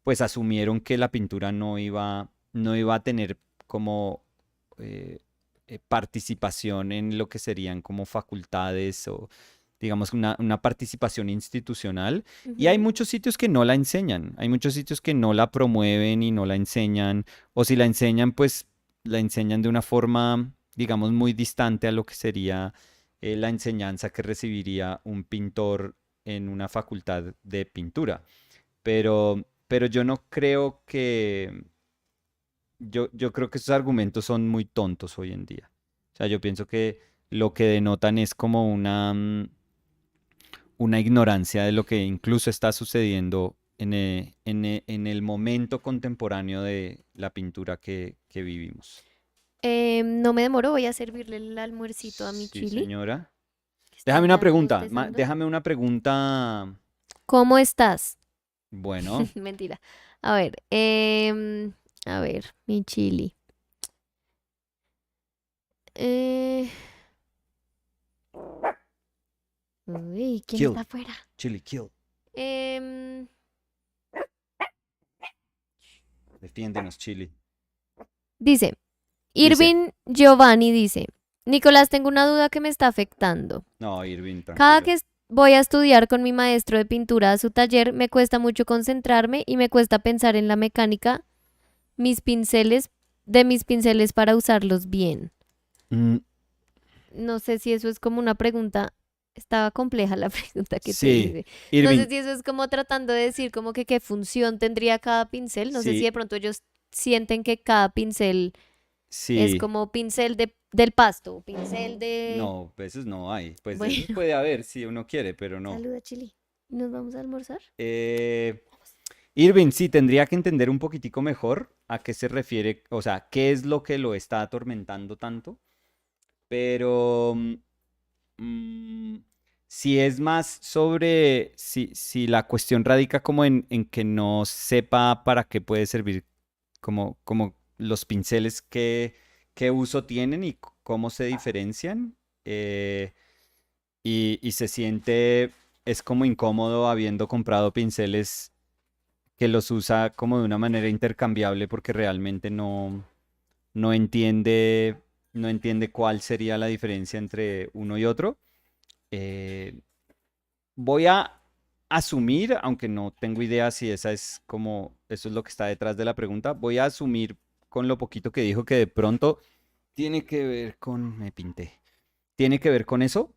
pues asumieron que la pintura no iba a tener como eh, participación en lo que serían como facultades o digamos una participación institucional. Y hay Ujú. muchos sitios que no la enseñan, hay muchos sitios que no la promueven y no la enseñan, o si la enseñan, pues la enseñan de una forma, digamos, muy distante a lo que sería la enseñanza que recibiría un pintor en una facultad de pintura. Pero yo no creo yo creo que esos argumentos son muy tontos hoy en día. O sea, yo pienso que lo que denotan es como una ignorancia de lo que incluso está sucediendo en el momento contemporáneo de la pintura que vivimos. No me demoro, voy a servirle el almuercito a mi Sí, chili, señora. que está Déjame una ya pregunta, bostezando. déjame una pregunta. ¿Cómo estás? Bueno, Mentira. A ver, a ver, mi chili. Eh, uy, ¿quién kill, está afuera? chili, kill. Em, Defiéndenos, chili. dice, Dice, Irving Giovanni dice, Nicolás, tengo una duda que me está afectando. no, Irving, Cada tranquilo. que voy a estudiar con mi maestro de pintura a su taller, me cuesta mucho concentrarme y me cuesta pensar en la mecánica mis pinceles, de mis pinceles para usarlos bien. Mm, No sé si eso es como una pregunta. Estaba compleja la pregunta que te sí, hice. No sé Irving, si eso es como tratando de decir como que qué función tendría cada pincel. No sé si sí, de pronto ellos sienten que cada pincel es sí. como pincel del pasto, pincel de... No, esos no hay. Pues de esos Bueno, puede haber si uno quiere, pero no. saluda Chili. ¿Nos vamos a almorzar? Eh, Irving, sí, tendría que entender un poquitico mejor a qué se refiere, o sea, qué es lo que lo está atormentando tanto, pero mm, si es más sobre, si la cuestión radica como en que no sepa para qué puede servir, como los pinceles, qué uso tienen y cómo se diferencian, y se siente, es como incómodo habiendo comprado pinceles que los usa como de una manera intercambiable porque realmente no entiende, no entiende cuál sería la diferencia entre uno y otro. Eh, Voy a asumir, aunque no tengo idea si esa es como, eso es lo que está detrás de la pregunta, voy a asumir con lo poquito que dijo que de pronto tiene que ver con, me pinté, tiene que ver con eso.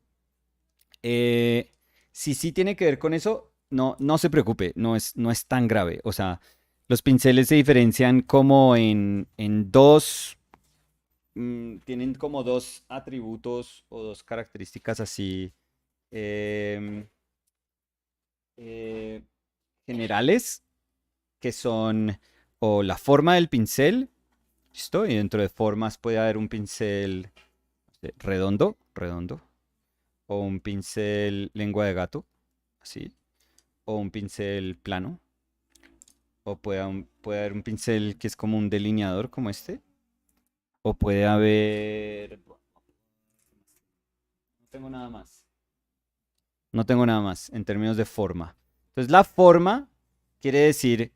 Si sí tiene que ver con eso, no se preocupe, no es tan grave. O sea, los pinceles se diferencian como en dos, tienen como dos atributos o dos características así em, eh, generales, que son o la forma del pincel, ¿listo? Y dentro de formas puede haber un pincel redondo, redondo, o un pincel lengua de gato, así, o un pincel plano, o puede haber un pincel que es como un delineador como este, o puede haber... No tengo nada más. No tengo nada más en términos de forma. Entonces la forma quiere decir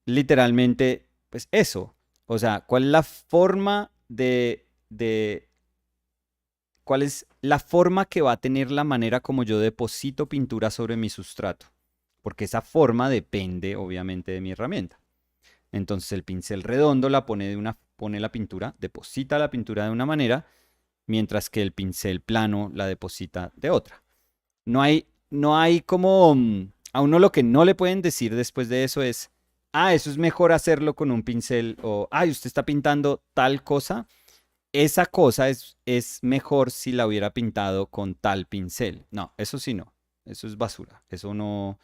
literalmente, pues eso. O sea, ¿cuál es la forma cuál es la forma que va a tener la manera como yo deposito pintura sobre mi sustrato? Porque esa forma depende, obviamente, de mi herramienta. Entonces el pincel redondo pone la pintura, deposita la pintura de una manera, mientras que el pincel plano la deposita de otra. No hay como, a uno lo que no le pueden decir después de eso es, eso es mejor hacerlo con un pincel, o, usted está pintando tal cosa, esa cosa es mejor si la hubiera pintado con tal pincel. No, eso sí no, eso es basura, eso no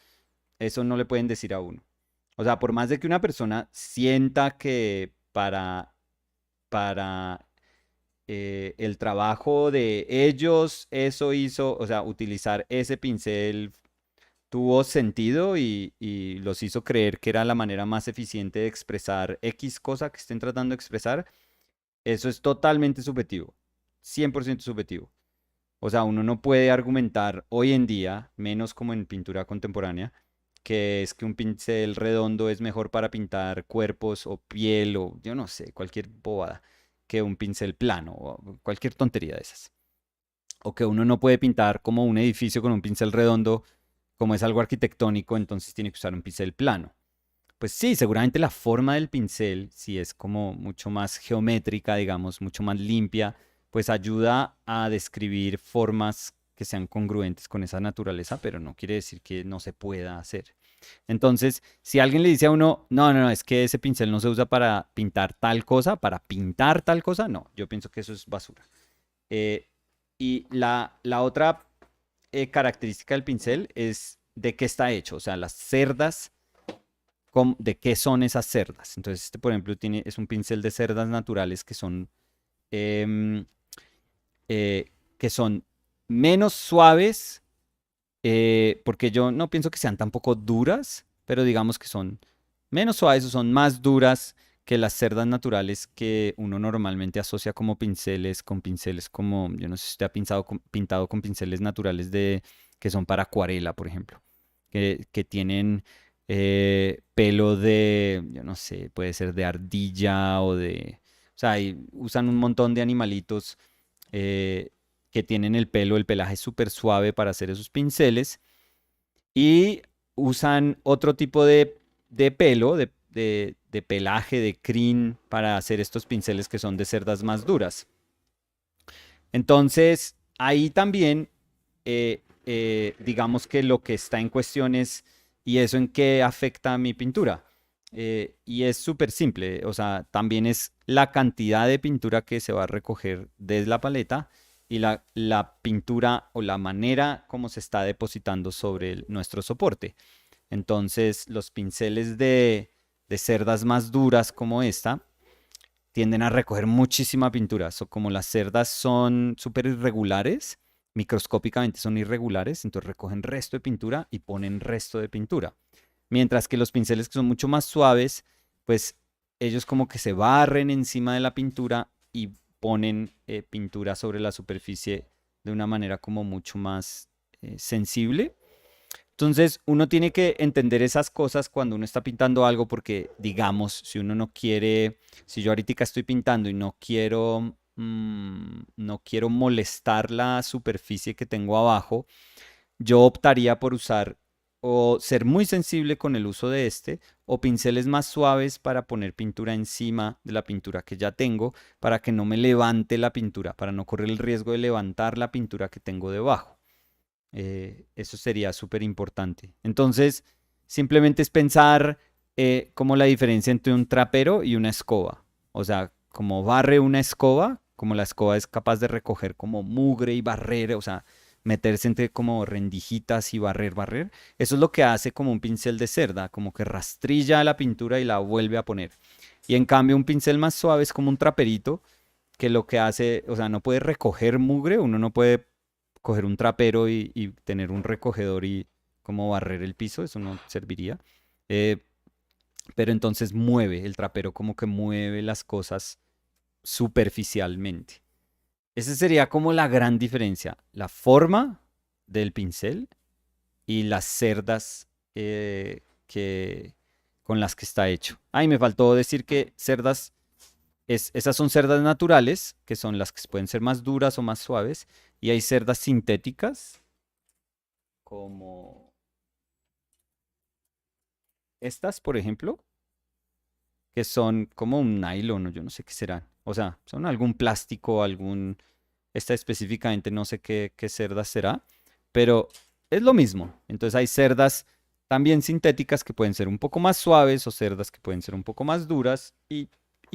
le pueden decir a uno. O sea, por más de que una persona sienta que para el trabajo de ellos, eso hizo, o sea, utilizar ese pincel tuvo sentido y los hizo creer que era la manera más eficiente de expresar X cosa que estén tratando de expresar, eso es totalmente subjetivo, 100% subjetivo. O sea, uno no puede argumentar hoy en día, menos como en pintura contemporánea, que es que un pincel redondo es mejor para pintar cuerpos o piel o yo no sé, cualquier bobada, que un pincel plano o cualquier tontería de esas. O que uno no puede pintar como un edificio con un pincel redondo, como es algo arquitectónico, entonces tiene que usar un pincel plano. Pues sí, seguramente la forma del pincel, si es como mucho más geométrica, digamos, mucho más limpia, pues ayuda a describir formas que sean congruentes con esa naturaleza, pero no quiere decir que no se pueda hacer. Entonces, si alguien le dice a uno, no, no, no, es que ese pincel no se usa para pintar tal cosa, no, yo pienso que eso es basura. Eh, y la otra característica del pincel es de qué está hecho, o sea, las cerdas, de qué son esas cerdas. Entonces, este, por ejemplo, es un pincel de cerdas naturales em, que son menos suaves, porque yo no pienso que sean tampoco duras, pero digamos que son menos suaves o son más duras que las cerdas naturales que uno normalmente asocia como pinceles, con pinceles como, yo no sé si usted ha pintado con pinceles naturales que son para acuarela, por ejemplo, que tienen pelo de, yo no sé, puede ser de ardilla o de, o sea, usan un montón de animalitos eh, que tienen el pelaje súper suave para hacer esos pinceles y usan otro tipo de pelo, de pelaje, de crin para hacer estos pinceles que son de cerdas más duras. Entonces, ahí también, digamos que lo que está en cuestión es, ¿y eso en qué afecta a mi pintura? Y es súper simple, o sea, también es la cantidad de pintura que se va a recoger desde la paleta y la pintura o la manera como se está depositando sobre nuestro soporte. Entonces, los pinceles de cerdas más duras como esta, tienden a recoger muchísima pintura. Como las cerdas son súper irregulares, microscópicamente son irregulares, entonces recogen resto de pintura y ponen resto de pintura. Mientras que los pinceles que son mucho más suaves, pues ellos como que se barren encima de la pintura y ponen pintura sobre la superficie de una manera como mucho más sensible. Entonces, uno tiene que entender esas cosas cuando uno está pintando algo porque, digamos, si uno no quiere, si yo ahorita estoy pintando y no quiero molestar la superficie que tengo abajo, yo optaría por usar o ser muy sensible con el uso de este o pinceles más suaves para poner pintura encima de la pintura que ya tengo para que no me levante la pintura, para no correr el riesgo de levantar la pintura que tengo debajo. Eso sería súper importante. Entonces, simplemente es pensar como la diferencia entre un trapero y una escoba. O sea, como barre una escoba, como la escoba es capaz de recoger como mugre y barrer, o sea, meterse entre como rendijitas y barrer, barrer. Eso es lo que hace como un pincel de cerda, como que rastrilla la pintura y la vuelve a poner. Y en cambio, un pincel más suave es como un traperito que lo que hace, o sea, no puede recoger mugre, uno no puede coger un trapero y tener un recogedor y como barrer el piso, eso no serviría. Eh, pero entonces mueve, el trapero como que mueve las cosas superficialmente. Esa sería como la gran diferencia, la forma del pincel y las cerdas con las que está hecho. Ay, me faltó decir que esas son cerdas naturales, que son las que pueden ser más duras o más suaves, y hay cerdas sintéticas, como estas, por ejemplo, que son como un nylon o yo no sé qué serán. O sea, son algún plástico, esta específicamente no sé qué cerda será, pero es lo mismo. Entonces hay cerdas también sintéticas que pueden ser un poco más suaves o cerdas que pueden ser un poco más duras y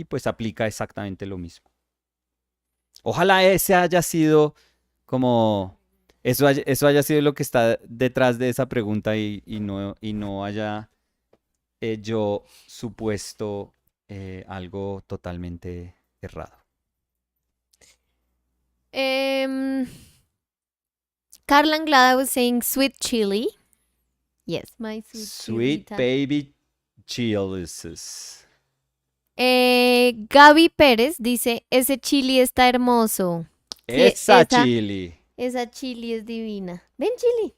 pues aplica exactamente lo mismo. Ojalá ese haya sido como, eso haya sido lo que está detrás de esa pregunta y no haya yo supuesto algo totalmente errado. Um, Carla Anglada was saying sweet chili. Yes, my sweet Sweet chilita. baby chilies. Gaby Pérez dice, ese chili está hermoso. Sí, Esa chili. esa chili es divina. Ven, chili.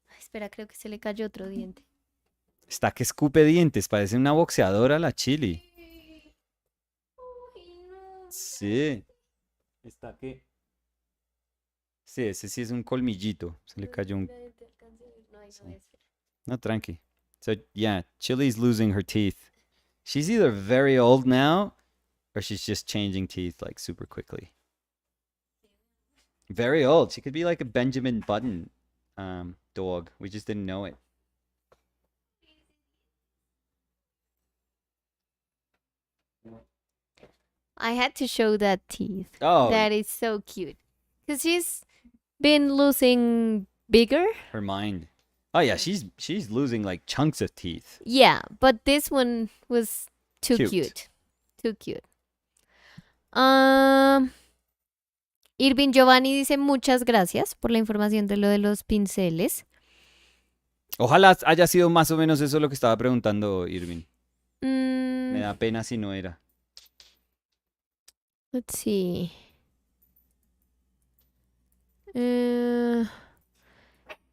Ay, espera, creo que se le cayó otro diente. Está que escupe dientes, parece una boxeadora la chili. Ay, no. Sí, está que... Sí, ese sí es un colmillito. Se le cayó un... Seguramente alcancé a ver. No, ay, no, Sí. espera. No, tranqui. So, yeah, Chili's losing her teeth. She's either very old now or she's just changing teeth like super quickly. Very old. She could be like a Benjamin Button dog. We just didn't know it. I had to show that teeth. Oh, That is so cute. Because she's been losing bigger. her mind. Oh yeah, she's losing like chunks of teeth. Yeah, but this one was too Cute. cute. Too cute. Um, Irving Giovanni dice muchas gracias por la información de lo de los pinceles. Ojalá haya sido más o menos eso lo que estaba preguntando Irving. Me Mm, da pena si no era. let's see. Uh,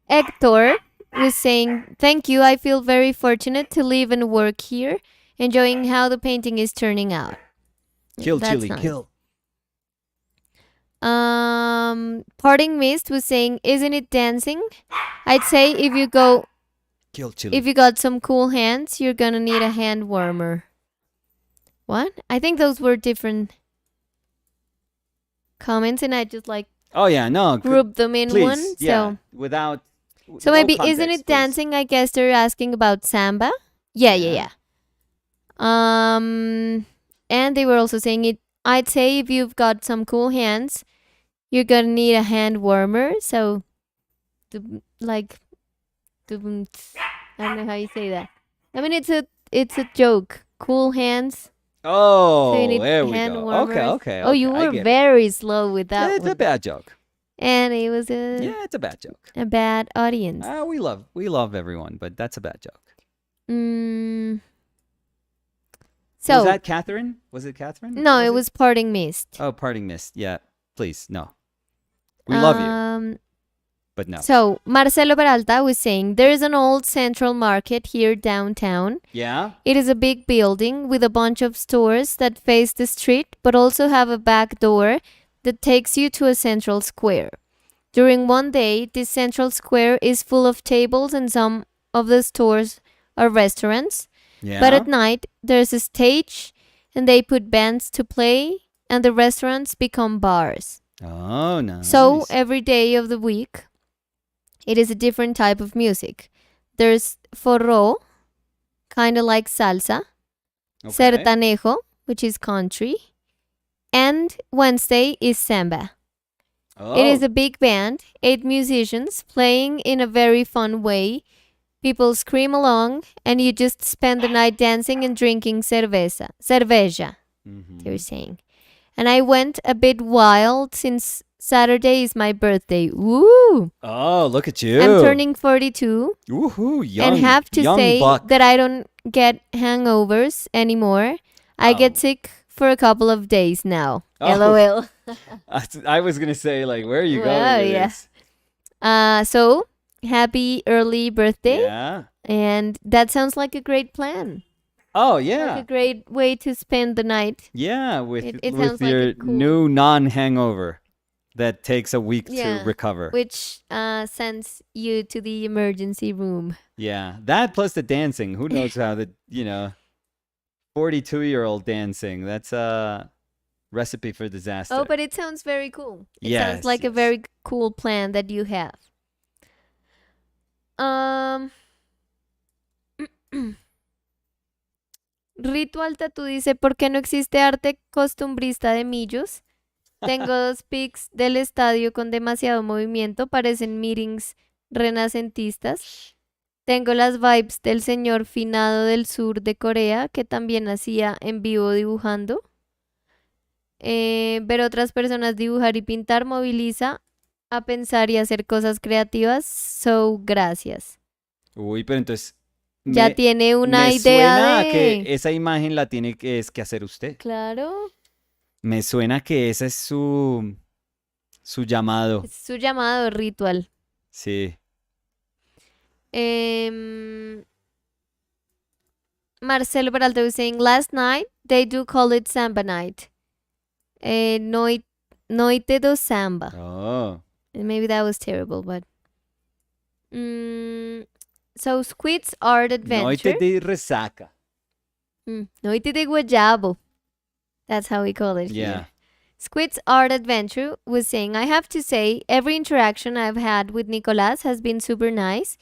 Hector was saying, thank you. I feel very fortunate to live and work here, enjoying how the painting is turning out. Kill That's Chili, nice. kill. Parting Mist was saying, isn't it dancing? I'd say if you got some cool hands, you're gonna need a hand warmer. What? I think those were different comments, and I just like Oh yeah, no. grouped them in Please, one. yeah. Without. So no maybe context, isn't it please. dancing? I guess they're asking about samba. Yeah. And they were also saying it. I'd say if you've got some cool hands, you're gonna need a hand warmer. So, like, I don't know how you say that. I mean, it's a joke. Cool hands. Oh, So you need there we hand go. warmers. Okay. Oh, you I were get it. very slow with that It's a one. bad joke. And it was Yeah, it's a bad joke. a bad audience. We love everyone, but that's a bad joke. Mm. Was So that Catherine? Was it Catherine? no, it was Parting Mist. Oh, Parting Mist. Yeah, please, no. We love you, but no. So Marcelo Peralta was saying there is an old central market here downtown. Yeah? It is a big building with a bunch of stores that face the street, but also have a back door that takes you to a central square. During one day, this central square is full of tables and some of the stores are restaurants. Yeah? But at night, there's a stage and they put bands to play and the restaurants become bars. Oh, nice. So every day of the week, it is a different type of music. There's forró, kind of like salsa, Okay. sertanejo, which is country, and Wednesday is samba. Oh. It is a big band, 8 musicians playing in a very fun way. People scream along, and you just spend the night dancing and drinking cerveja, Mhm. they were saying. And I went a bit wild since Saturday is my birthday. Woo! Oh, look at you. I'm turning 42 Woohoo, young, and have to young say buck. that I don't get hangovers anymore. I Oh. get sick for a couple of days now. Oh. LOL. I was going to say, like, where are you going Well, with yeah. this? So happy early birthday. Yeah. And that sounds like a great plan. Oh, Like yeah. a great way to spend the night. Yeah, with It with sounds like your a cool- new non-hangover that takes a week Yeah, to recover. Which sends you to the emergency room. Yeah, that plus the dancing. Who knows how 42-year-old dancing. That's a recipe for disaster. Oh, but it sounds very cool. It Yes, sounds like a yes. very cool plan that you have. Ritual Tattoo dice, ¿por qué no existe arte costumbrista de millos? Tengo 2 pics del estadio con demasiado movimiento, parecen meetings renacentistas. Tengo las vibes del señor finado del sur de Corea, que también hacía en vivo dibujando. Ver otras personas dibujar y pintar moviliza a pensar y hacer cosas creativas. So, gracias. Uy, pero entonces Ya tiene una me idea suena a de... que esa imagen la tiene que hacer usted. Claro. Me suena que ese es su llamado. Es su llamado ritual. Sí. Marcelo Peralta was saying, last night, they do call it samba night. Noite do samba. Oh. Maybe that was terrible, but... so, Squid's Art Adventure. Noite de resaca. Noite de guayabo. That's how we call it Yeah. here. Squid's Art Adventure was saying, I have to say, every interaction I've had with Nicolas has been super nice.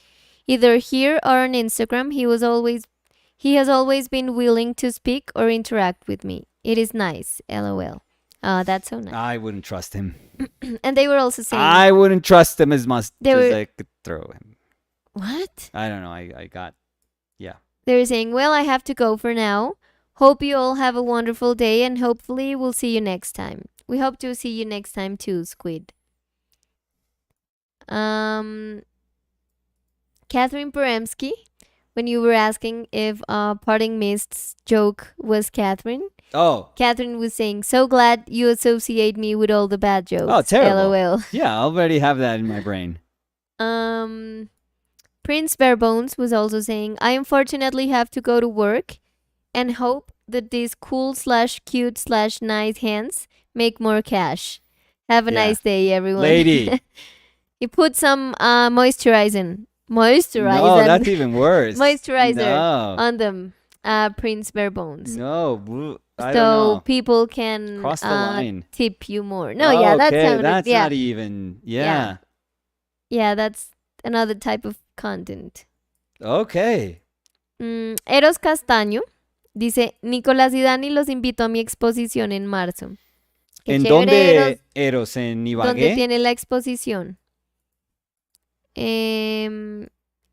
Either here or on Instagram, he has always been willing to speak or interact with me. It is nice. LOL. That's so nice. I wouldn't trust him. And they were also saying I wouldn't trust him as much they as were I could throw him. what? I don't know. I got, yeah. They were saying, well, I have to go for now. Hope you all have a wonderful day and hopefully we'll see you next time. We hope to see you next time too, Squid. Catherine Poremski, when you were asking if Parting Mist's joke was Catherine, Oh, Catherine was saying, so glad you associate me with all the bad jokes. oh, terrible. LOL. Yeah, I already have that in my brain. Prince Barebones was also saying, I unfortunately have to go to work and hope that these cool slash cute slash nice hands make more cash. Have a Yeah. nice day, everyone. Lady. He put some moisturizer. No, that's even worse. Moisturizer No. on them, Prince Barebones. No. I So don't know. people can Cross the line. tip you more. No, yeah, that's okay. how That's yeah. not even. Yeah. Yeah, that's another type of content. Okay. Eros Castaño dice, Nicolás y Dani los invito a mi exposición en marzo. Qué ¿En chévere, dónde Eros? ¿En ¿Dónde Ibagué? tiene la exposición?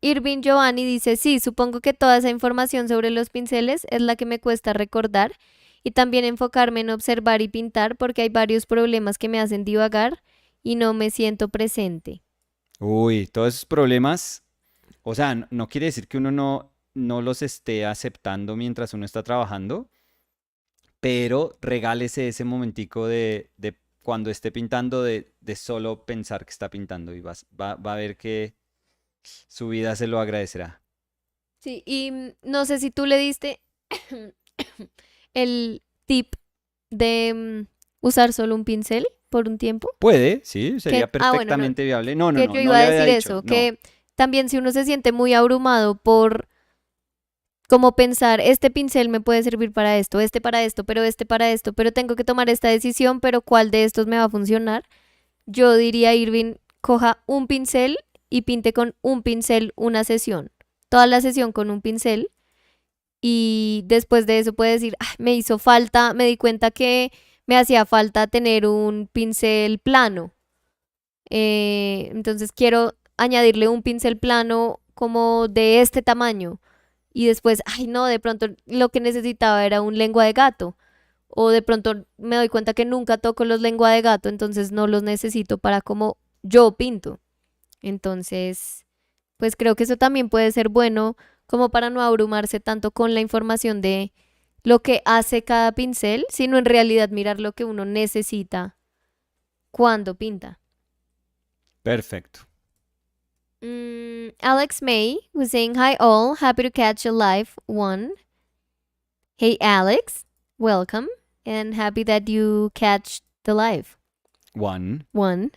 Irving Giovanni dice, sí, supongo que toda esa información sobre los pinceles es la que me cuesta recordar y también enfocarme en observar y pintar porque hay varios problemas que me hacen divagar y no me siento presente. Uy, todos esos problemas. O sea, no quiere decir que uno no los esté aceptando mientras uno está trabajando, pero regálese ese momentico de cuando esté pintando, de solo pensar que está pintando y va a ver que su vida se lo agradecerá. Sí, y no sé si tú le diste el tip de usar solo un pincel por un tiempo. Puede, sí, sería Bueno, no, perfectamente viable. No, que yo no iba a le había decir dicho, eso, no. que también si uno se siente muy abrumado por como pensar, este pincel me puede servir para esto, este para esto, pero este para esto, pero tengo que tomar esta decisión, pero ¿cuál de estos me va a funcionar? Yo diría, Irving, coja un pincel y pinte con un pincel una sesión. Toda la sesión con un pincel y después de eso puede decir, "Ah, me hizo falta, me di cuenta que me hacía falta tener un pincel plano. Entonces quiero añadirle un pincel plano como de este tamaño. Y después, ay no, de pronto lo que necesitaba era un lengua de gato. O de pronto me doy cuenta que nunca toco los lengua de gato, entonces no los necesito para como yo pinto. Entonces, pues creo que eso también puede ser bueno como para no abrumarse tanto con la información de lo que hace cada pincel, sino en realidad mirar lo que uno necesita cuando pinta. Perfecto. Alex May was saying, hi all, happy to catch a live one. Hey Alex, welcome and happy that you catch the live One. one.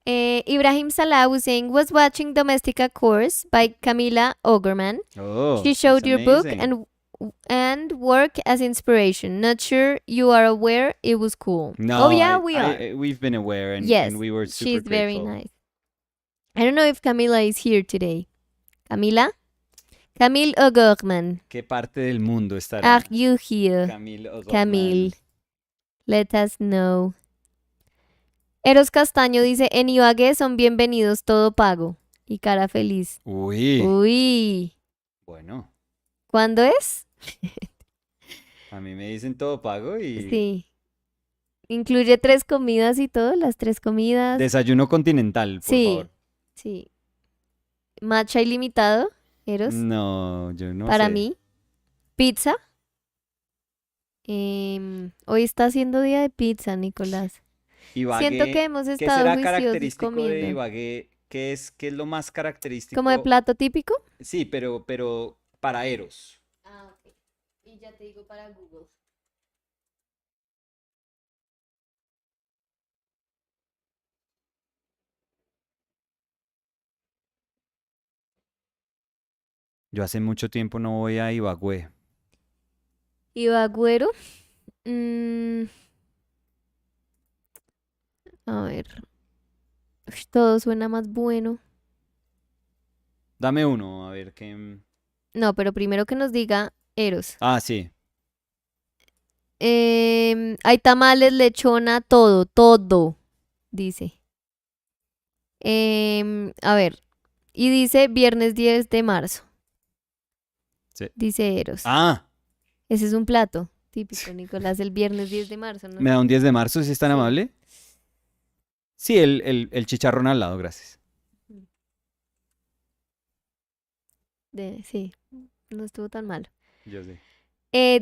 Ibrahim Salah was saying, was watching Domestica Course by Camila Ogerman. Oh, She showed that's your book amazing. and work as inspiration. Not sure you are aware it was cool. No, Oh yeah, we are. we've been aware and, Yes, and we were super she's very grateful. nice. I don't know if Camila is here today. Camila? Camille O'Gorman. ¿Qué parte del mundo estará? Are you here? Camille O'Gorman. Camille. Let us know. Eros Castaño dice, en Ibagué son bienvenidos todo pago. Y cara feliz. Uy. Uy. Bueno, ¿Cuándo es? a mí me dicen todo pago y Sí. Incluye 3 comidas y todo, las 3 comidas. desayuno continental, por Sí, favor. sí. Matcha ilimitado, Eros, No, yo no para sé. mí. Pizza. Hoy está haciendo día de pizza, Nicolás. Ibagué, Siento que hemos ¿qué estado será juiciosos característico de comiendo. Ibagué? ¿Qué es lo más característico? ¿Como de plato típico? Sí, pero para Eros. Ah, ok. Y ya te digo para Google. Yo hace mucho tiempo no voy a Ibagué. Ibagüero. A ver. Ush, todo suena más bueno. Dame uno, a ver qué. No, pero primero que nos diga Eros. Ah, sí. Hay tamales, lechona, todo, todo, dice. A ver, y dice viernes 10 de marzo, Sí. dice Eros. Ah, Ese es un plato típico, Nicolás, el viernes 10 de marzo, ¿no? ¿me da un 10 de marzo si es tan Sí. amable? Sí, el chicharrón al lado, gracias. Sí, no estuvo tan mal. Yo sé.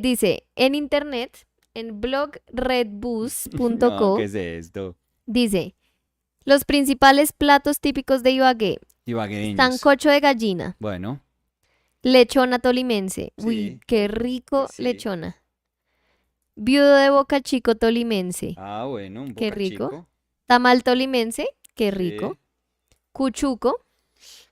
Dice, en internet, en blog No, ¿qué redbus.co, es esto? dice, los principales platos típicos de Ibagué, Ibaguereños. sancocho de gallina, Bueno, lechona tolimense, uy, sí, qué rico pues sí. lechona, viudo de boca chico tolimense, Ah, bueno, un qué boca rico, chico. tamal tolimense, qué Sí. rico, cuchuco,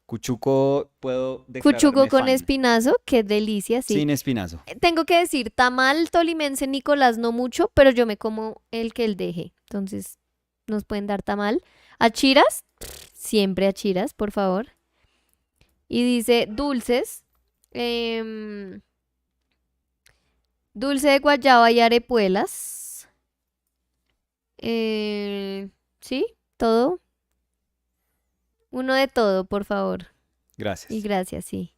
Cuchuco, puedo cuchuco declararme con fan. espinazo, qué delicia, sí. Sin espinazo. Tengo que decir, tamal tolimense, Nicolás, no mucho, pero yo me como el que él deje. Entonces, nos pueden dar tamal. Achiras, siempre achiras, por favor. Y dice dulces. em, dulce de guayaba y arepuelas. Sí, todo. Uno de todo, por favor. Y Gracias. gracias, sí.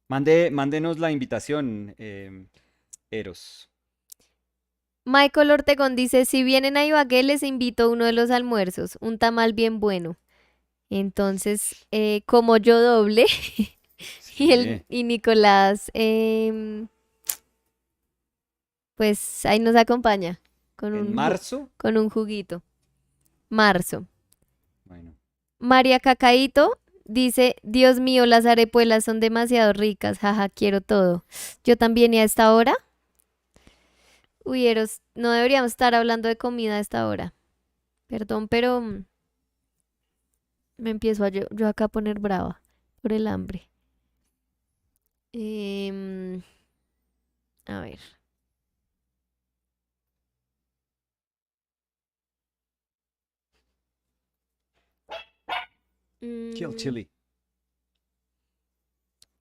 Mándenos la invitación, Eros. Michael Ortegón dice, si vienen a Ibagué les invito a uno de los almuerzos, un tamal bien bueno. Entonces, como yo doble Sí. y Nicolás, pues ahí nos acompaña con En un, marzo. con un juguito. Marzo. Bueno. María Cacaíto dice, Dios mío, las arepuelas son demasiado ricas, jaja, quiero todo. Yo también y a esta hora. Uy, Eros, no deberíamos estar hablando de comida a esta hora. Perdón, pero me empiezo yo acá a poner brava por el hambre. Em, a ver. Kill Mm, chili.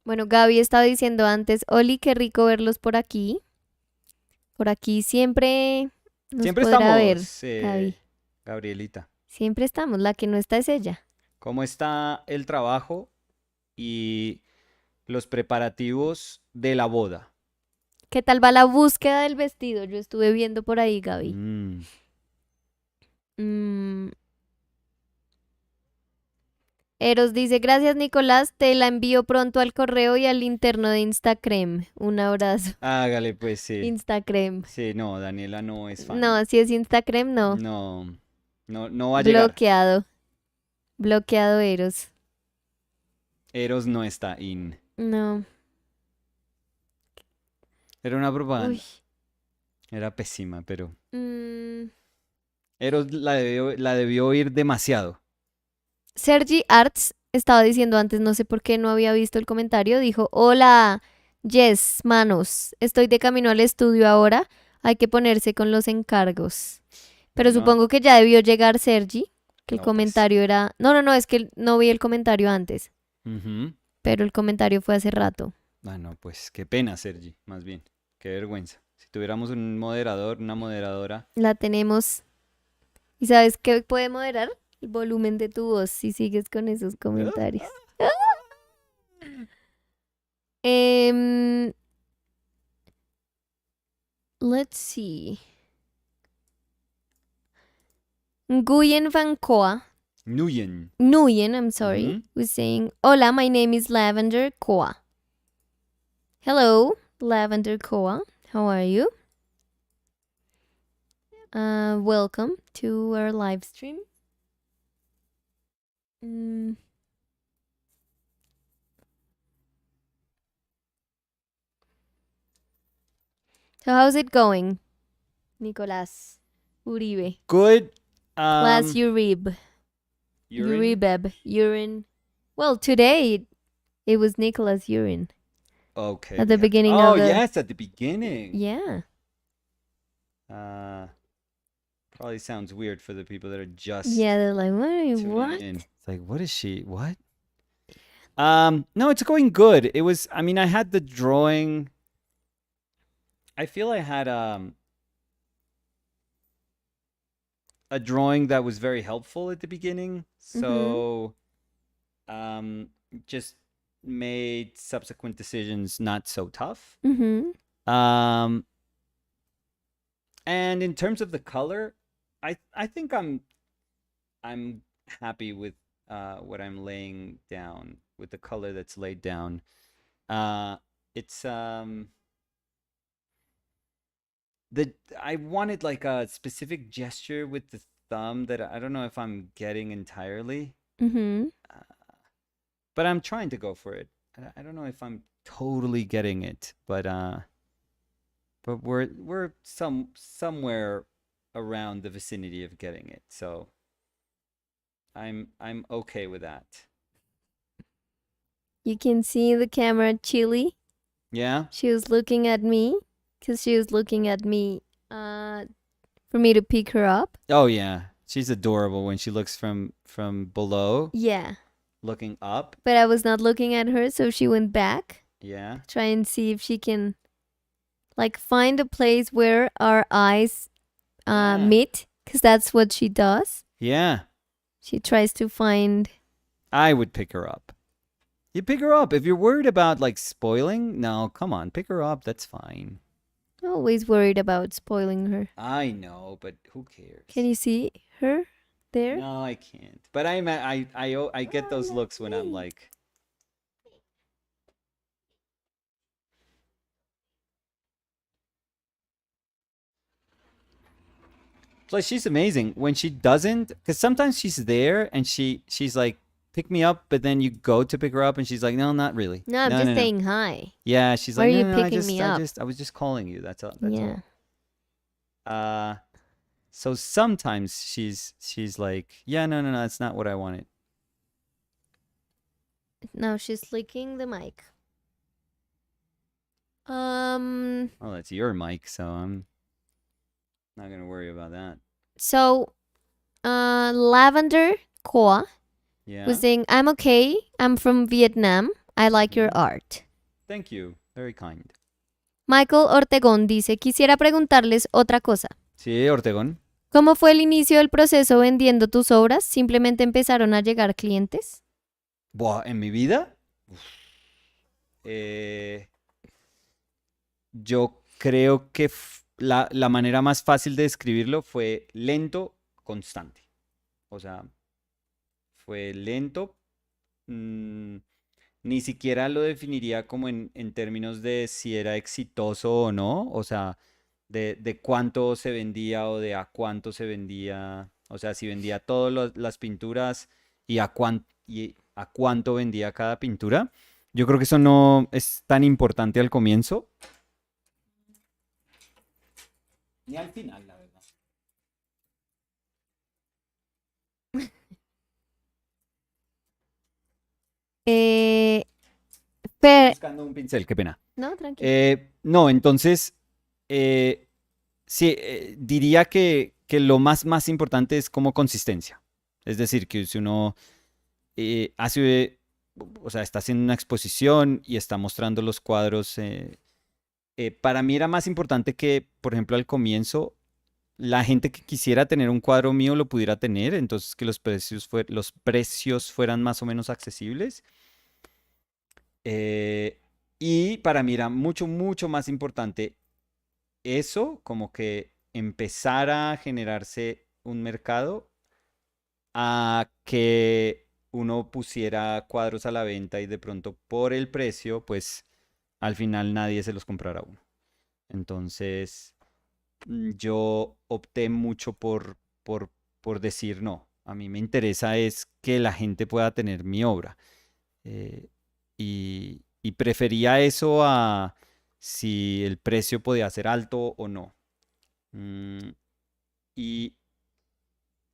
bueno, Gaby estaba diciendo antes, Oli, qué rico verlos por aquí. Por aquí siempre nos Siempre podrá ver, estamos, Gaby. Gabrielita. Siempre estamos, la que no está es ella. ¿Cómo está el trabajo y los preparativos de la boda? ¿Qué tal va la búsqueda del vestido? Yo estuve viendo por ahí, Gaby. Mm, Mm, Eros dice, gracias Nicolás, te la envío pronto al correo y al interno de Instacrem. Un abrazo. hágale, pues sí. Instacrem. Sí, no, Daniela no es fan. No, si es Instacrem, no. No, no va a llegar. Bloqueado. Bloqueado Eros. Eros no está in. No. Era una Uy. propaganda. Era pésima, pero Mm, Eros la debió oír demasiado. Sergi Arts estaba diciendo antes, no sé por qué no había visto el comentario, dijo, hola, Yes, manos, estoy de camino al estudio ahora, hay que ponerse con los encargos. Pero Bueno, supongo que ya debió llegar Sergi, que el no, pues. comentario era, no, es que no vi el comentario antes, Ujú. pero el comentario fue hace rato. Ah, no, pues qué pena, Sergi, más bien. Qué vergüenza. Si tuviéramos un moderador, una moderadora. La tenemos. ¿Y sabes qué puede moderar? El volumen de tu voz si sigues con esos comentarios. Em, let's see. Nguyen Van Koa, Nuyen. Nguyen, I'm sorry, Ujú. was saying, hola, my name is Lavender Koa. Hello, Lavender Koa. How are you? Welcome to our live stream. Mm, so how's it going, Nicolás Uribe? Good. Class Uribe. Urine. Uribeb. Urine. Well, today it was Nicholas Urine. Okay. At the we have- beginning Oh, of the. yes, at the beginning. Yeah. Uh, probably sounds weird for the people that are just Yeah, they're like, tuning what? in. It's like, what is she? What? No, it's going good. It was, I mean, I had the drawing I feel I had a drawing that was very helpful at the beginning, Mhm. so um, just made subsequent decisions not so tough. Mhm. Um, and in terms of the color, I think I'm happy with what I'm laying down with the color that's laid down. Uh, it's the I wanted like a specific gesture with the thumb that I don't know if I'm getting entirely, Mhm. uh, but I'm trying to go for it. I don't know if I'm totally getting it, but we're somewhere around the vicinity of getting it, so I'm okay with that. You can see the camera Chili. Yeah. She was looking at me cuz she was looking at me uh for me to pick her up. Oh yeah, she's adorable when she looks from below, Yeah. looking up. But I was not looking at her, so she went back. Yeah. Try and see if she can like find a place where our eyes Yeah. meet cuz that's what she does. Yeah. She tries to find. I would pick her up. You pick her up if you're worried about like spoiling. No, come on, pick her up. That's fine. Always worried about spoiling her. I know, but who Can cares? you see her there? No, I can't. But I get those looks when I'm like, plus she's amazing when she doesn't, because sometimes she's there and she's like, pick me up, but then you go to pick her up and she's like, no, not really. No, I'm No, just no, no. saying hi. Yeah, she's Why are like, no, you no, no. picking me up? I was just calling you. That's all. That's Yeah. all. Uh, so sometimes she's like, yeah, no, no, no. That's not what I wanted. Now she's licking the mic. Um. Well, that's your mic, so I'm not gonna worry about that. So, Lavender Koa was Yeah. saying, "I'm okay. I'm from Vietnam. I like your Hmm. art." Thank you. Very kind. Michael Ortegón dice, quisiera preguntarles otra cosa. Sí, Ortegón. ¿Cómo fue el inicio del proceso vendiendo tus obras? ¿Simplemente empezaron a llegar clientes? Buah, en mi vida, eh, yo creo que la manera más fácil de describirlo fue lento, constante. O sea, fue lento. mm, Ni siquiera lo definiría como en términos de si era exitoso o no, o sea, de cuánto se vendía o de a cuánto se vendía, o sea, si vendía todas las pinturas y a cuánto vendía cada pintura. Yo creo que eso no es tan importante al comienzo. Ni al final, la verdad. Eh, Estoy Fer, buscando un pincel, qué pena. no, tranquilo. No, entonces, sí, diría que lo más importante es como consistencia. Es decir, que si uno hace, o sea, está haciendo una exposición y está mostrando los cuadros, para mí era más importante que, por ejemplo, al comienzo, la gente que quisiera tener un cuadro mío lo pudiera tener, entonces que los precios fueran más o menos accesibles. Eh, y para mí era mucho más importante eso, como que empezara a generarse un mercado a que uno pusiera cuadros a la venta y de pronto por el precio, pues al final nadie se los comprara a uno. Entonces, yo opté mucho por decir no. A mí me interesa es que la gente pueda tener mi obra. eh, y prefería eso a si el precio podía ser alto o no. Mm, y,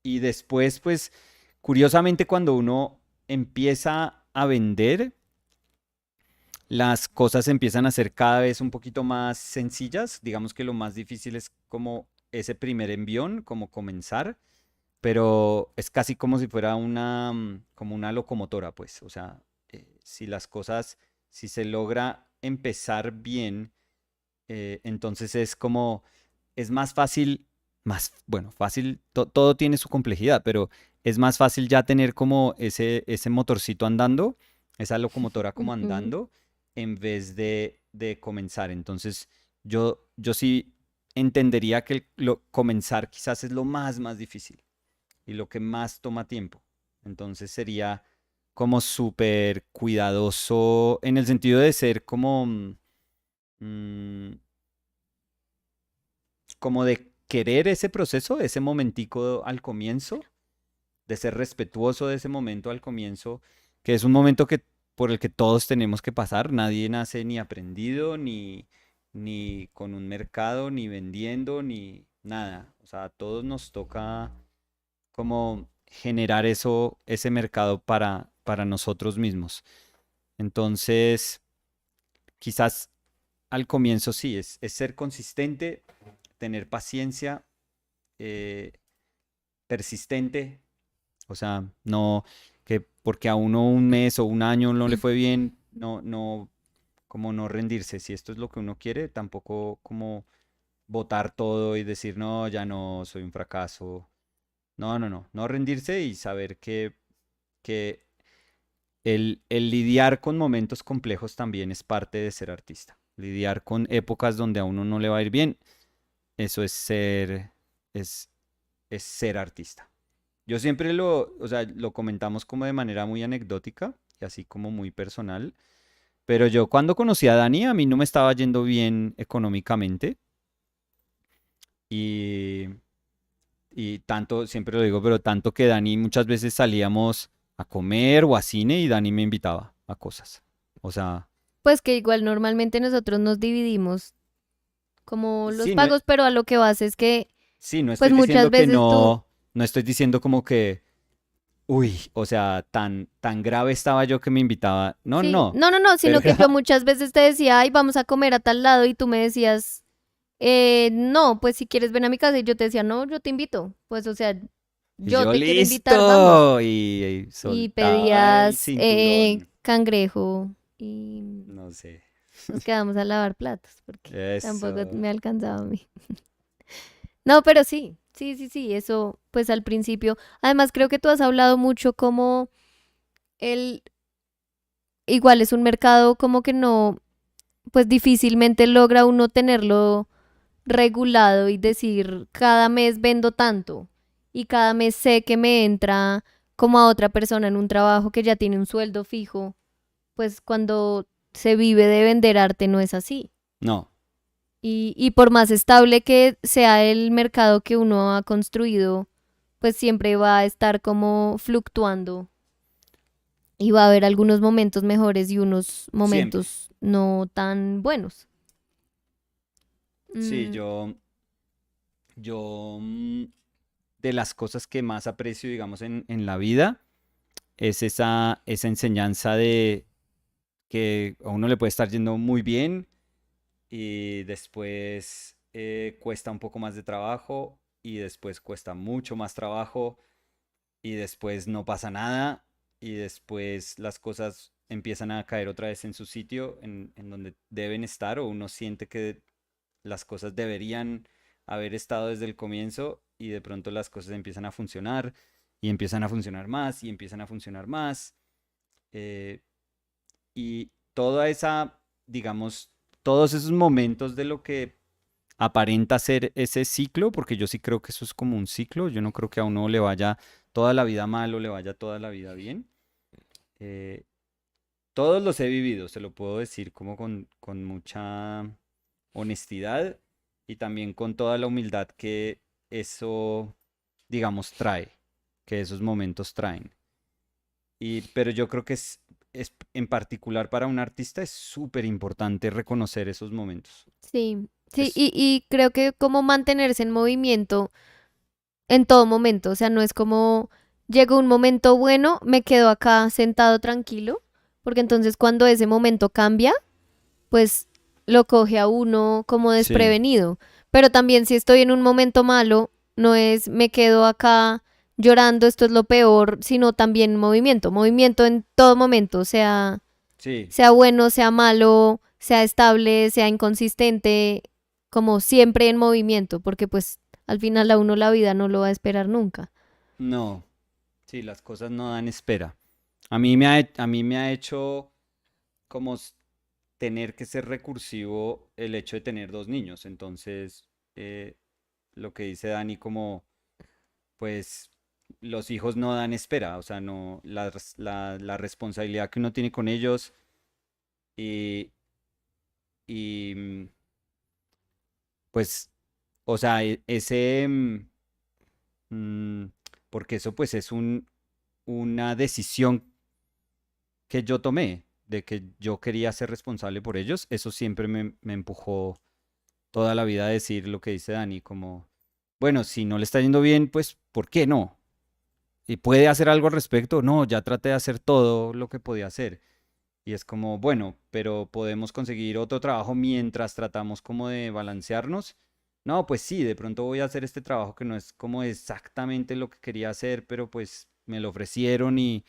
y después, pues, curiosamente, cuando uno empieza a vender, las cosas empiezan a ser cada vez un poquito más sencillas. Digamos que lo más difícil es como ese primer envión, como comenzar, pero es casi como si fuera como una locomotora, pues. O sea, si las cosas, si se logra empezar bien Entonces es como, es más fácil, más, bueno, fácil, todo tiene su complejidad, pero es más fácil ya tener como ese motorcito andando, esa locomotora como Ujú. andando, en vez de comenzar. Entonces yo sí entendería que comenzar quizás es lo más difícil y lo que más toma tiempo. Entonces sería como súper cuidadoso en el sentido de ser como, mm, como de querer ese proceso, ese momentico al comienzo, de ser respetuoso de ese momento al comienzo, que es un momento que por el que todos tenemos que pasar. Nadie nace ni aprendido, ni con un mercado, ni vendiendo, ni nada. O sea, a todos nos toca como generar eso, ese mercado para nosotros mismos. Entonces, quizás al comienzo sí, es ser consistente, tener paciencia, eh, persistente, o sea, no que porque a uno un mes o un año no le fue bien, como no rendirse. Si esto es lo que uno quiere, tampoco como botar todo y decir, no, ya no, soy un fracaso. No rendirse y saber que el lidiar con momentos complejos también es parte de ser artista. Lidiar con épocas donde a uno no le va a ir bien, eso es, es ser artista. Yo siempre o sea, lo comentamos como de manera muy anecdótica y así como muy personal, pero yo cuando conocí a Dani, a mí no me estaba yendo bien económicamente y, y tanto, siempre lo digo, pero tanto que Dani muchas veces salíamos a comer o a cine y Dani me invitaba a cosas. O sea, Pues que igual normalmente nosotros nos dividimos como los sí, no, pagos, pero a lo que vas es que, sí, no pues estoy muchas diciendo que veces tú, no estoy diciendo como que, uy, o sea, tan grave estaba yo que me invitaba. No, sí, no, no, pero sino que yo muchas veces te decía, ay, vamos a comer a tal lado y tú me decías, no, pues si quieres ven a mi casa y yo te decía, no, yo te invito, pues o sea, y yo yo te quiero invitar, vamos. listo y Y soltaba el pedías cinturón. cangrejo y No sé. nos quedamos a lavar platos porque tampoco Eso. me alcanzaba a mí. No, pero sí, sí, eso pues al principio. Además creo que tú has hablado mucho como el, igual es un mercado como que no, pues difícilmente logra uno tenerlo regulado y decir cada mes vendo tanto y cada mes sé que me entra como a otra persona en un trabajo que ya tiene un sueldo fijo, pues cuando se vive de vender arte no es así. No. Y por más estable que sea el mercado que uno ha construido, pues siempre va a estar como fluctuando y va a haber algunos momentos mejores y unos Siempre. momentos no tan buenos. Sí, Mm, yo de las cosas que más aprecio, digamos, en la vida, es esa enseñanza de que a uno le puede estar yendo muy bien y después cuesta un poco más de trabajo y después cuesta mucho más trabajo y después no pasa nada y después las cosas empiezan a caer otra vez en su sitio, en donde deben estar o uno siente que las cosas deberían haber estado desde el comienzo y de pronto las cosas empiezan a funcionar y empiezan a funcionar más y empiezan a funcionar más. eh, y toda esa, digamos, todos esos momentos de lo que aparenta ser ese ciclo, porque yo sí creo que eso es como un ciclo, yo no creo que a uno le vaya toda la vida mal o le vaya toda la vida bien. eh, todos los he vivido, se lo puedo decir como con mucha honestidad y también con toda la humildad que eso, digamos, trae, que esos momentos traen. Pero yo creo que es en particular para un artista es súper importante reconocer esos momentos. sí, sí, Es, y creo que como mantenerse en movimiento en todo momento, o sea, no es como llega un momento bueno, me quedo acá sentado tranquilo, porque entonces cuando ese momento cambia, pues lo coge a uno como sí, desprevenido. Pero también si estoy en un momento malo, no es me quedo acá llorando, esto es lo peor, sino también movimiento, movimiento en todo momento, sea, sí, sea bueno, sea malo, sea estable, sea inconsistente, como siempre en movimiento, porque pues al final a uno la vida no lo va a esperar nunca. No, sí, las cosas no dan espera. A mí me ha hecho como tener que ser recursivo el hecho de tener dos niños. Entonces, eh, lo que dice Dani, como, pues, los hijos no dan espera, o sea, no, la responsabilidad que uno tiene con ellos y, y pues, o sea, ese, mm, porque eso pues es una decisión que yo tomé, de que yo quería ser responsable por ellos, eso siempre me empujó toda la vida a decir lo que dice Dani, como, bueno, si no le está yendo bien, pues, ¿por qué no? ¿Y puede hacer algo al respecto? No, ya traté de hacer todo lo que podía hacer. Y es como, bueno, pero podemos conseguir otro trabajo mientras tratamos como de balancearnos. No, pues sí, de pronto voy a hacer este trabajo que no es como exactamente lo que quería hacer, pero pues me lo ofrecieron y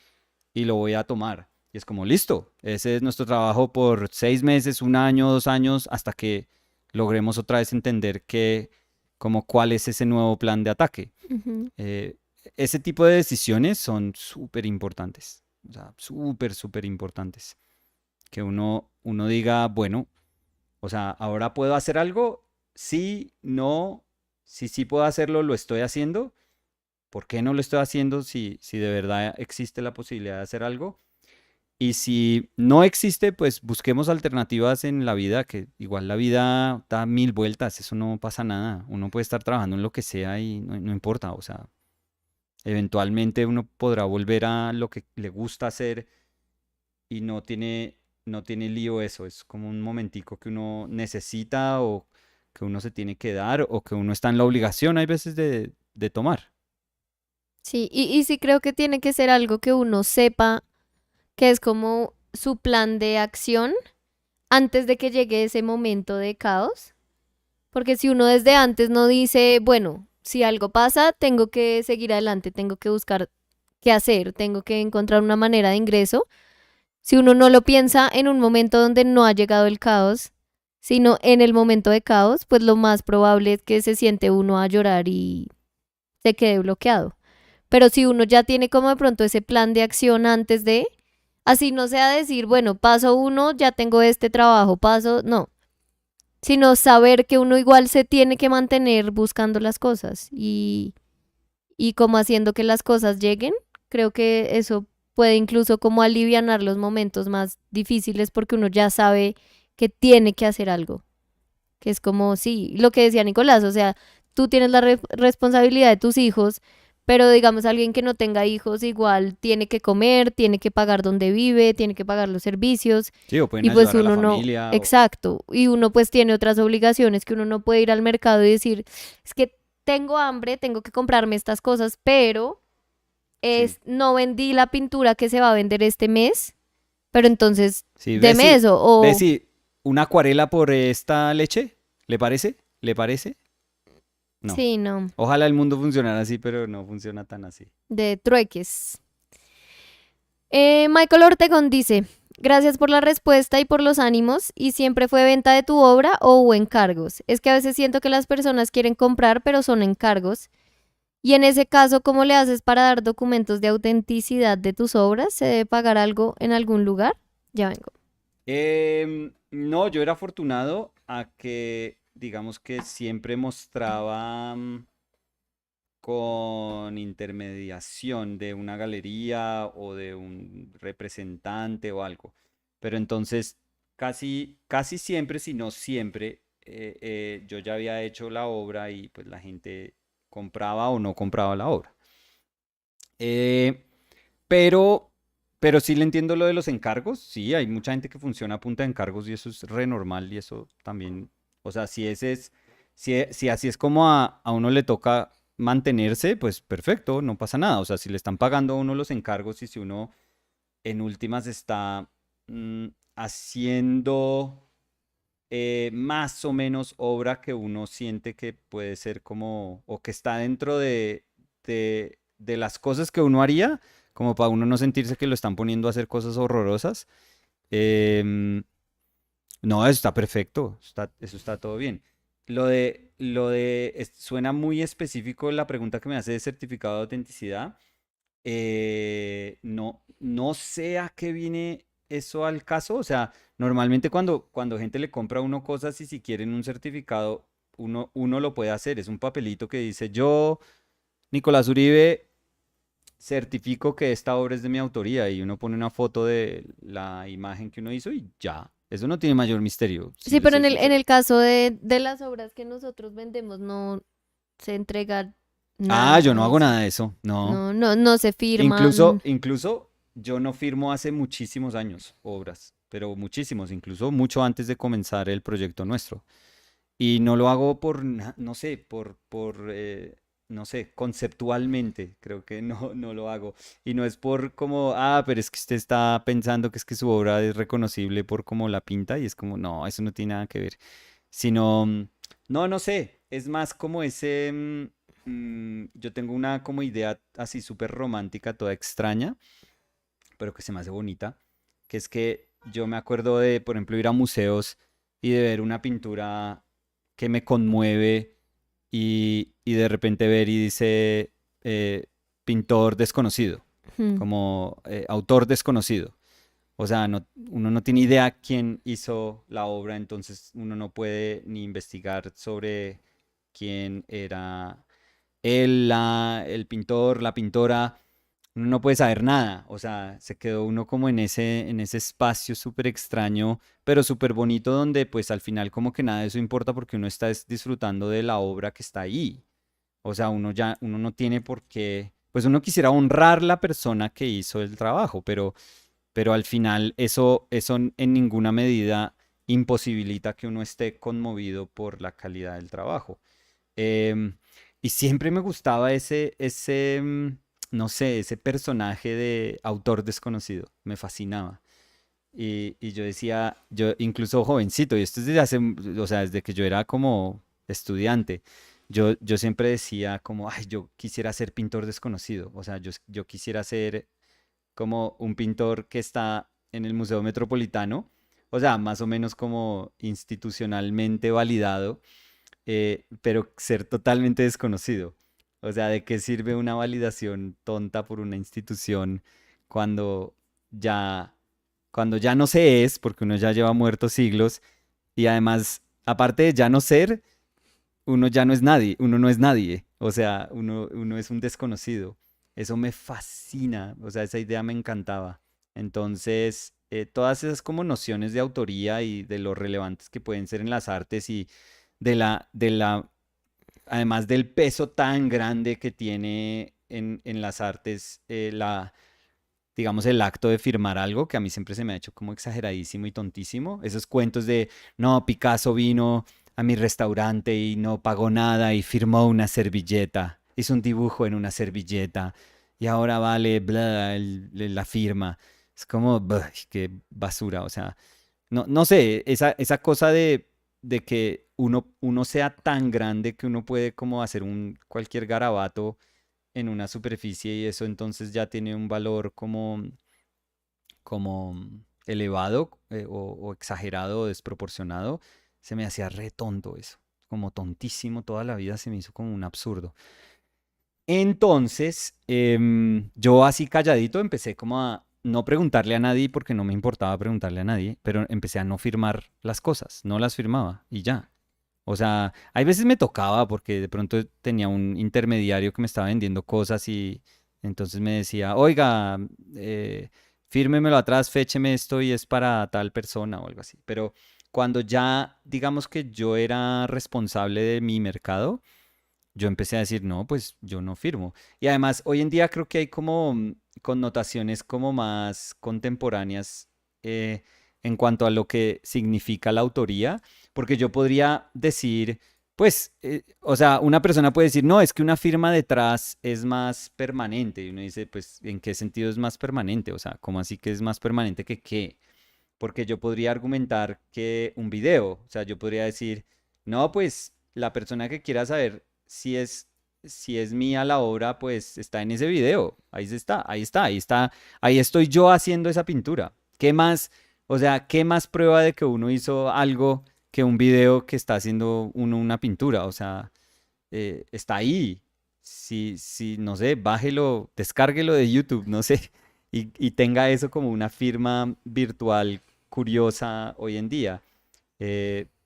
lo voy a tomar. Y es como, listo, ese es nuestro trabajo por 6 meses, un año, 2 años, hasta que logremos otra vez entender que, como cuál es ese nuevo plan de ataque. Ujú. Eh, Ese tipo de decisiones son súper importantes, o sea, súper, súper importantes. Que uno diga, bueno, o sea, ahora puedo hacer algo, sí, no, si sí puedo hacerlo, lo estoy haciendo. ¿Por qué no lo estoy haciendo si de verdad existe la posibilidad de hacer algo? Y si no existe, pues busquemos alternativas en la vida, que igual la vida da mil vueltas, eso no pasa nada. Uno puede estar trabajando en lo que sea y no importa, o sea, eventualmente uno podrá volver a lo que le gusta hacer y no tiene lío eso, es como un momentico que uno necesita o que uno se tiene que dar o que uno está en la obligación, hay veces de tomar. Sí, y sí creo que tiene que ser algo que uno sepa que es como su plan de acción antes de que llegue ese momento de caos. Porque si uno desde antes no dice, bueno, si algo pasa, tengo que seguir adelante, tengo que buscar qué hacer, tengo que encontrar una manera de ingreso. Si uno no lo piensa en un momento donde no ha llegado el caos, sino en el momento de caos, pues lo más probable es que se siente uno a llorar y se quede bloqueado. Pero si uno ya tiene como de pronto ese plan de acción antes de, así no sea decir, bueno, paso uno, ya tengo este trabajo, paso, no, sino saber que uno igual se tiene que mantener buscando las cosas y como haciendo que las cosas lleguen, creo que eso puede incluso como alivianar los momentos más difíciles porque uno ya sabe que tiene que hacer algo, que es como, sí, lo que decía Nicolás, o sea, tú tienes la responsabilidad de tus hijos, pero digamos alguien que no tenga hijos igual tiene que comer, tiene que pagar donde vive, tiene que pagar los servicios Sí, o pueden y pues ayudar a la uno no, familia. exacto, y uno pues tiene otras obligaciones que uno no puede ir al mercado y decir, es que tengo hambre, tengo que comprarme estas cosas, pero Sí, es no vendí la pintura que se va a vender este mes, pero entonces sí, deme eso ve o si una acuarela por esta leche, ¿le parece? ¿Le parece? No. sí, no, Ojalá el mundo funcionara así, pero no funciona tan así. de trueques. Michael Ortegón dice, gracias por la respuesta y por los ánimos y siempre fue venta de tu obra o hubo encargos. Es que a veces siento que las personas quieren comprar pero son encargos. Y en ese caso, ¿cómo le haces para dar documentos de autenticidad de tus obras? ¿Se debe pagar algo en algún lugar? Ya vengo. No, yo era afortunado a que, digamos que siempre mostraba con intermediación de una galería o de un representante o algo. Pero entonces, casi siempre, si no siempre, yo ya había hecho la obra y pues la gente compraba o no compraba la obra. Eh, pero, pero sí le entiendo lo de los encargos. Sí, hay mucha gente que funciona a punta de encargos y eso es re normal y eso también, o sea, si ese es, si así es como a uno le toca mantenerse, pues perfecto, no pasa nada. O sea, si le están pagando a uno los encargos y si uno en últimas está haciendo más o menos obra que uno siente que puede ser como, o que está dentro de las cosas que uno haría, como para uno no sentirse que lo están poniendo a hacer cosas horrorosas. em, No, eso está perfecto, eso está todo bien. Suena muy específico la pregunta que me hace de certificado de autenticidad. No, no sé a qué viene eso al caso. O sea, normalmente cuando gente le compra a uno cosas y si quieren un certificado, uno lo puede hacer. Es un papelito que dice, yo, Nicolás Uribe, certifico que esta obra es de mi autoría y uno pone una foto de la imagen que uno hizo y ya. Eso no tiene mayor misterio, si Sí, les pero soy en sincero. el caso de las obras que nosotros vendemos no se entrega Ah, nada yo no de hago eso. nada de eso, no. No se firman. Incluso yo no firmo hace muchísimos años obras, pero muchísimos, incluso mucho antes de comenzar el proyecto nuestro. Y no lo hago no sé, no sé, conceptualmente, creo que no, no lo hago. Y no es por como, pero es que usted está pensando que es que su obra es reconocible por cómo la pinta y es como, no, eso no tiene nada que ver. Sino, no, no sé, es más como yo tengo una como idea así súper romántica, toda extraña, pero que se me hace bonita, que es que yo me acuerdo de, por ejemplo, ir a museos y de ver una pintura que me conmueve y de repente ver y dice pintor desconocido, Hmm. como autor desconocido. O sea, uno no tiene idea quién hizo la obra, entonces uno no puede ni investigar sobre quién era él, el pintor, la pintora, uno no puede saber nada. O sea, se quedó uno como en ese espacio súper extraño, pero súper bonito, donde pues al final como que nada de eso importa porque uno está disfrutando de la obra que está ahí. O sea, uno no tiene por qué, pues uno quisiera honrar la persona que hizo el trabajo, pero al final eso en ninguna medida imposibilita que uno esté conmovido por la calidad del trabajo. Em, y siempre me gustaba no sé, ese personaje de autor desconocido, me fascinaba. Y yo decía, yo incluso jovencito, y esto es desde o sea, desde que yo era como estudiante, yo siempre decía como, ay, yo quisiera ser pintor desconocido, o sea, yo quisiera ser como un pintor que está en el Museo Metropolitano, o sea, más o menos como institucionalmente validado, pero ser totalmente desconocido. O sea, ¿de qué sirve una validación tonta por una institución cuando ya, cuando ya no se es, porque uno ya lleva muerto siglos, y además, aparte de ya no ser, uno ya no es nadie, uno no es nadie, o sea, uno es un desconocido. Eso me fascina, o sea, esa idea me encantaba. Entonces, todas esas como nociones de autoría y de lo relevantes que pueden ser en las artes y además del peso tan grande que tiene en las artes, digamos, el acto de firmar algo, que a mí siempre se me ha hecho como exageradísimo y tontísimo. Esos cuentos de, no, Picasso vino a mi restaurante y no pagó nada y firmó una servilleta, hizo un dibujo en una servilleta y ahora vale bla, la firma. Es como, "Buh, qué basura, o sea, no, no sé, esa cosa de que uno sea tan grande que uno puede como hacer cualquier garabato en una superficie y eso entonces ya tiene un valor como elevado o exagerado o desproporcionado, se me hacía re tonto eso, como tontísimo toda la vida se me hizo como un absurdo. Entonces, yo así calladito empecé como a no preguntarle a nadie porque no me importaba preguntarle a nadie, pero empecé a no firmar las cosas, no las firmaba y ya. O sea, hay veces me tocaba porque de pronto tenía un intermediario que me estaba vendiendo cosas y entonces me decía, oiga, fírmemelo atrás, fécheme esto y es para tal persona o algo así. Pero cuando ya, digamos que yo era responsable de mi mercado, yo empecé a decir, no, pues yo no firmo. Y además, hoy en día creo que hay como connotaciones como más contemporáneas en cuanto a lo que significa la autoría, porque yo podría decir, pues, o sea, una persona puede decir, no, es que una firma detrás es más permanente. Y uno dice, pues, ¿en qué sentido es más permanente? O sea, ¿cómo así que es más permanente que qué? Porque yo podría argumentar que un video, o sea, yo podría decir, no, pues la persona que quiera saber si es mía la obra, pues está en ese video, ahí está, ahí está, ahí está, ahí estoy yo haciendo esa pintura. ¿Qué más? O sea, ¿qué más prueba de que uno hizo algo que un video que está haciendo uno una pintura? O sea, está ahí. Si, no sé, bájelo, descárguelo de YouTube, no sé, y tenga eso como una firma virtual curiosa hoy en día.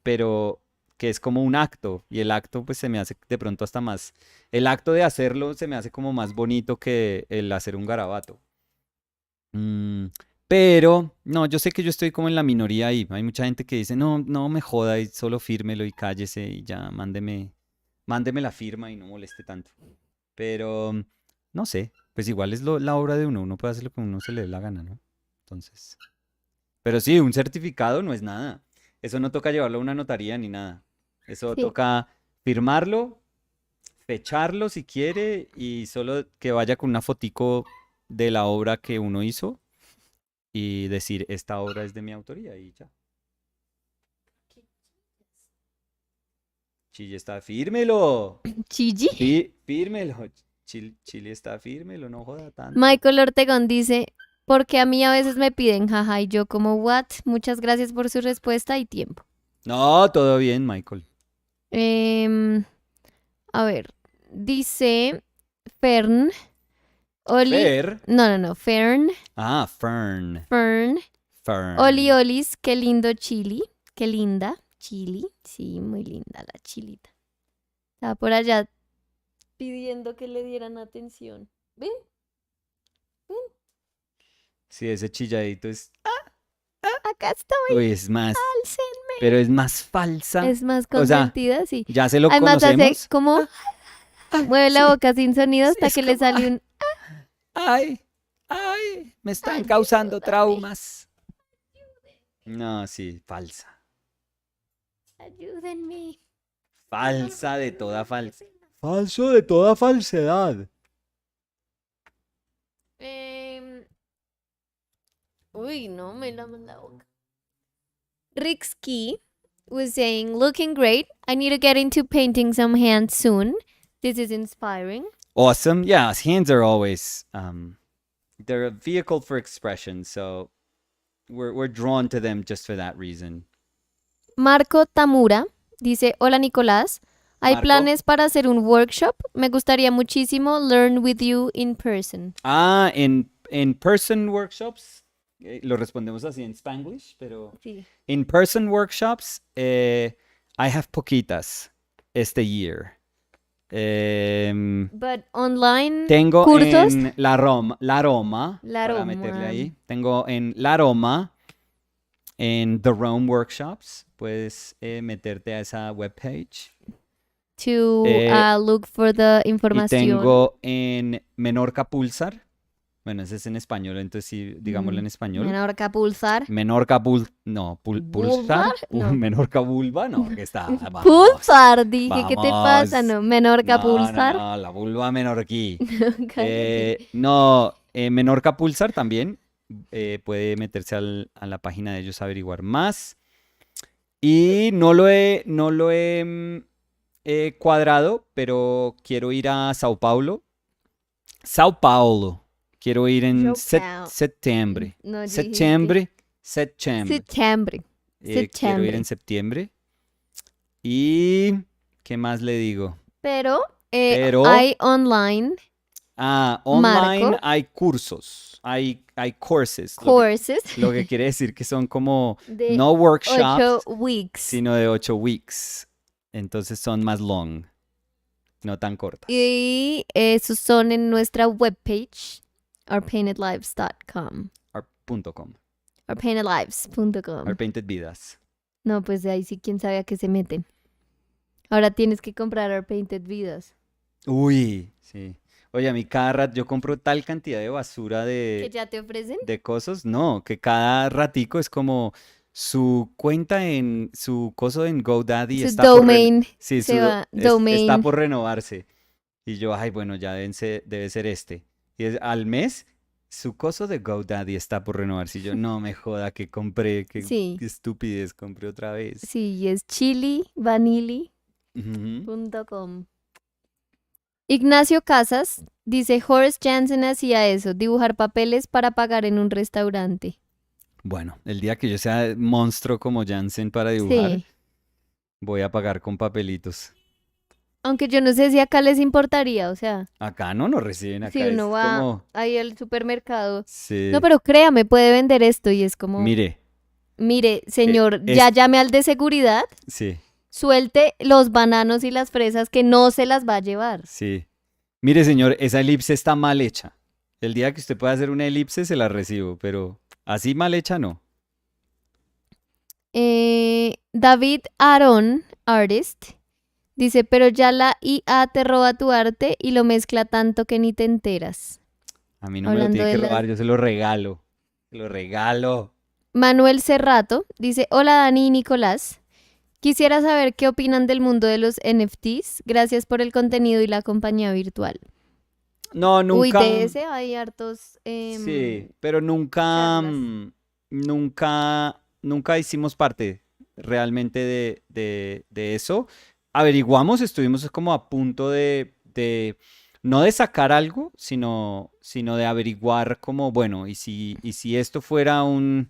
Pero que es como un acto, y el acto pues se me hace de pronto hasta más, el acto de hacerlo se me hace como más bonito que el hacer un garabato. Mm, pero, no, yo sé que yo estoy como en la minoría ahí. Hay mucha gente que dice, no, no me joda y solo fírmelo y cállese y ya, mándeme la firma y no moleste tanto. Pero, no sé, pues igual es la obra de uno puede hacer lo que uno se le dé la gana, ¿no? Entonces, pero sí, un certificado no es nada. Eso no toca llevarlo a una notaría ni nada. Eso Sí. toca firmarlo, fecharlo si quiere y solo que vaya con una fotico de la obra que uno hizo y decir, esta obra es de mi autoría y ya. Chile está, fírmelo. Chigi. Fírmelo. Chile está, fírmelo, no joda tanto. Michael Ortegón dice, porque a mí a veces me piden, jaja, y yo como, what? Muchas gracias por su respuesta y tiempo. No, todo bien, Michael. Em, a ver, dice Fern, Oli, Fer. no, Fern, Ah, Fern. Fern, Oli Fern. Olis, qué lindo chili, qué linda, chili, sí, muy linda la chilita. Estaba por allá pidiendo que le dieran atención. ¿Ven? Sí, ese chilladito es. Acá estoy, Uy, es más. álcenme. Pero es más falsa. Es más O sea, consentida, sí. ya se lo Además hace conocemos. como Ay, mueve la sí, boca sin sonido sí, hasta es que le como. sale un Ay, ay, me están causando ayúdame, traumas. No, sí, falsa. ayúdenme. Falsa de toda falsa. Falso de toda falsedad. Em, uy, no, me lamo la boca. Rixki was saying, looking great. I need to get into painting some hands soon. This is inspiring. Awesome. Yeah, hands are always they're a vehicle for expression, so we're drawn to them just for that reason. Marco Tamura dice, hola Nicolás. ¿Hay Marco. planes para hacer un workshop? Me gustaría muchísimo learn with you in person. Ah, en person workshops, lo respondemos así en Spanglish, pero Sí. in person workshops, I have poquitas este year. But online Tengo cursos. en la Roma, La para meterle Roma. ahí. Tengo en la Roma, en The Rome Workshops. Puedes meterte a esa webpage. To Eh, look for the y información. tengo en Menorca Pulsar. Bueno, ese es en español, entonces sí, digámoslo en español. Menorca Pulsar. Menorca no, ¿Vulvar? Pulsar. No. Menorca vulva, no, que está, vamos. Pulsar, dije, ¿qué te pasa? Vamos. No, Menorca No, no, Pulsar. no, la vulva menorquí. Cállate. No, Menorca Pulsar también. Puede meterse a la página de ellos a averiguar más. Y no lo he cuadrado, pero quiero ir a Sao Paulo. Sao Paulo. Quiero ir en septiembre. No dijiste. Septiembre. Septiembre. Quiero ir en septiembre. Y ¿qué más le digo? Pero Pero hay online online Marco. hay cursos, hay courses, courses lo que quiere decir que son como de no 8 workshops, weeks. sino de 8 weeks. Entonces son más long, no tan cortas. Y esos son en nuestra webpage, ourpaintedlives.com. .com. Ourpaintedlives.com. Our Painted Vidas. No, pues de ahí sí, quién sabe a qué se meten. Ahora tienes que comprar Our Painted Vidas. Uy, sí. Oye, a mí cada rato yo compro tal cantidad de basura ¿Que ya te ofrecen? de cosas, no, que cada ratico es como su cuenta en su coso en GoDaddy Su está por domain sí, se va. está Domain. por renovarse. Y yo, ay, bueno, ya debe ser este. Y al mes, su coso de GoDaddy está por renovarse. Y yo, no me joda que compré, Sí. qué estupidez, compré otra vez. Sí, es chilivanilli.com. Ujú. Ignacio Casas dice, Horace Jansen hacía eso, dibujar papeles para pagar en un restaurante. Bueno, el día que yo sea monstruo como Jansen para dibujar, Sí. voy a pagar con papelitos. Aunque yo no sé si acá les importaría, o sea, Acá no nos reciben, si acá uno es va como, ahí al supermercado. No, sí, pero créame, puede vender esto y es como, mire, mire, eh, señor, ya es, llame al de seguridad, sí, suelte los bananos y las fresas que no se las va a llevar. sí. Mire, señor, esa elipse está mal hecha. El día que usted pueda hacer una elipse se la recibo, pero así mal hecha no. David Aaron, artist, dice, pero ya la IA te roba tu arte y lo mezcla tanto que ni te enteras. A mí no me lo Hablando tiene de que las... robar, yo se lo regalo. Se lo regalo. Manuel Cerrato dice, hola Dani y Nicolás. Quisiera saber qué opinan del mundo de los NFTs. Gracias por el contenido y la compañía virtual. No, Uy, nunca. de ese hay hartos Sí, pero nunca, charlas. nunca hicimos parte realmente de eso. Averiguamos, estuvimos como a punto no de sacar algo, sino de averiguar como, bueno, y si esto fuera un,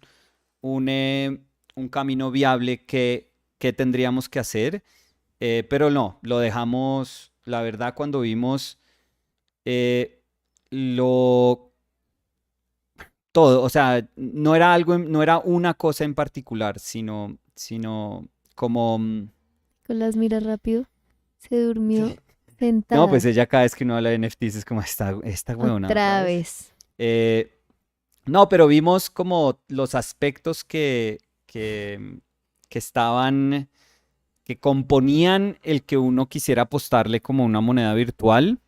eh, un camino viable, ¿qué tendríamos que hacer? Pero no, lo dejamos, la verdad, cuando vimos eh, lo todo, o sea, no era algo, no era una cosa en particular, sino como, Nicolás mira rápido. Se sí. durmió No, pues sentada. ella cada vez que uno habla de NFTs es como esta huevona otra Otra vez. vez. Eh, no, pero vimos como los aspectos que estaban, que componían el que uno quisiera apostarle como una moneda virtual.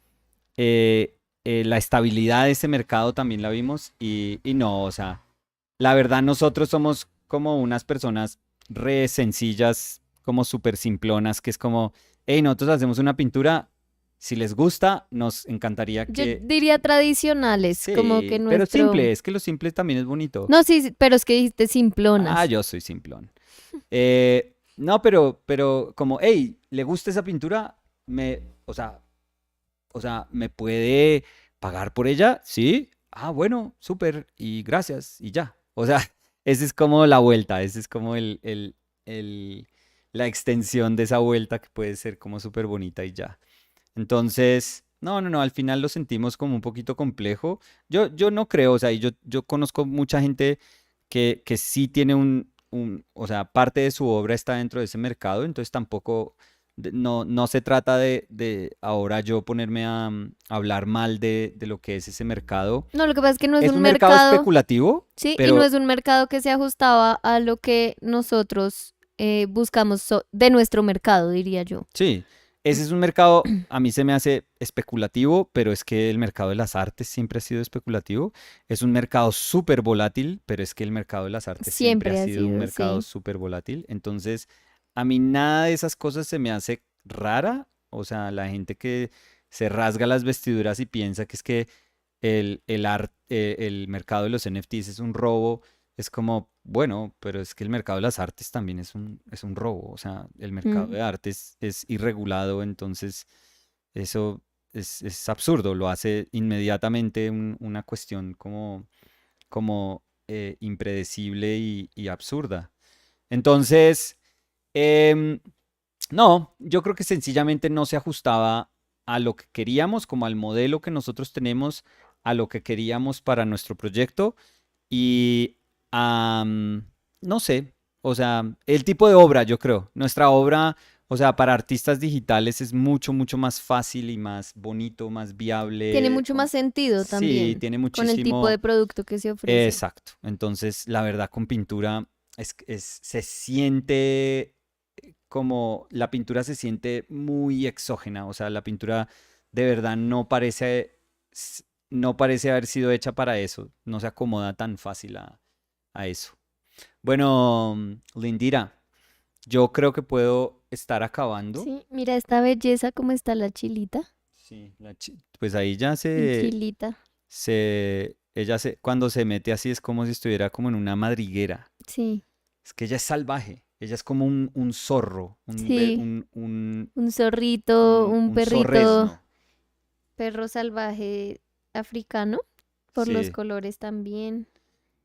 La estabilidad de ese mercado también la vimos y no, o sea, la verdad, nosotros somos como unas personas re sencillas, como súper simplonas, que es como, hey, nosotros hacemos una pintura, si les gusta, nos encantaría Yo que... diría tradicionales, como que Sí, pero nuestro... simple, es que lo simple también es bonito. No, sí, sí, pero es que dijiste Ah, simplonas. yo soy simplón. No, pero como, hey, ¿le gusta esa pintura? O sea, ¿me puede pagar por ella? Sí. Ah, bueno, súper, y gracias, y ya. O sea, esa es como la vuelta, esa es como la extensión de esa vuelta que puede ser como súper bonita y ya. Entonces, no, al final lo sentimos como un poquito complejo. Yo no creo, o sea, y yo conozco mucha gente que sí tiene o sea, parte de su obra está dentro de ese mercado, entonces tampoco, no se trata de ahora yo ponerme a hablar mal de lo que es ese mercado. No, lo que pasa es que no es Es un un mercado mercado, especulativo, sí, y no pero es un mercado que se ajustaba a lo que nosotros buscamos de nuestro mercado, diría yo. sí, ese es un mercado, a mí se me hace especulativo, pero es que el mercado de las artes siempre ha sido especulativo. Es un mercado súper volátil, pero es que el mercado de las artes siempre ha Siempre ha sido un sido, mercado sí. súper volátil. Entonces, a mí nada de esas cosas se me hace rara. O sea, la gente que se rasga las vestiduras y piensa que es que el mercado de los NFTs es un robo, es como, bueno, pero es que el mercado de las artes también es un robo, o sea, el mercado Mm. de artes es irregulado, entonces eso es absurdo, lo hace inmediatamente una cuestión como impredecible y absurda. Entonces, em, no, yo creo que sencillamente no se ajustaba a lo que queríamos, como al modelo que nosotros tenemos, a lo que queríamos para nuestro proyecto y no sé, o sea, el tipo de obra, yo creo. Nuestra obra, o sea, para artistas digitales es mucho, mucho más fácil y más bonito, más Tiene viable. mucho más sentido Sí, también tiene con el tipo de muchísimo. producto que se ofrece. Exacto. Entonces, la verdad, con pintura se siente como la pintura se siente muy exógena, o sea, la pintura de verdad no parece haber sido hecha para eso, no se acomoda tan fácil a eso. Bueno, Lindira, yo creo que puedo estar acabando. Sí, mira esta belleza, cómo está la chilita. Sí, pues ahí ya Mi chilita. cuando se mete así es como si estuviera como en una madriguera. Sí, Es que ella es salvaje, ella es como un zorro, sí. Un zorrito, un un perrito, zorresno. perro salvaje africano, por los Sí, colores también.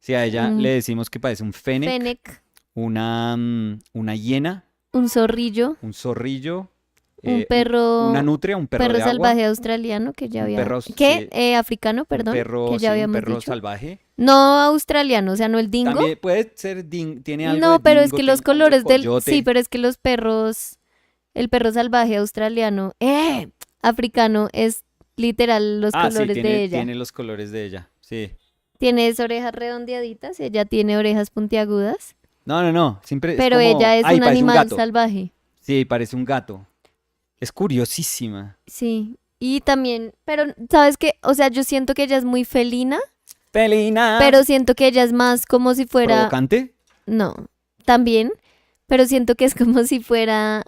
Sí, a ella le un decimos que parece un fennec, fennec, una hiena, un zorrillo, un zorrillo, un una perro, nutria, un perro perro de agua, salvaje australiano que ya un había, perro, ¿qué? sí, Africano, perdón, que ya sí, un habíamos perro dicho. salvaje. No australiano, o sea, no el dingo. También puede ser, tiene algo de No, pero es dingo, que los tiene algo de colores del, sí, coyote. pero es que los perros, el perro salvaje australiano, africano, es literal los Ah, sí, colores de ella. tiene los colores de ella, sí. Tienes orejas redondeaditas, ella tiene orejas puntiagudas, No, no, no, siempre es pero como, ella es ay, un parece un animal gato. salvaje. Sí, parece un gato. Es curiosísima. Sí. Y también, pero, ¿sabes qué? O sea, yo siento que ella es muy felina, Felina. pero siento que ella es más como si fuera, Provocante, no, también, pero siento que es como si fuera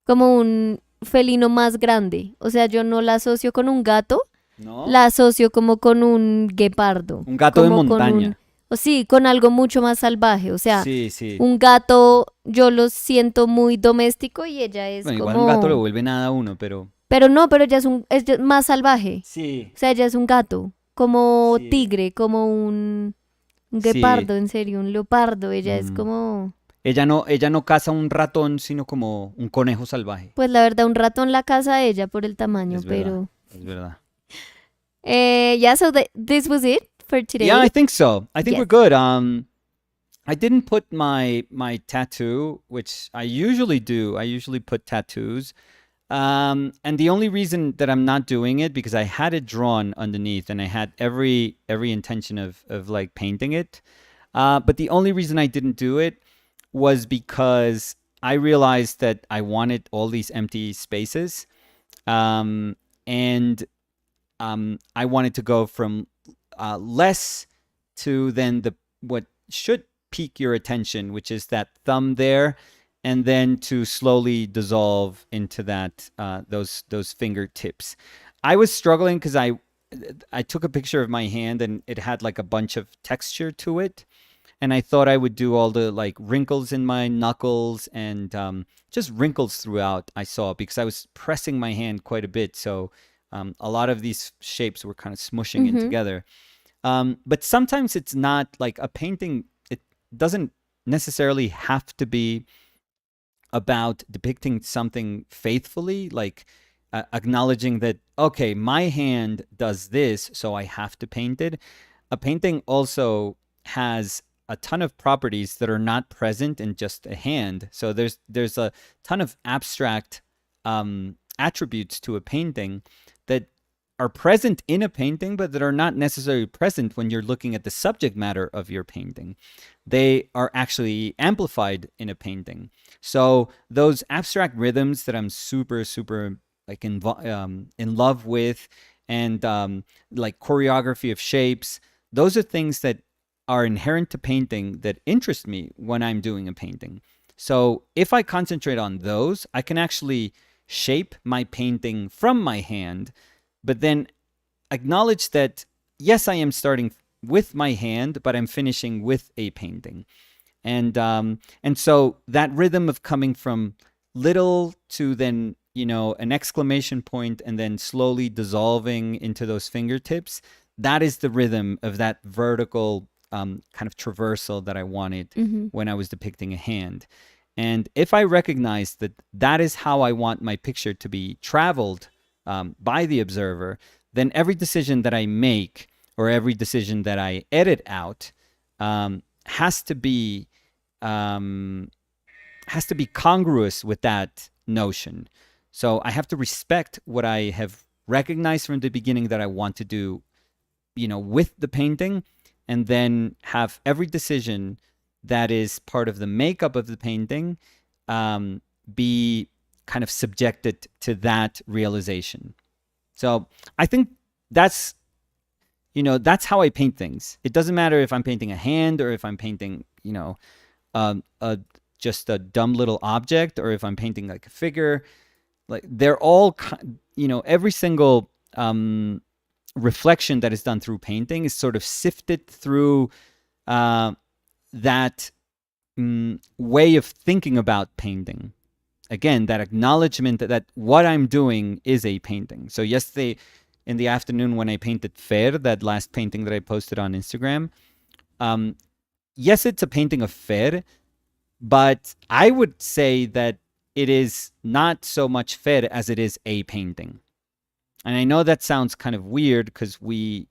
como un felino más grande. O sea, yo no la asocio con un gato, ¿no? la asocio como con un guepardo, Un gato de como con un, montaña. o sí, con algo mucho más salvaje. O sea, Sí, sí. un gato yo lo siento muy doméstico y ella es Bueno, igual un gato lo como, vuelve nada a uno, pero... pero no, pero ella es más salvaje. Sí, O sea, ella es un gato, como sí, tigre, como un sí. guepardo, en serio, un leopardo. Ella es Mm. como, Ella no caza un ratón, sino como un conejo salvaje. pues la verdad, un ratón la casa a ella por el tamaño, Es verdad, pero es verdad. yeah, so this was it for Yeah, today. I think so. I think we're Yes. good. I didn't put my tattoo, which I usually do. I usually put tattoos. And the only reason that I'm not doing it because I had it drawn underneath and I had every intention of like painting it. But the only reason I didn't do it was because I realized that I wanted all these empty spaces. Um, and I wanted to go from less to then the what should pique your attention, which is that thumb there, and then to slowly dissolve into that those fingertips. I was struggling because I took a picture of my hand and it had like a bunch of texture to it, and I thought I would do all the like wrinkles in my knuckles and just wrinkles throughout. I saw because I was pressing my hand quite a bit, so a lot of these shapes were kind of smushing in Mhm. together. But sometimes it's not like a painting. It doesn't necessarily have to be about depicting something faithfully, like acknowledging that, okay, my hand does this, so I have to paint it. A painting also has a ton of properties that are not present in just a hand. So there's a ton of abstract attributes to a painting that are present in a painting, but that are not necessarily present when you're looking at the subject matter of your painting. They are actually amplified in a painting. So those abstract rhythms that I'm super like in love with, and like choreography of shapes, those are things that are inherent to painting that interest me when I'm doing a painting. So if I concentrate on those, I can actually shape my painting from my hand, but then acknowledge that yes, I am starting with my hand, but I'm finishing with a painting. And so that rhythm of coming from little to then an exclamation point and then slowly dissolving into those fingertips, that is the rhythm of that vertical kind of traversal that I wanted Mhm. when I was depicting a hand. And if I recognize that that is how I want my picture to be traveled by the observer, then every decision that I make or every decision that I edit out has to be um, congruous with that notion. So I have to respect what I have recognized from the beginning that I want to do, with the painting, and then have every decision that is part of the makeup of the painting um, be kind of subjected to that realization. So I think that's that's how I paint things. It doesn't matter if I'm painting a hand or if I'm painting a just a dumb little object or if I'm painting like a figure. Like they're all every single reflection that is done through painting is sort of sifted through uh, that way of thinking about painting. Again, that acknowledgement that what I'm doing is a painting. So yesterday in the afternoon when I painted Fer, that last painting that I posted on Instagram, Yes, it's a painting of Fer, but I would say that it is not so much Fer as it is a painting. And I know that sounds kind of weird because we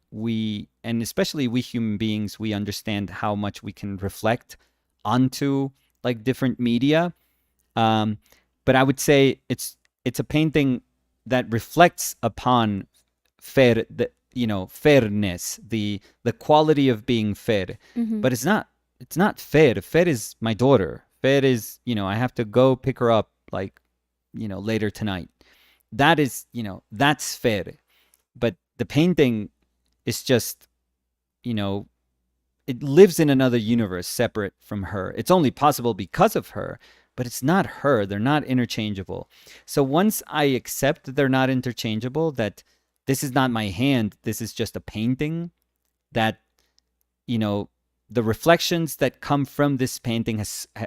and especially we human beings, we understand how much we can reflect onto like different media. But I would say it's a painting that reflects upon fair, fairness, the quality of being fair. Mhm. But it's not fair. Fair is my daughter. Fair is, I have to go pick her up like, later tonight. That is, that's fair. But the painting is just, it lives in another universe separate from her. It's only possible because of her, but it's not her. They're not interchangeable. So once I accept that they're not interchangeable, that this is not my hand, this is just a painting, that, the reflections that come from this painting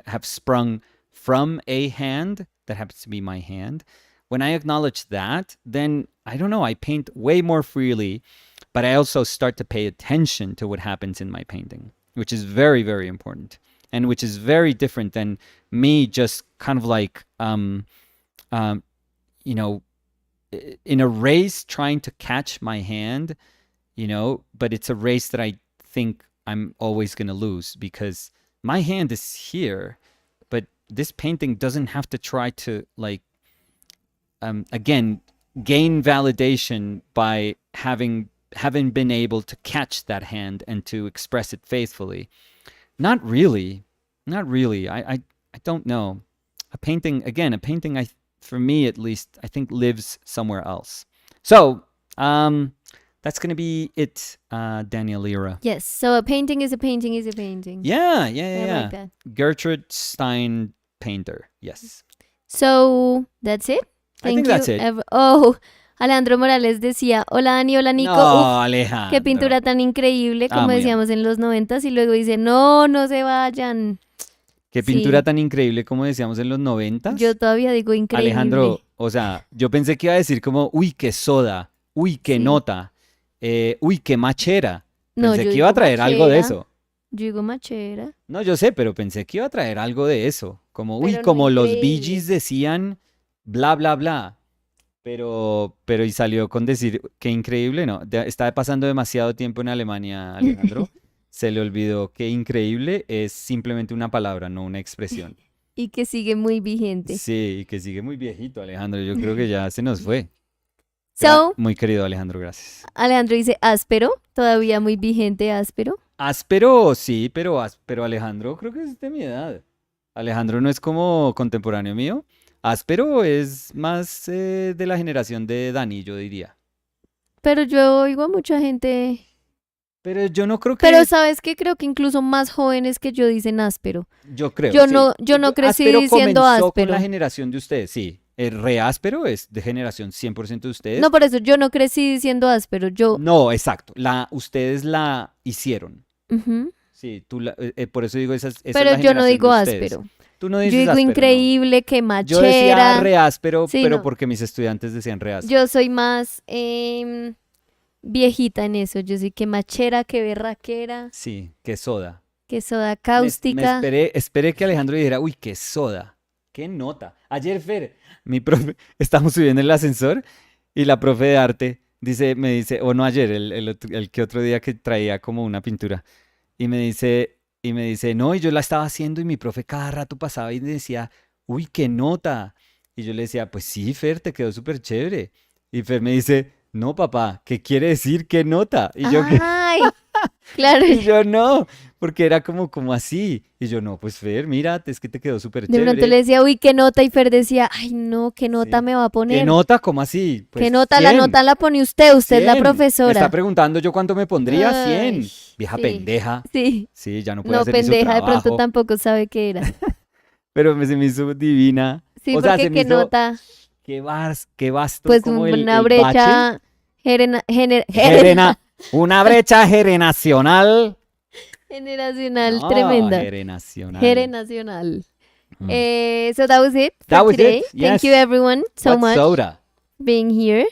have sprung from a hand that happens to be my hand. When I acknowledge that, then I don't know, I paint way more freely, but I also start to pay attention to what happens in my painting, which is very, very important, and which is very different than me just kind of like, you know, in a race trying to catch my hand, but it's a race that I think I'm always going to lose because my hand is here, but this painting doesn't have to try to like, again, gain validation by having been able to catch that hand and to express it faithfully. Not really. I don't know. A painting, for me at least, I think lives somewhere else. So, that's going to be it, Daniel Lira. Yes. So a painting is a painting is a painting. Yeah. I like that. Gertrude Stein painter. Yes. So that's it. I think that's it. Alejandro Morales decía, hola Dani, hola Nico. No, Uf, Alejandro. qué pintura tan increíble, como muy decíamos en los 90s. Y luego dice, no se vayan. Qué pintura tan increíble, como decíamos en los 90s. Yo todavía digo increíble. Alejandro, o sea, yo pensé que iba a decir como, uy, qué soda, uy, qué nota, uy, qué machera. Pensé que iba a traer algo de eso. Yo digo machera. No, yo sé, pero pensé que iba a traer algo de eso. Como, uy, Pero como no los increíble. Bee Gees decían, bla, bla, bla. Pero y salió con decir, qué increíble, ¿no? Estaba pasando demasiado tiempo en Alemania, Alejandro. Se le olvidó que increíble es simplemente una palabra, no una expresión. Y que sigue muy vigente. Sí, y que sigue muy viejito, Alejandro. Yo creo que ya se nos fue. So, Muy querido Alejandro, gracias. Alejandro dice áspero, todavía muy vigente áspero. Áspero, sí, pero Alejandro creo que es de mi edad. Alejandro no es como contemporáneo mío. Áspero es más de la generación de Dani, yo diría. Pero yo oigo a mucha gente. Pero yo no creo que... Pero sabes que creo que incluso más jóvenes que yo dicen áspero. Yo creo, Yo sí. no crecí Áspero diciendo comenzó áspero. con la generación de ustedes, sí. El re áspero es de generación 100% de ustedes. No, por eso yo no crecí diciendo áspero. Yo. No, exacto. Ustedes la hicieron. Ujú. Sí, por eso digo esa es Pero la yo no generación digo de ustedes. áspero. Tú no Yo dices digo áspero, increíble, que no. machera. Yo decía re áspero, Sí, pero no. porque mis estudiantes decían re áspero. Yo soy más viejita en eso. Yo soy que machera, que berraquera, Sí, qué soda. que soda cáustica. Esperé que Alejandro dijera, uy, qué soda, qué nota. Ayer, Fer, mi profe, estamos subiendo en el ascensor y la profe de arte me dice, o no ayer, el que otro día que traía como una pintura, y me dice, no, y yo la estaba haciendo y mi profe cada rato pasaba y me decía, uy, qué nota. Y yo le decía, pues sí, Fer, te quedó súper chévere. Y Fer me dice, no, papá, ¿qué quiere decir qué nota? Y yo, Ay, claro. y yo no, porque era como así. Y yo, no, pues Fer, mira, es que te quedó súper De chévere. pronto le decía, uy, qué nota. Y Fer decía, ay, no, qué nota Sí. me va a poner. ¿Qué nota? ¿Cómo así? Pues ¿Qué nota? La 100. nota la pone usted es la 100. Me profesora. está preguntando yo cuánto me pondría. 100. Ay, Vieja sí. pendeja. Sí. Sí, ya no puede No, hacer ni su pendeja, de pronto trabajo. tampoco sabe qué era. Pero se me hizo divina. Sí, O sea, porque se me qué hizo... nota. Qué vasto Pues como una el brecha una brecha generacional. generacional No, tremenda. generacional. Generacional. Mm. So that was it for That was today. it, Thank yes. you everyone so What much soda? being here.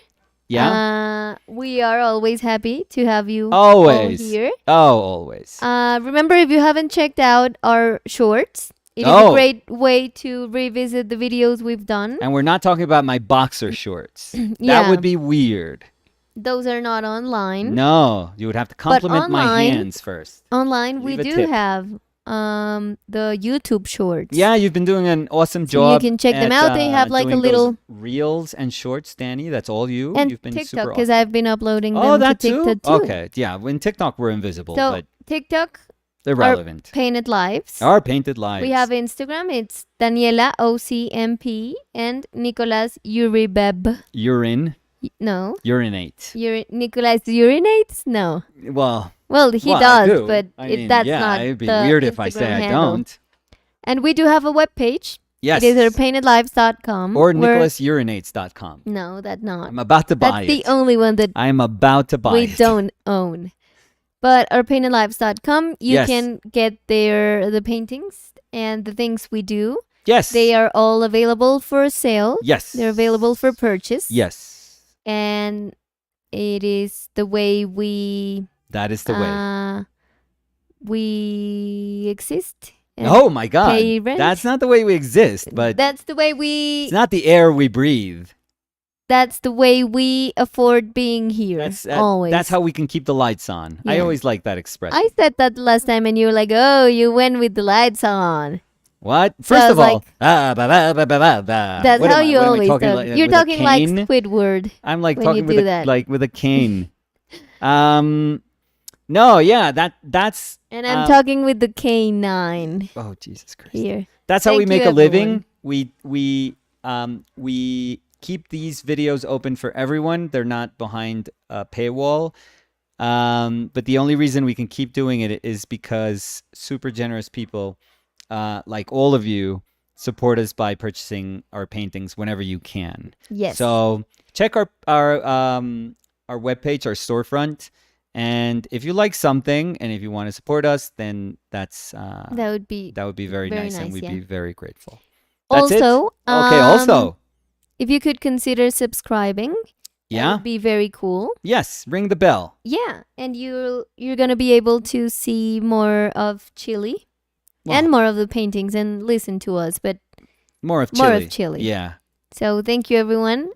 Yeah. We are always happy to have you Always. all here. Oh, always. Remember, if you haven't checked out our shorts, it is a great way to revisit the videos we've done. And we're not talking about my boxer shorts. Yeah. That would be weird. Those are not online. No, you would have to compliment my online- hands first. Online, we Leave a do tip. have the YouTube shorts. Yeah, you've been doing an awesome So you job. can check them out. They have like a doing little those reels and shorts, Danny. That's all you. and You've been TikTok super because awesome. I've been uploading Oh, them that to too? TikTok too. Okay, yeah. In TikTok we're invisible, So but TikTok, irrelevant. Painted Lives. Our painted lives. We have Instagram. It's Daniela OCMP and Nicolas Uribeb. urine, No, urinate. Nicolas urinates. No. Well, Well, he well, I does, do. but I mean, that's yeah, not. it'd be the weird if I say Instagram I handle. don't. And we do have a webpage. Yes. It is paintedlives.com. Or where- nicholasurinates.com. No, that's not. I'm about to buy That's the it. only one that I'm about to buy we it. don't own. But paintedlives.com, you Yes. can get there the paintings and the things we do. Yes. They are all available for sale. Yes. They're available for purchase. Yes. And it is the way That is the way. we exist. and Oh my God. pay rent. That's not the way we exist, but That's the way we. it's not the air we breathe. That's the way we afford being here. Always. That's how we can keep the lights on. I Yeah. always like that expression. I said that last time, and you were like, "Oh, you went with the lights on." What? So I First was of all, like, that's That's how you always talk. You're with a talking like cane? Squidward. I'm like when talking you with do a, that. like with a cane. No, yeah, that's And I'm talking with the K9 oh Jesus Christ. here. That's how we Thank make you, a living. everyone. We keep these videos open for everyone. They're not behind a paywall. But the only reason we can keep doing it is because super generous people, like all of you, support us by purchasing our paintings whenever you can. Yes. So check our webpage, our storefront, and if you like something and if you want to support us, then that would be would be very, very nice, and nice, we'd yeah. be very grateful. That's also. it? Okay. Also, if you could consider subscribing, that yeah. would be very cool. Yes. Ring the bell. Yeah, and you're gonna be able to see more of Chile Well, and more of the paintings and listen to us, but more of more Chile. of Chile. Yeah. So thank you, everyone.